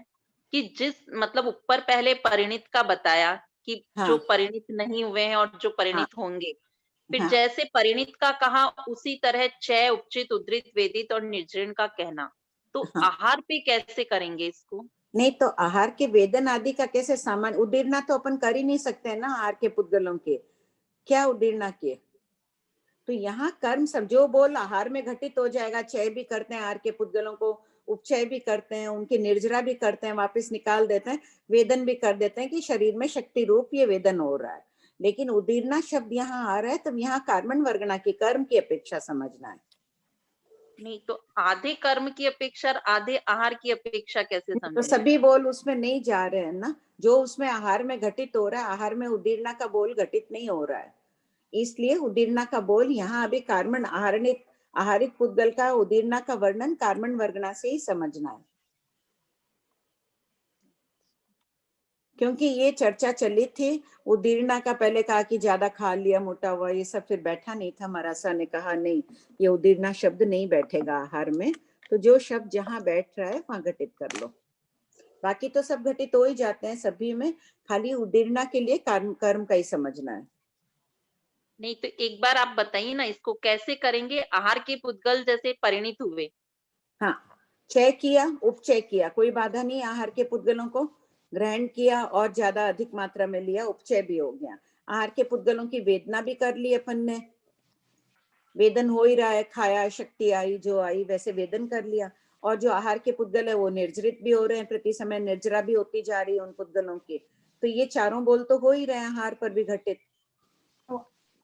कि जिस मतलब ऊपर पहले परिणित का बताया कि जो परिणित नहीं हुए हैं और जो परिणित होंगे, फिर जैसे परिणित का कहा उसी तरह चय उपचित उदृत वेदित और निर्जरण का कहना, तो आहार पे कैसे करेंगे इसको?
नहीं, तो आहार के वेदन आदि का कैसे सामान, उदीर्णा तो अपन कर ही नहीं सकते ना आहार के पुद्गलों के, क्या उदीर्णा के? तो यहाँ कर्म सब जो बोल आहार में घटित हो जाएगा, चय भी करते हैं आहार के पुद्गलों को, उपचय भी करते हैं, उनकी निर्जरा भी करते हैं, वापस निकाल देते हैं, वेदन भी कर देते हैं कि शरीर में शक्ति रूप ये वेदन हो रहा है। लेकिन उदीर्णा शब्द यहाँ आ रहा है, तब यहाँ कार्बन वर्गना की, कर्म की अपेक्षा समझना है।
नहीं तो आधे कर्म की अपेक्षा और आधे आहार की अपेक्षा कैसे समझें?
तो सभी बोल उसमें नहीं जा रहे हैं ना, जो उसमें आहार में घटित हो रहा है, आहार में उदीर्णा का बोल घटित नहीं हो रहा है, इसलिए उदीर्णा का बोल यहाँ अभी कार्बन आहारित पुद्गल का उदीर्णा का वर्णन कार्बन वर्गना से ही समझना है। क्योंकि ये चर्चा चली थी, उदीर्णा का पहले कहा कि ज्यादा खा लिया मोटा हुआ, ये सब फिर बैठा नहीं था। मरासा ने कहा नहीं, ये उदीर्णा शब्द नहीं बैठेगा आहार में, तो जो शब्द जहाँ बैठ रहा है वहां घटित कर लो, बाकी तो सब घटित हो ही जाते हैं सभी में, खाली उदीर्णा के लिए कर्म का ही समझना है।
नहीं तो एक बार आप बताइए ना, इसको कैसे करेंगे? आहार के पुद्गल जैसे परिणित हुए,
हाँ, चय किया, उपचय किया, कोई बाधा नहीं, आहार के पुद्गलों को ग्रहण किया और ज्यादा अधिक मात्रा में लिया, उपचय भी हो गया। आहार के पुद्गलों की वेदना भी कर ली अपन ने, वेदन हो ही रहा है, खाया, शक्ति आई, जो आई वैसे वेदन कर लिया, और जो आहार के पुद्गल है वो निर्जरित भी हो रहे हैं, प्रति समय निर्जरा भी होती जा रही है उन पुद्गलों की, तो ये चारों बोल तो हो ही रहे हैं आहार पर भी घटित।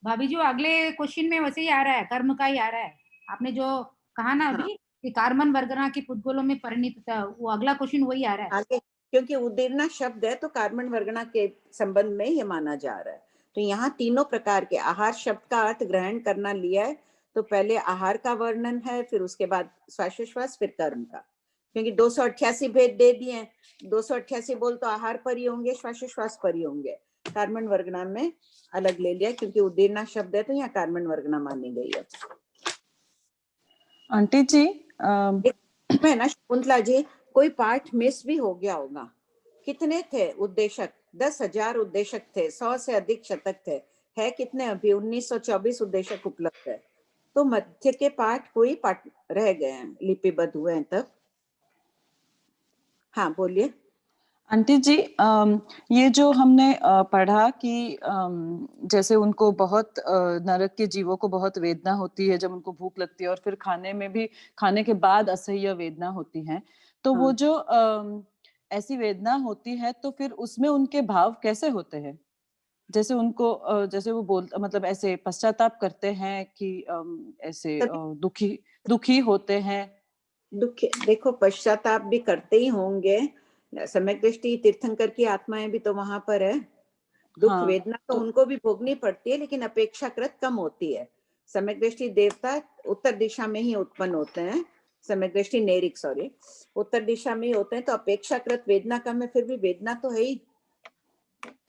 भाभी जो अगले क्वेश्चन में वैसे ही आ रहा है, कर्म का ही आ रहा है। आपने जो कहा ना अभी कि कार्बन वर्गना के पुद्गलों में परिणीतता, वो अगला क्वेश्चन वही आ रहा है।
आगे क्योंकि उदीर्णा शब्द है तो कार्बन वर्गना के संबंध में ये माना जा रहा है। तो यहाँ तीनों प्रकार के आहार शब्द का अर्थ ग्रहण करना लिया है, तो पहले आहार का वर्णन है, फिर उसके बाद श्वासोश्वास, फिर कर्म का। क्योंकि 288 भेद दे दिए हैं, 288 बोल तो आहार पर ही होंगे, श्वासोश्वास पर ही होंगे। कार्बन वर्गना में अलग ले लिया क्योंकि उदीर्णा शब्द है तो यहाँ कार्बन वर्गना मानी गई है।
आंटी जी
मैं ना शकुंतला जी, कोई पाठ मिस भी हो गया होगा। कितने थे उद्देशक? 10,000 उद्देशक थे, 100 से अधिक शतक थे। है कितने अभी? 1924 उद्देशक उपलब्ध है। तो मध्य के पाठ कोई पाठ रह गए हैं, लिपिबद्ध हुए हैं तब। हाँ बोलिए
आंटी जी। ये जो हमने पढ़ा कि जैसे उनको बहुत नरक के जीवों को बहुत वेदना होती है जब उनको भूख लगती है, और फिर खाने में भी, खाने के बाद असह्य वेदना होती है। तो वो जो ऐसी वेदना होती है तो फिर उसमें उनके भाव कैसे होते हैं? जैसे उनको जैसे वो मतलब ऐसे पश्चाताप करते हैं कि ऐसे दुखी होते हैं?
दुखी, देखो पश्चाताप भी करते ही होंगे। सम्यक दृष्टि तीर्थंकर की आत्माएं भी तो वहां पर है। दुख वेदना तो उनको भी भोगनी पड़ती है, लेकिन अपेक्षाकृत कम होती है। सम्यक दृष्टि देवता उत्तर दिशा में ही उत्पन्न होते हैं, सम्यक दृष्टि नेरिक उत्तर दिशा में ही होते हैं, तो अपेक्षाकृत वेदना कम है, फिर भी वेदना तो है ही।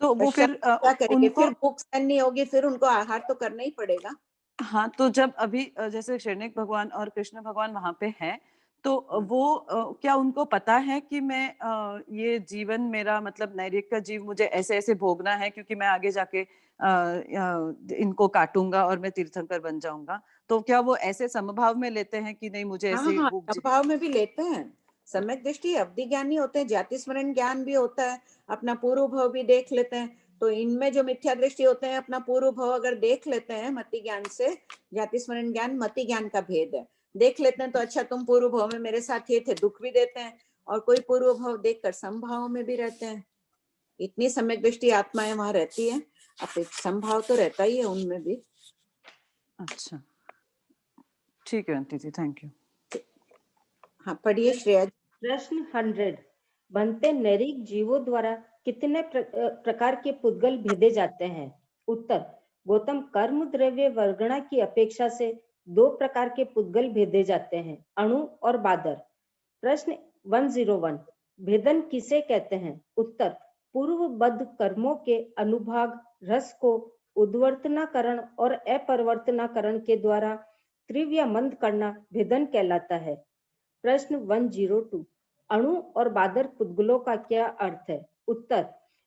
तो वो फिर
क्या करेंगे? फिर भूख सहन नहीं होगी, फिर उनको आहार तो करना ही पड़ेगा।
हाँ, तो जब अभी जैसे शरण्यक भगवान और कृष्ण भगवान वहां पे हैं, तो वो क्या उनको पता है कि मैं ये जीवन मेरा मतलब नैरिक का जीव मुझे ऐसे ऐसे भोगना है क्योंकि मैं आगे जाके इनको काटूंगा और मैं तीर्थंकर बन जाऊंगा? तो क्या वो ऐसे समभाव में लेते हैं कि नहीं मुझे ऐसे
समभाव में भी लेते हैं। सम्यक दृष्टि अवधि ज्ञानी होते हैं, जाति स्मरण ज्ञान भी होता है, अपना पूर्व भाव भी देख लेते हैं। तो इनमें जो मिथ्या दृष्टि होते हैं, अपना पूर्व भाव अगर देख लेते हैं मति ज्ञान से, जाति स्मरण ज्ञान मति ज्ञान का भेद है, देख लेते हैं तो अच्छा तुम पूर्व भाव में मेरे साथ ये थे, दुख भी देते हैं। और कोई पूर्व भाव देखकर समभाव में भी रहते हैं। इतनी सम्यक दृष्टि आत्माएं वहां रहती है, अब समभाव तो रहता ही है उनमें भी।
अच्छा, ठीक है आंटी जी, थैंक यू।
हाँ पढ़िए श्रेया।
प्रश्न 100। बनते नैरिक जीवों द्वारा कितने प्रकार के पुद्गल भेदे जाते हैं? उत्तर: गौतम, कर्म द्रव्य वर्गणा की अपेक्षा से 2 प्रकार के पुद्गल भेदे जाते हैं, अणु और बादर। प्रश्न 101। भेदन किसे कहते हैं? उत्तर: पूर्वबद्ध कर्मों के अनुभाग रस को उद्वर्तनाकरण और अपरिवर्तनाकरण के द्वारा तीव्र या मंद करना भेदन कहलाता है। प्रश्न 102। अणु और बादर पुद्गलों का क्या अर्थ है? उत्तर: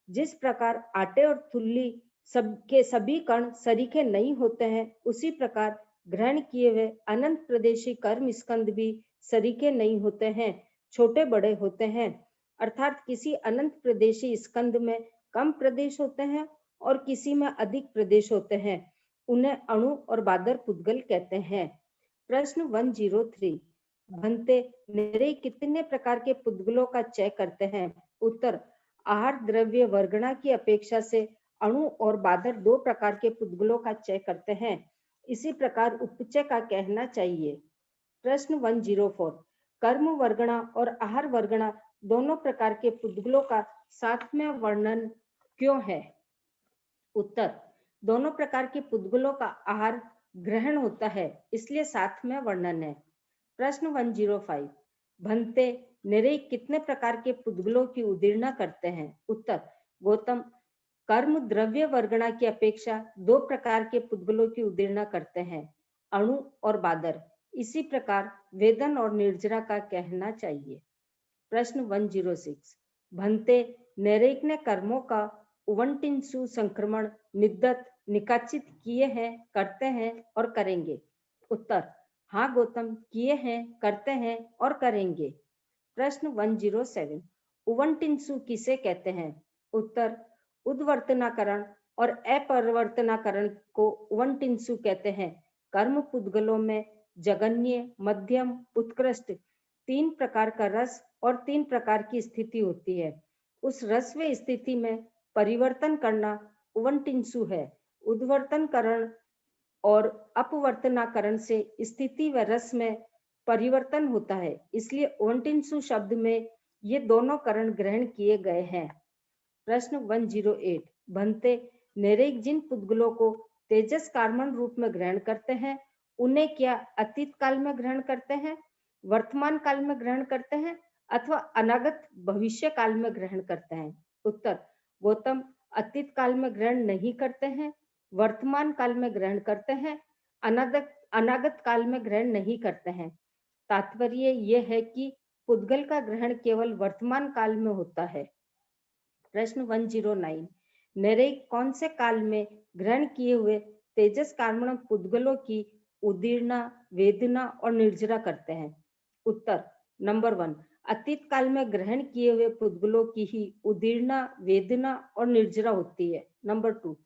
जिस प्रकार आटे और थुल्ली सबके सभी कण सरीखे नहीं होते हैं, उसी प्रकार ग्रहण किए हुए अनंत प्रदेशी कर्म स्कंद भी सरीखे नहीं होते हैं, छोटे बड़े होते हैं। अर्थात किसी अनंत प्रदेशी स्कंद में कम प्रदेश होते हैं और किसी में अधिक प्रदेश होते हैं। उन्हें अणु और बादर पुद्गल कहते हैं। प्रश्न 103। भंते मेरे कितने प्रकार के पुद्गलों का चय करते हैं? उत्तर: आहार द्रव्य वर्गणा की अपेक्षा से अणु और बादर 2 प्रकार के पुद्गलों का चय करते हैं। इसी प्रकार उपचय का कहना चाहिए। प्रश्न 104। कर्म वर्गणा और आहार वर्गणा दोनों प्रकार के पुद्गलों का साथ में वर्णन क्यों है? उत्तर: दोनों प्रकार के पुद्गलों का आहार ग्रहण होता है, इसलिए साथ में वर्णन है। प्रश्न 105। भंते निरे कितने प्रकार के पुद्गलों की उदीर्णा करते हैं? उत्तर: गौतम, कर्म द्रव्य वर्गणा की अपेक्षा 2 प्रकार के पुद्गलों की उदीर्णा करते हैं, अणु और बादर। इसी प्रकार वेदन और निर्जरा का कहना चाहिए। प्रश्न 106। भंते नैरेक ने कर्मों का उवंटिंसु संक्रमण निद्दत निकाचित किए हैं, करते हैं और करेंगे? उत्तर: हाँ गौतम, किए हैं, करते हैं और करेंगे। प्रश्न 107। उवंटिंसु किसे कहते हैं? उत्तर: उद्वर्तनाकरण और अपरिवर्तनाकरण को उवंटिंसु कहते हैं। कर्म पुद्गलों में जगन्य, मध्यम, उत्कृष्ट 3 प्रकार का रस और 3 प्रकार की स्थिति होती है। उस रसवे स्थिति में परिवर्तन करना उवंटिंसु है। उद्वर्तनकरण और अपवर्तनाकरण से स्थिति व रस में परिवर्तन होता है, इसलिए ओंटिन्सु शब्द में ये दोनों करण ग्रहण किए गए हैं। प्रश्न 108 भन्ते नेरेक जिन पुद्गलों को तेजस कार्मण रूप में ग्रहण करते हैं, उन्हें क्या अतीत काल में ग्रहण करते हैं, वर्तमान काल में ग्रहण करते हैं अथवा अनागत भविष्य काल में ग्रहण करते हैं? उत्तर, गौतम अतीत काल में ग्रहण नहीं करते हैं, वर्तमान काल में ग्रहण करते हैं, अनागत काल में ग्रहण नहीं करते हैं। तात्पर्य यह है कि पुद्गल का ग्रहण केवल वर्तमान काल में होता है। प्रश्न 109 नरेक कौन से काल में ग्रहण किए हुए तेजस कार्मण पुद्गलों की उदीर्णा, वेदना और निर्जरा करते हैं? उत्तर, नंबर 1 अतीत काल में ग्रहण किए हुए पुद्गलों की ही उदीर्णा, वेदना और निर्जरा होती है। नंबर 2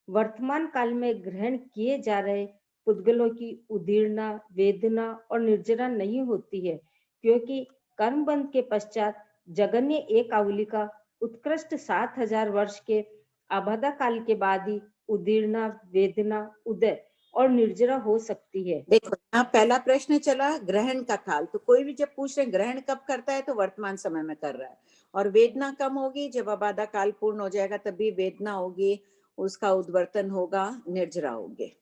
वर्तमान काल में ग्रहण किए जा रहे पुद्गलों की उदीर्णा, वेदना और निर्जरा नहीं होती है, क्योंकि कर्मबंध के पश्चात जगन्य एक आवली का उत्कृष्ट 7000 वर्ष के आबादा काल के बाद ही उदीर्णा, वेदना, उदय और निर्जरा हो सकती है।
देखो यहाँ पहला प्रश्न चला ग्रहण का काल, तो कोई भी जब पूछ रहे ग्रहण कब करता है तो वर्तमान समय में कर रहा है, और वेदना कम होगी जब आबादा काल पूर्ण हो जाएगा तभी वेदना होगी, उसका उद्वर्तन होगा, निर्जरा होगी।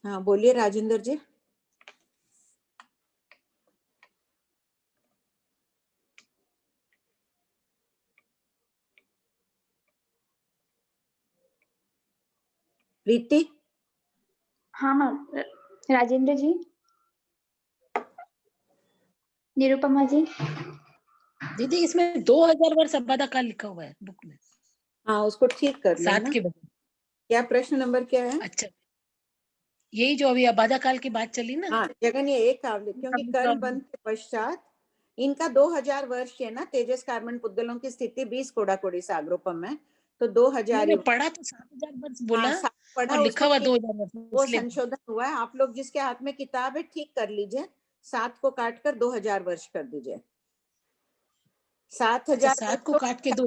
हाँ बोलिए राजेंद्र जी। प्रीति।
हाँ हाँ राजेंद्र जी। निरुपमा जी।
दीदी इसमें 2000 वर्ष आबादा काल लिखा हुआ है बुक में।
हाँ उसको ठीक कर लेना।
7 के बाद
क्या प्रश्न नंबर क्या है?
अच्छा यही जो अभी आबादा काल की बात चली ना।
हाँ जगन ये एक आवली, क्योंकि कर्म बंध के पश्चात इनका 2000 वर्ष है ना, तेजस कार्बन पुद्गलों की स्थिति 20 कोडाकोडी सागरोपम में, तो 2000
पढ़ा तो 7000 वर्ष बोला।
हाँ, पढ़ा
और लिखा हुआ 2000 वर्ष।
वो संशोधन हुआ है। आप लोग जिसके हाथ में किताब है ठीक कर लीजिए, 7 को काट कर 2000 वर्ष कर दीजिए। 7000
7 को काट के 2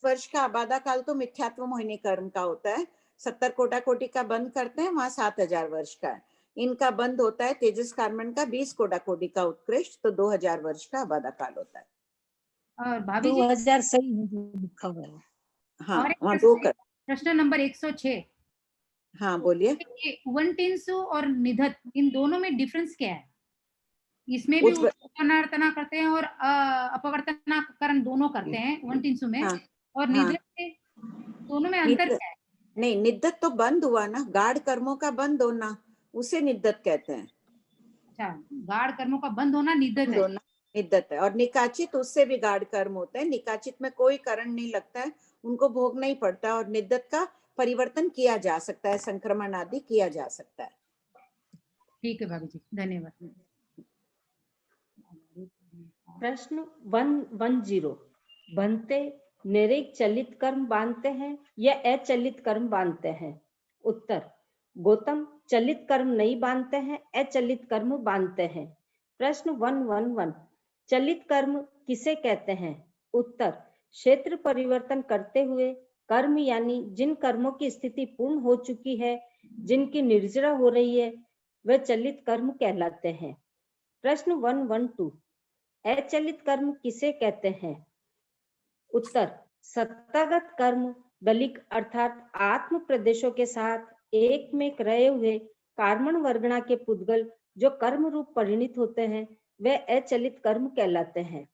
वर्ष का आबादा काल तो मिथ्यात्व मोहिनी कर्म का होता है, 70 कोटाकोटी का बंद करते हैं, वहां 7000 वर्ष का है। इनका बंद होता है तेजस कार्बन का 20 कोटाकोटी का उत्कृष्ट, तो 2000 वर्ष का आबादा काल होता है।
और भाभी जी
2000 सही है जो लिखा हुआ है।
हाँ
और एक
वहाँ दो कर।
प्रश्न नंबर 106।
हाँ बोलिए।
उवंटिन्सु और निधत इन दोनों में डिफरेंस क्या है? इसमें भी उत्वर्तना करते हैं और अपवर्तनाकरण दोनों करते हैं उवंटिन्सु में।
हाँ,
और निधत में दोनों में अंतर क्या है?
नहीं निद्दत तो बंद हुआ ना, गाढ़ कर्मों का बंद होना, उसे निद्दत कहते हैं।
अच्छा, गाढ़ कर्मों का बंद होना निद्दत है।
निद्दत है। और निकाचित उससे भी गाढ़ कर्म होते हैं, निकाचित में कोई करण नहीं लगता है, उनको भोगना ही पड़ता है, और निद्दत का परिवर्तन किया जा सकता है, संक्रमण आदि किया जा सकता है।
ठीक है भाभी जी, धन्यवाद।
प्रश्न 110 बनते निरेक चलित कर्म बांधते हैं या अचलित कर्म बांधते हैं? उत्तर, गौतम चलित कर्म नहीं बांधते हैं, अचलित कर्म बांधते हैं। प्रश्न 111 चलित कर्म किसे कहते हैं? उत्तर, क्षेत्र परिवर्तन करते हुए कर्म यानी जिन कर्मों की स्थिति पूर्ण हो चुकी है, जिनकी निर्जरा हो रही है, वह चलित कर्म कहलाते हैं। प्रश्न 112 अचलित कर्म किसे कहते हैं? उत्तर, सत्तागत कर्म दलिक अर्थात आत्म प्रदेशों के साथ एक में रहे हुए कार्मण वर्गणा के पुद्गल जो कर्म रूप परिणित होते हैं, वे अचलित कर्म कहलाते हैं।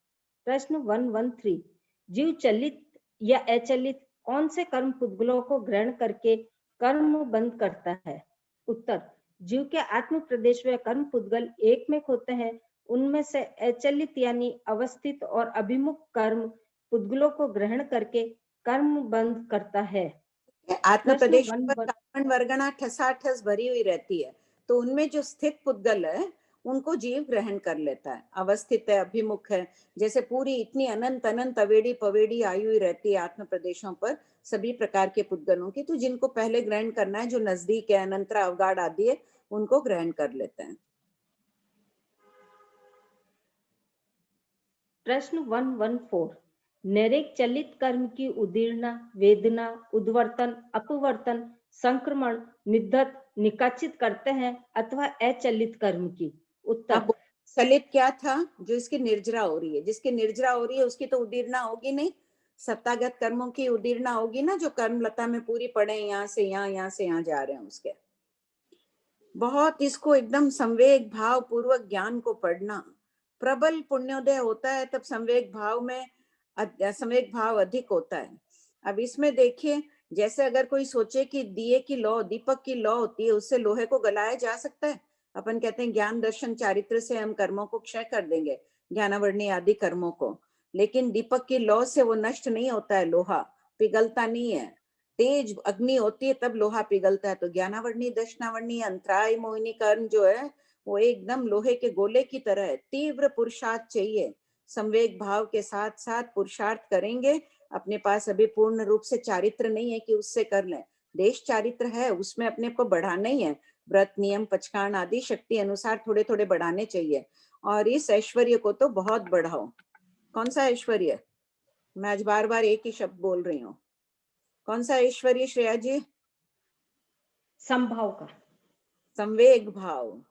प्रश्न 113 जीव चलित या अचलित कौन से कर्म पुद्गलों को ग्रहण करके कर्म बंद करता है? उत्तर, जीव के आत्म प्रदेश में कर्म पुद्गल एक में होते हैं, उनमें से अचलित यानी अवस्थित और अभिमुख कर्म पुद्गलों को ग्रहण करके कर्म बंद करता है।
आत्म प्रदेश पर कार्बन वर्गणा ठसाठस भरी हुई रहती है, तो उनमें जो स्थित पुद्गल है उनको जीव ग्रहण कर लेता है। अवस्थित है, अभिमुख है, जैसे पूरी इतनी अनंत अनंत अवेड़ी पवेड़ी आई हुई रहती है आत्म प्रदेशों पर सभी प्रकार के पुद्गलों की, तो जिनको पहले ग्रहण करना है, जो नजदीक है, अनंतरा अवगाढ़ आदि है, उनको ग्रहण कर लेते हैं।
प्रश्न 114 नैरिक चलित कर्म की उदीर्णा, वेदना, उद्वर्तन, अपवर्तन, संक्रमण, निधत, निकाचित करते हैं अथवा अचलित कर्म की? उत्तर,
चलित क्या था? जो इसकी निर्जरा हो रही है, जिसकी निर्जरा हो रही है उसकी तो उदीर्णा होगी नहीं, सत्तागत कर्मों की उदीर्णा होगी ना, जो कर्म लता में पूरी पड़े, यहाँ से यहाँ से यहाँ जा रहे हैं उसके। बहुत इसको एकदम संवेग भाव पूर्वक ज्ञान को पढ़ना। प्रबल पुण्योदय होता है तब संवेग भाव अधिक होता है। अब इसमें देखिए, जैसे अगर कोई सोचे कि दिए की लौ, दीपक की लौ होती है, उससे लोहे को गलाया जा सकता है। अपन कहते हैं ज्ञान दर्शन चारित्र से हम कर्मों को क्षय कर देंगे, ज्ञानावरणी आदि कर्मों को, लेकिन दीपक की लौ से वो नष्ट नहीं होता है, लोहा पिघलता नहीं है। तेज अग्नि होती है तब लोहा पिघलता है। तो ज्ञानावरणी, दर्शनावरणी, अंतराय मोहिनी कर्म जो है वो एकदम लोहे के गोले की तरह है। तीव्र पुरुषार्थ चाहिए, संवेग भाव के साथ साथ पुरुषार्थ करेंगे। अपने पास अभी पूर्ण रूप से चारित्र नहीं है कि उससे कर लें, देश चारित्र है, उसमें अपने को बढ़ाना ही है। व्रत, नियम, पचकान आदि शक्ति अनुसार थोड़े थोड़े बढ़ाने चाहिए। और इस ऐश्वर्य को तो बहुत बढ़ाओ। कौन सा ऐश्वर्य? मैं आज बार बार एक ही शब्द बोल रही हूँ। कौन सा ऐश्वर्य श्रेया जी?
संभाव का,
संवेग भाव।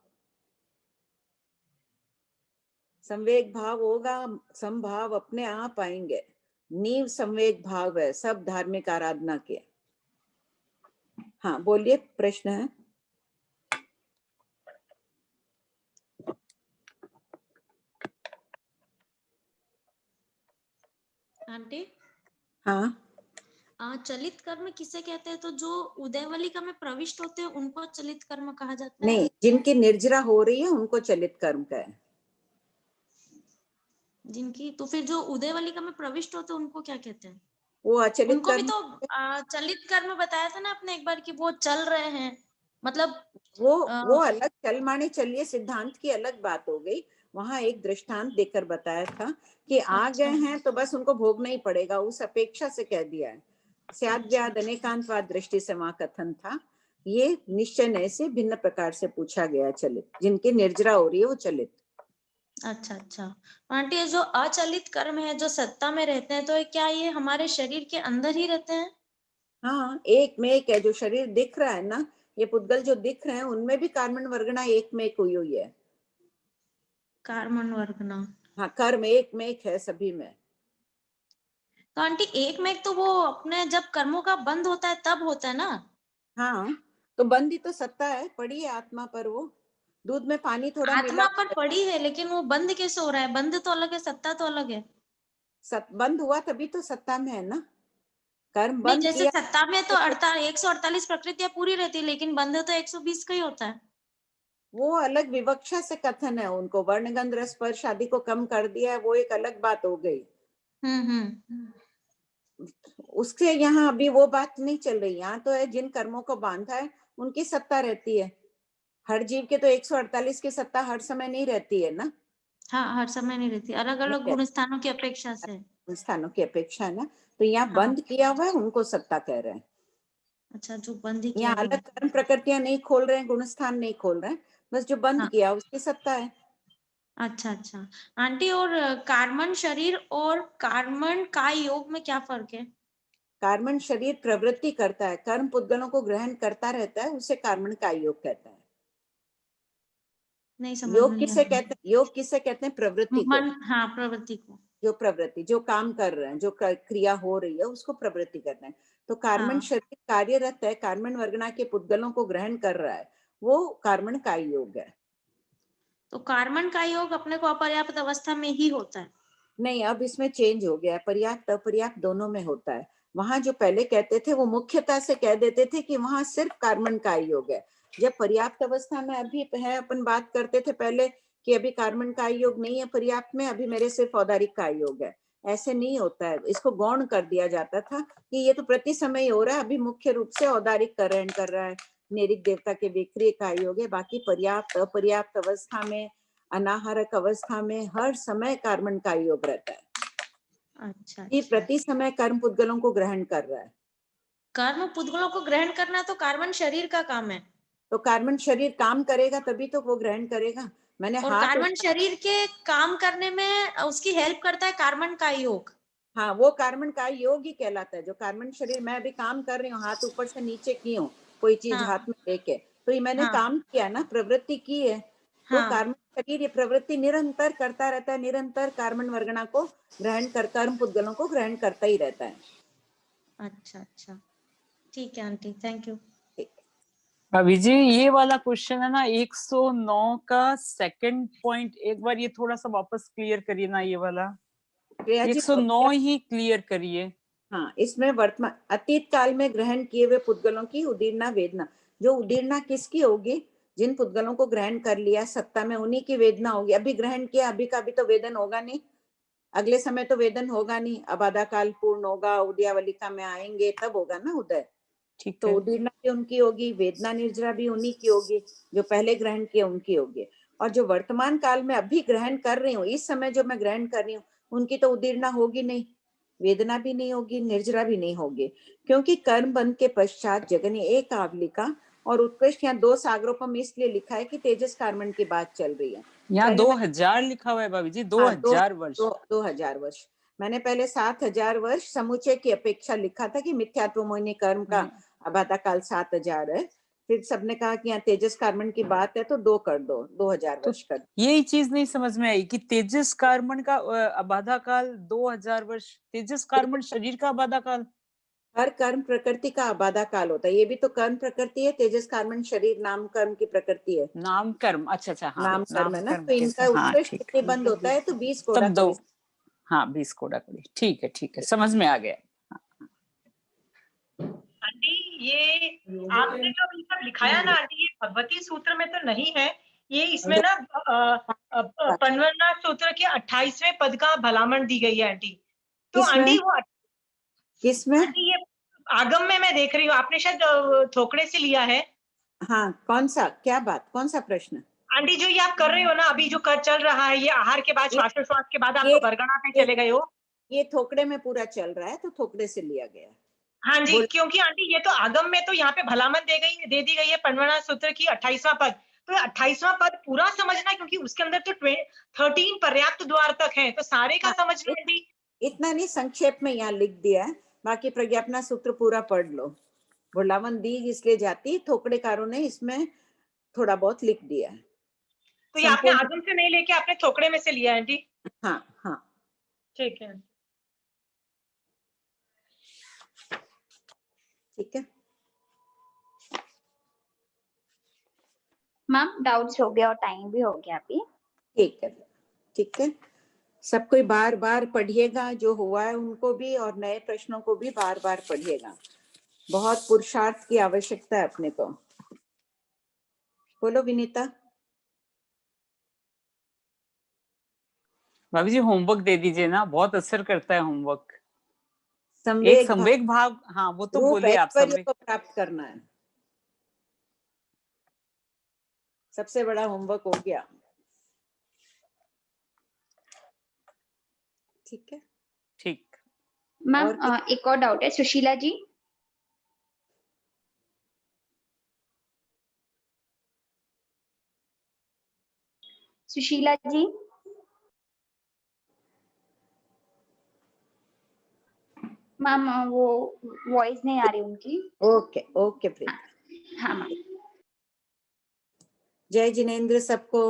संवेग भाव होगा, संभाव अपने आप आएंगे। नींव संवेग भाव है सब धार्मिक आराधना के। हाँ बोलिए, प्रश्न है?
आंटी,
हाँ,
चलित कर्म किसे कहते हैं? तो जो उदयवलिका में प्रविष्ट होते हैं उनको चलित कर्म कहा जाता है?
नहीं, जिनकी निर्जरा हो रही है उनको चलित कर्म का है।
जिनकी, तो फिर जो उदयवलिका में प्रविष्ट होते हैं उनको क्या कहते हैं?
वो अचलित
उनको भी
कर्म।
तो चलित कर्म बताया था ना आपने एक बार कि वो चल रहे हैं, मतलब
वो अलग, चल माने चलिए सिद्धांत की अलग बात हो गई। वहां एक दृष्टांत देकर बताया था कि आ गए हैं तो बस उनको भोगना ही पड़ेगा, उस अपेक्षा से कह दिया है। स्याद्व्याद अनेकांतवाद दृष्टि से वहां कथन था। ये निश्चय नय से भिन्न प्रकार से पूछा गया चलित, जिनकी निर्जरा हो रही है वो चलित।
अच्छा अच्छा आंटी, ये जो अचलित कर्म है जो सत्ता में रहते हैं, तो क्या ये हमारे शरीर के अंदर ही रहते हैं?
हाँ, एक में एक है। जो शरीर दिख रहा है ना, ये पुद्गल जो दिख रहे हैं, उनमें भी कार्मण वर्गना एक में एक हुई हुई है।
कार्मण वर्गना,
हाँ, कर्म एक में एक है सभी में।
तो आंटी एक में एक तो वो अपने जब कर्मों का बंद होता है तब होता है ना?
हाँ, तो बंदी तो सत्ता है, पड़ी है आत्मा पर। वो दूध में पानी थोड़ा मिला,
आत्मा पर पड़ी है, लेकिन वो बंद कैसे हो रहा है? बंद तो अलग है, सत्ता तो अलग है।
बंद हुआ तभी तो सत्ता में है ना। कर्म
नहीं,
बंद
जैसे
किया
सत्ता में तो 148 प्रकृतियां पूरी रहती है, लेकिन बंद तो 120 का ही होता है।
वो अलग विवक्षा से कथन है। उनको वर्ण गंध रस स्पर्श आदि को कम कर दिया है, वो एक अलग बात हो गई। उससे यहाँ अभी वो बात नहीं चल रही। यहाँ तो है जिन कर्मों को बांधा है उनकी सत्ता रहती है। हर जीव के तो 148 की सत्ता हर समय नहीं रहती है ना।
हाँ, हर समय नहीं रहती, अलग अलग गुण स्थानों की अपेक्षा से।
स्थानों की अपेक्षा है ना। तो यहाँ
हाँ।
बंद किया हुआ है, उनको सत्ता कह रहे हैं।
अच्छा, जो बंद ही किया
यहाँ
हुआ
अलग
है।
कर्म प्रकृतियां नहीं खोल रहे हैं, गुणस्थान नहीं खोल रहे हैं, बस जो बंद किया उसकी सत्ता है।
अच्छा अच्छा आंटी, और कार्मण शरीर और कार्मण काय योग में क्या फर्क है?
कार्मण शरीर प्रवृत्ति करता है, कर्म पुद्गलों को ग्रहण करता रहता है, उसे कार्मण काय योग कहता है।
नहीं समझ
योग
में
किसे
नहीं
कहते हैं? योग किसे कहते हैं? प्रवृत्ति को।
हाँ, प्रवृत्ति को।
जो प्रवृत्ति, जो काम कर रहे हैं, जो क्रिया हो रही है, उसको प्रवृत्ति करते हैं। तो कार्मण शरीर कार्यरत है, कार्मण वर्गना के पुद्गलों को ग्रहण कर रहा है, वो कार्मण काय योग है।
तो कार्मण काय योग अपने को अपर्याप्त अवस्था में ही होता है?
नहीं, अब इसमें चेंज हो गया है, पर्याप्त अपर्याप्त दोनों में होता है। वहां जो पहले कहते थे वो मुख्यता से कह देते थे कि वहां सिर्फ कार्मण काय योग है। जब पर्याप्त अवस्था में अभी है, अपन बात करते थे पहले कि अभी कार्मण काय योग नहीं है पर्याप्त में, अभी मेरे सिर्फ औदारिक काय योग है। ऐसे नहीं होता है, इसको गौण कर दिया जाता था कि ये तो प्रति समय हो रहा है, अभी मुख्य रूप से औदारिक करण कर रहा है, नेरिक देवता के विक्रिय काय योग है। बाकी पर्याप्त अपर्याप्त अवस्था में, अनाहारक अवस्था में हर समय कार्मण काय योग रहता है।
अच्छा,
ये प्रति समय कर्म पुद्गलों को ग्रहण कर रहा है।
कर्म पुद्गलों को ग्रहण करना तो कार्मण शरीर का काम है।
तो कार्मण शरीर काम करेगा तभी तो वो ग्रहण करेगा। मैंने
और
हाथ
कार्मण शरीर के काम करने में उसकी हेल्प करता है कार्मण काय योग।
हाँ, वो कर्मण का योग ही कहलाता है। जो कर्मण शरीर, मैं अभी काम कर रही हूँ, हाथ ऊपर से नीचे की हूँ, कोई चीज
हाँ।
हाथ में लेके, तो ये मैंने
हाँ।
काम किया ना, प्रवृत्ति की है। तो
हाँ।
कर्मण शरीर ये प्रवृत्ति निरंतर करता रहता है, निरंतर कर्मण वर्गणा को ग्रहण कर, कर्म पुद्गलों को ग्रहण करता ही रहता है।
अच्छा अच्छा, ठीक है आंटी, थैंक यू।
भाभी जी, ये वाला क्वेश्चन है ना 109 का सेकंड पॉइंट, एक बार ये थोड़ा सा वापस क्लियर करिए ना, ये वाला 109 ही क्लियर करिए।
हाँ, इसमें वर्तमान अतीत काल में ग्रहण किए हुए पुद्गलों की उदीर्णा वेदना, जो उदीर्णा किसकी होगी? जिन पुद्गलों को ग्रहण कर लिया सत्ता में, उन्हीं की वेदना होगी। अभी ग्रहण किया, अभी का अभी तो वेदन होगा नहीं, अगले समय तो वेदन होगा नहीं, अब आधा काल पूर्ण होगा, उदयावलिका में आएंगे तब होगा ना उदय।
ठीक
तो
है।
उदीर्णा भी उनकी होगी, वेदना निर्जरा भी उन्हीं की होगी, जो पहले ग्रहण किए उनकी होगी। और जो वर्तमान काल में अभी ग्रहण कर रही हूँ, इस समय जो मैं ग्रहण कर रही हूँ, उनकी तो उदीर्णा होगी नहीं, वेदना भी नहीं होगी, निर्जरा भी नहीं होगी, क्योंकि कर्म बंध के पश्चात जगनी एक आवलिका और उत्कृष्ट। यहाँ 2 सागरोपम इसलिए लिखा है कि तेजस कर्मण की बात चल रही है।
यहाँ 2000 लिखा हुआ है भाभी जी, 2000 वर्ष।
2000 वर्ष। मैंने पहले 7000 वर्ष समुच्चय की अपेक्षा लिखा था कि मिथ्यात्व मोहिनी कर्म का आबादा काल 7000 है। फिर सबने कहा कि यहाँ तेजस कर्मण की बात है तो 2 कर दो, 2000 वर्ष कर दो।
यही चीज नहीं समझ में आई कि तेजस कर्मण का आबादा काल 2000 वर्ष, तेजस कर्मण शरीर का आबादा काल।
हर कर्म प्रकृति का आबादा काल होता है, ये भी तो कर्म प्रकृति है, तेजस कर्मण शरीर नाम कर्म की प्रकृति है।
नाम कर्म, अच्छा अच्छा, हाँ,
नाम कर्म है ना,
कर्म
तो इनका
हाँ,
उत्कृष्ट
ठीक।
कितनी बंद होता है, तो 20 कोड़ा
तब 2, हाँ 20 कोड़ा कड़ी, ठीक है, समझ में आ गया।
आंटी, ये आपने जो अभी तक लिखाया ना आंटी, ये भगवती सूत्र में तो नहीं है, ये इसमें ना पन्वर्णा सूत्र के 28वें पद का भलामण दी गई है आंटी। तो आंटी वो
किसमें?
आंटी ये आगम में मैं देख रही हूँ, आपने शायद थोकड़े से लिया है।
हाँ, कौन सा, क्या बात, कौन सा प्रश्न?
आंटी जो ये आप कर रहे हो ना अभी, जो कर चल रहा है, ये आहार के बाद, श्वासोश्वास के बाद आप तो वर्गणा पे चले गए हो।
ये थोकड़े में पूरा चल रहा है, तो थोकड़े से लिया गया।
हाँ जी, क्योंकि आंटी ये तो आगम में तो यहाँ पे भलामण दे दी गई है पन्वर्णा सूत्र की 28वां पद, तो 28वां पद पूरा समझना, क्योंकि उसके अंदर तो 13 पर्याप्त द्वार तक है, तो सारे का समझना आंटी।
इतना नहीं, संक्षेप में यहाँ लिख दिया है, बाकी प्रज्ञापना सूत्र पूरा पढ़ लो। बुलावन दी इसलिए जाती, थोकड़ेकारों ने इसमें थोड़ा बहुत लिख दिया है।
तो ये आपने आगम से नहीं लेके आपने थोकड़े में से लिया आंटी?
हाँ हाँ,
ठीक है,
ठीक है
मैम, डाउट्स हो गया और टाइम भी हो गया अभी।
ठीक है, सब कोई बार बार पढ़िएगा, जो हुआ है उनको भी और नए प्रश्नों को भी बार बार पढ़िएगा। बहुत पुरुषार्थ की आवश्यकता है अपने को। बोलो विनीता।
भाभी जी होमवर्क दे दीजिए ना, बहुत असर करता है होमवर्क।
एक
संवेग भाव, हाँ वो तो बोलिए आप। संवेग
को प्राप्त करना है, सबसे बड़ा होमवर्क हो गया। ठीक है,
ठीक।
मैम एक और डाउट है, सुशीला जी। सुशीला जी, मैम वो वॉइस नहीं आ रही उनकी।
ओके प्रीत।
हाँ मैम।
जय जिनेंद्र सबको।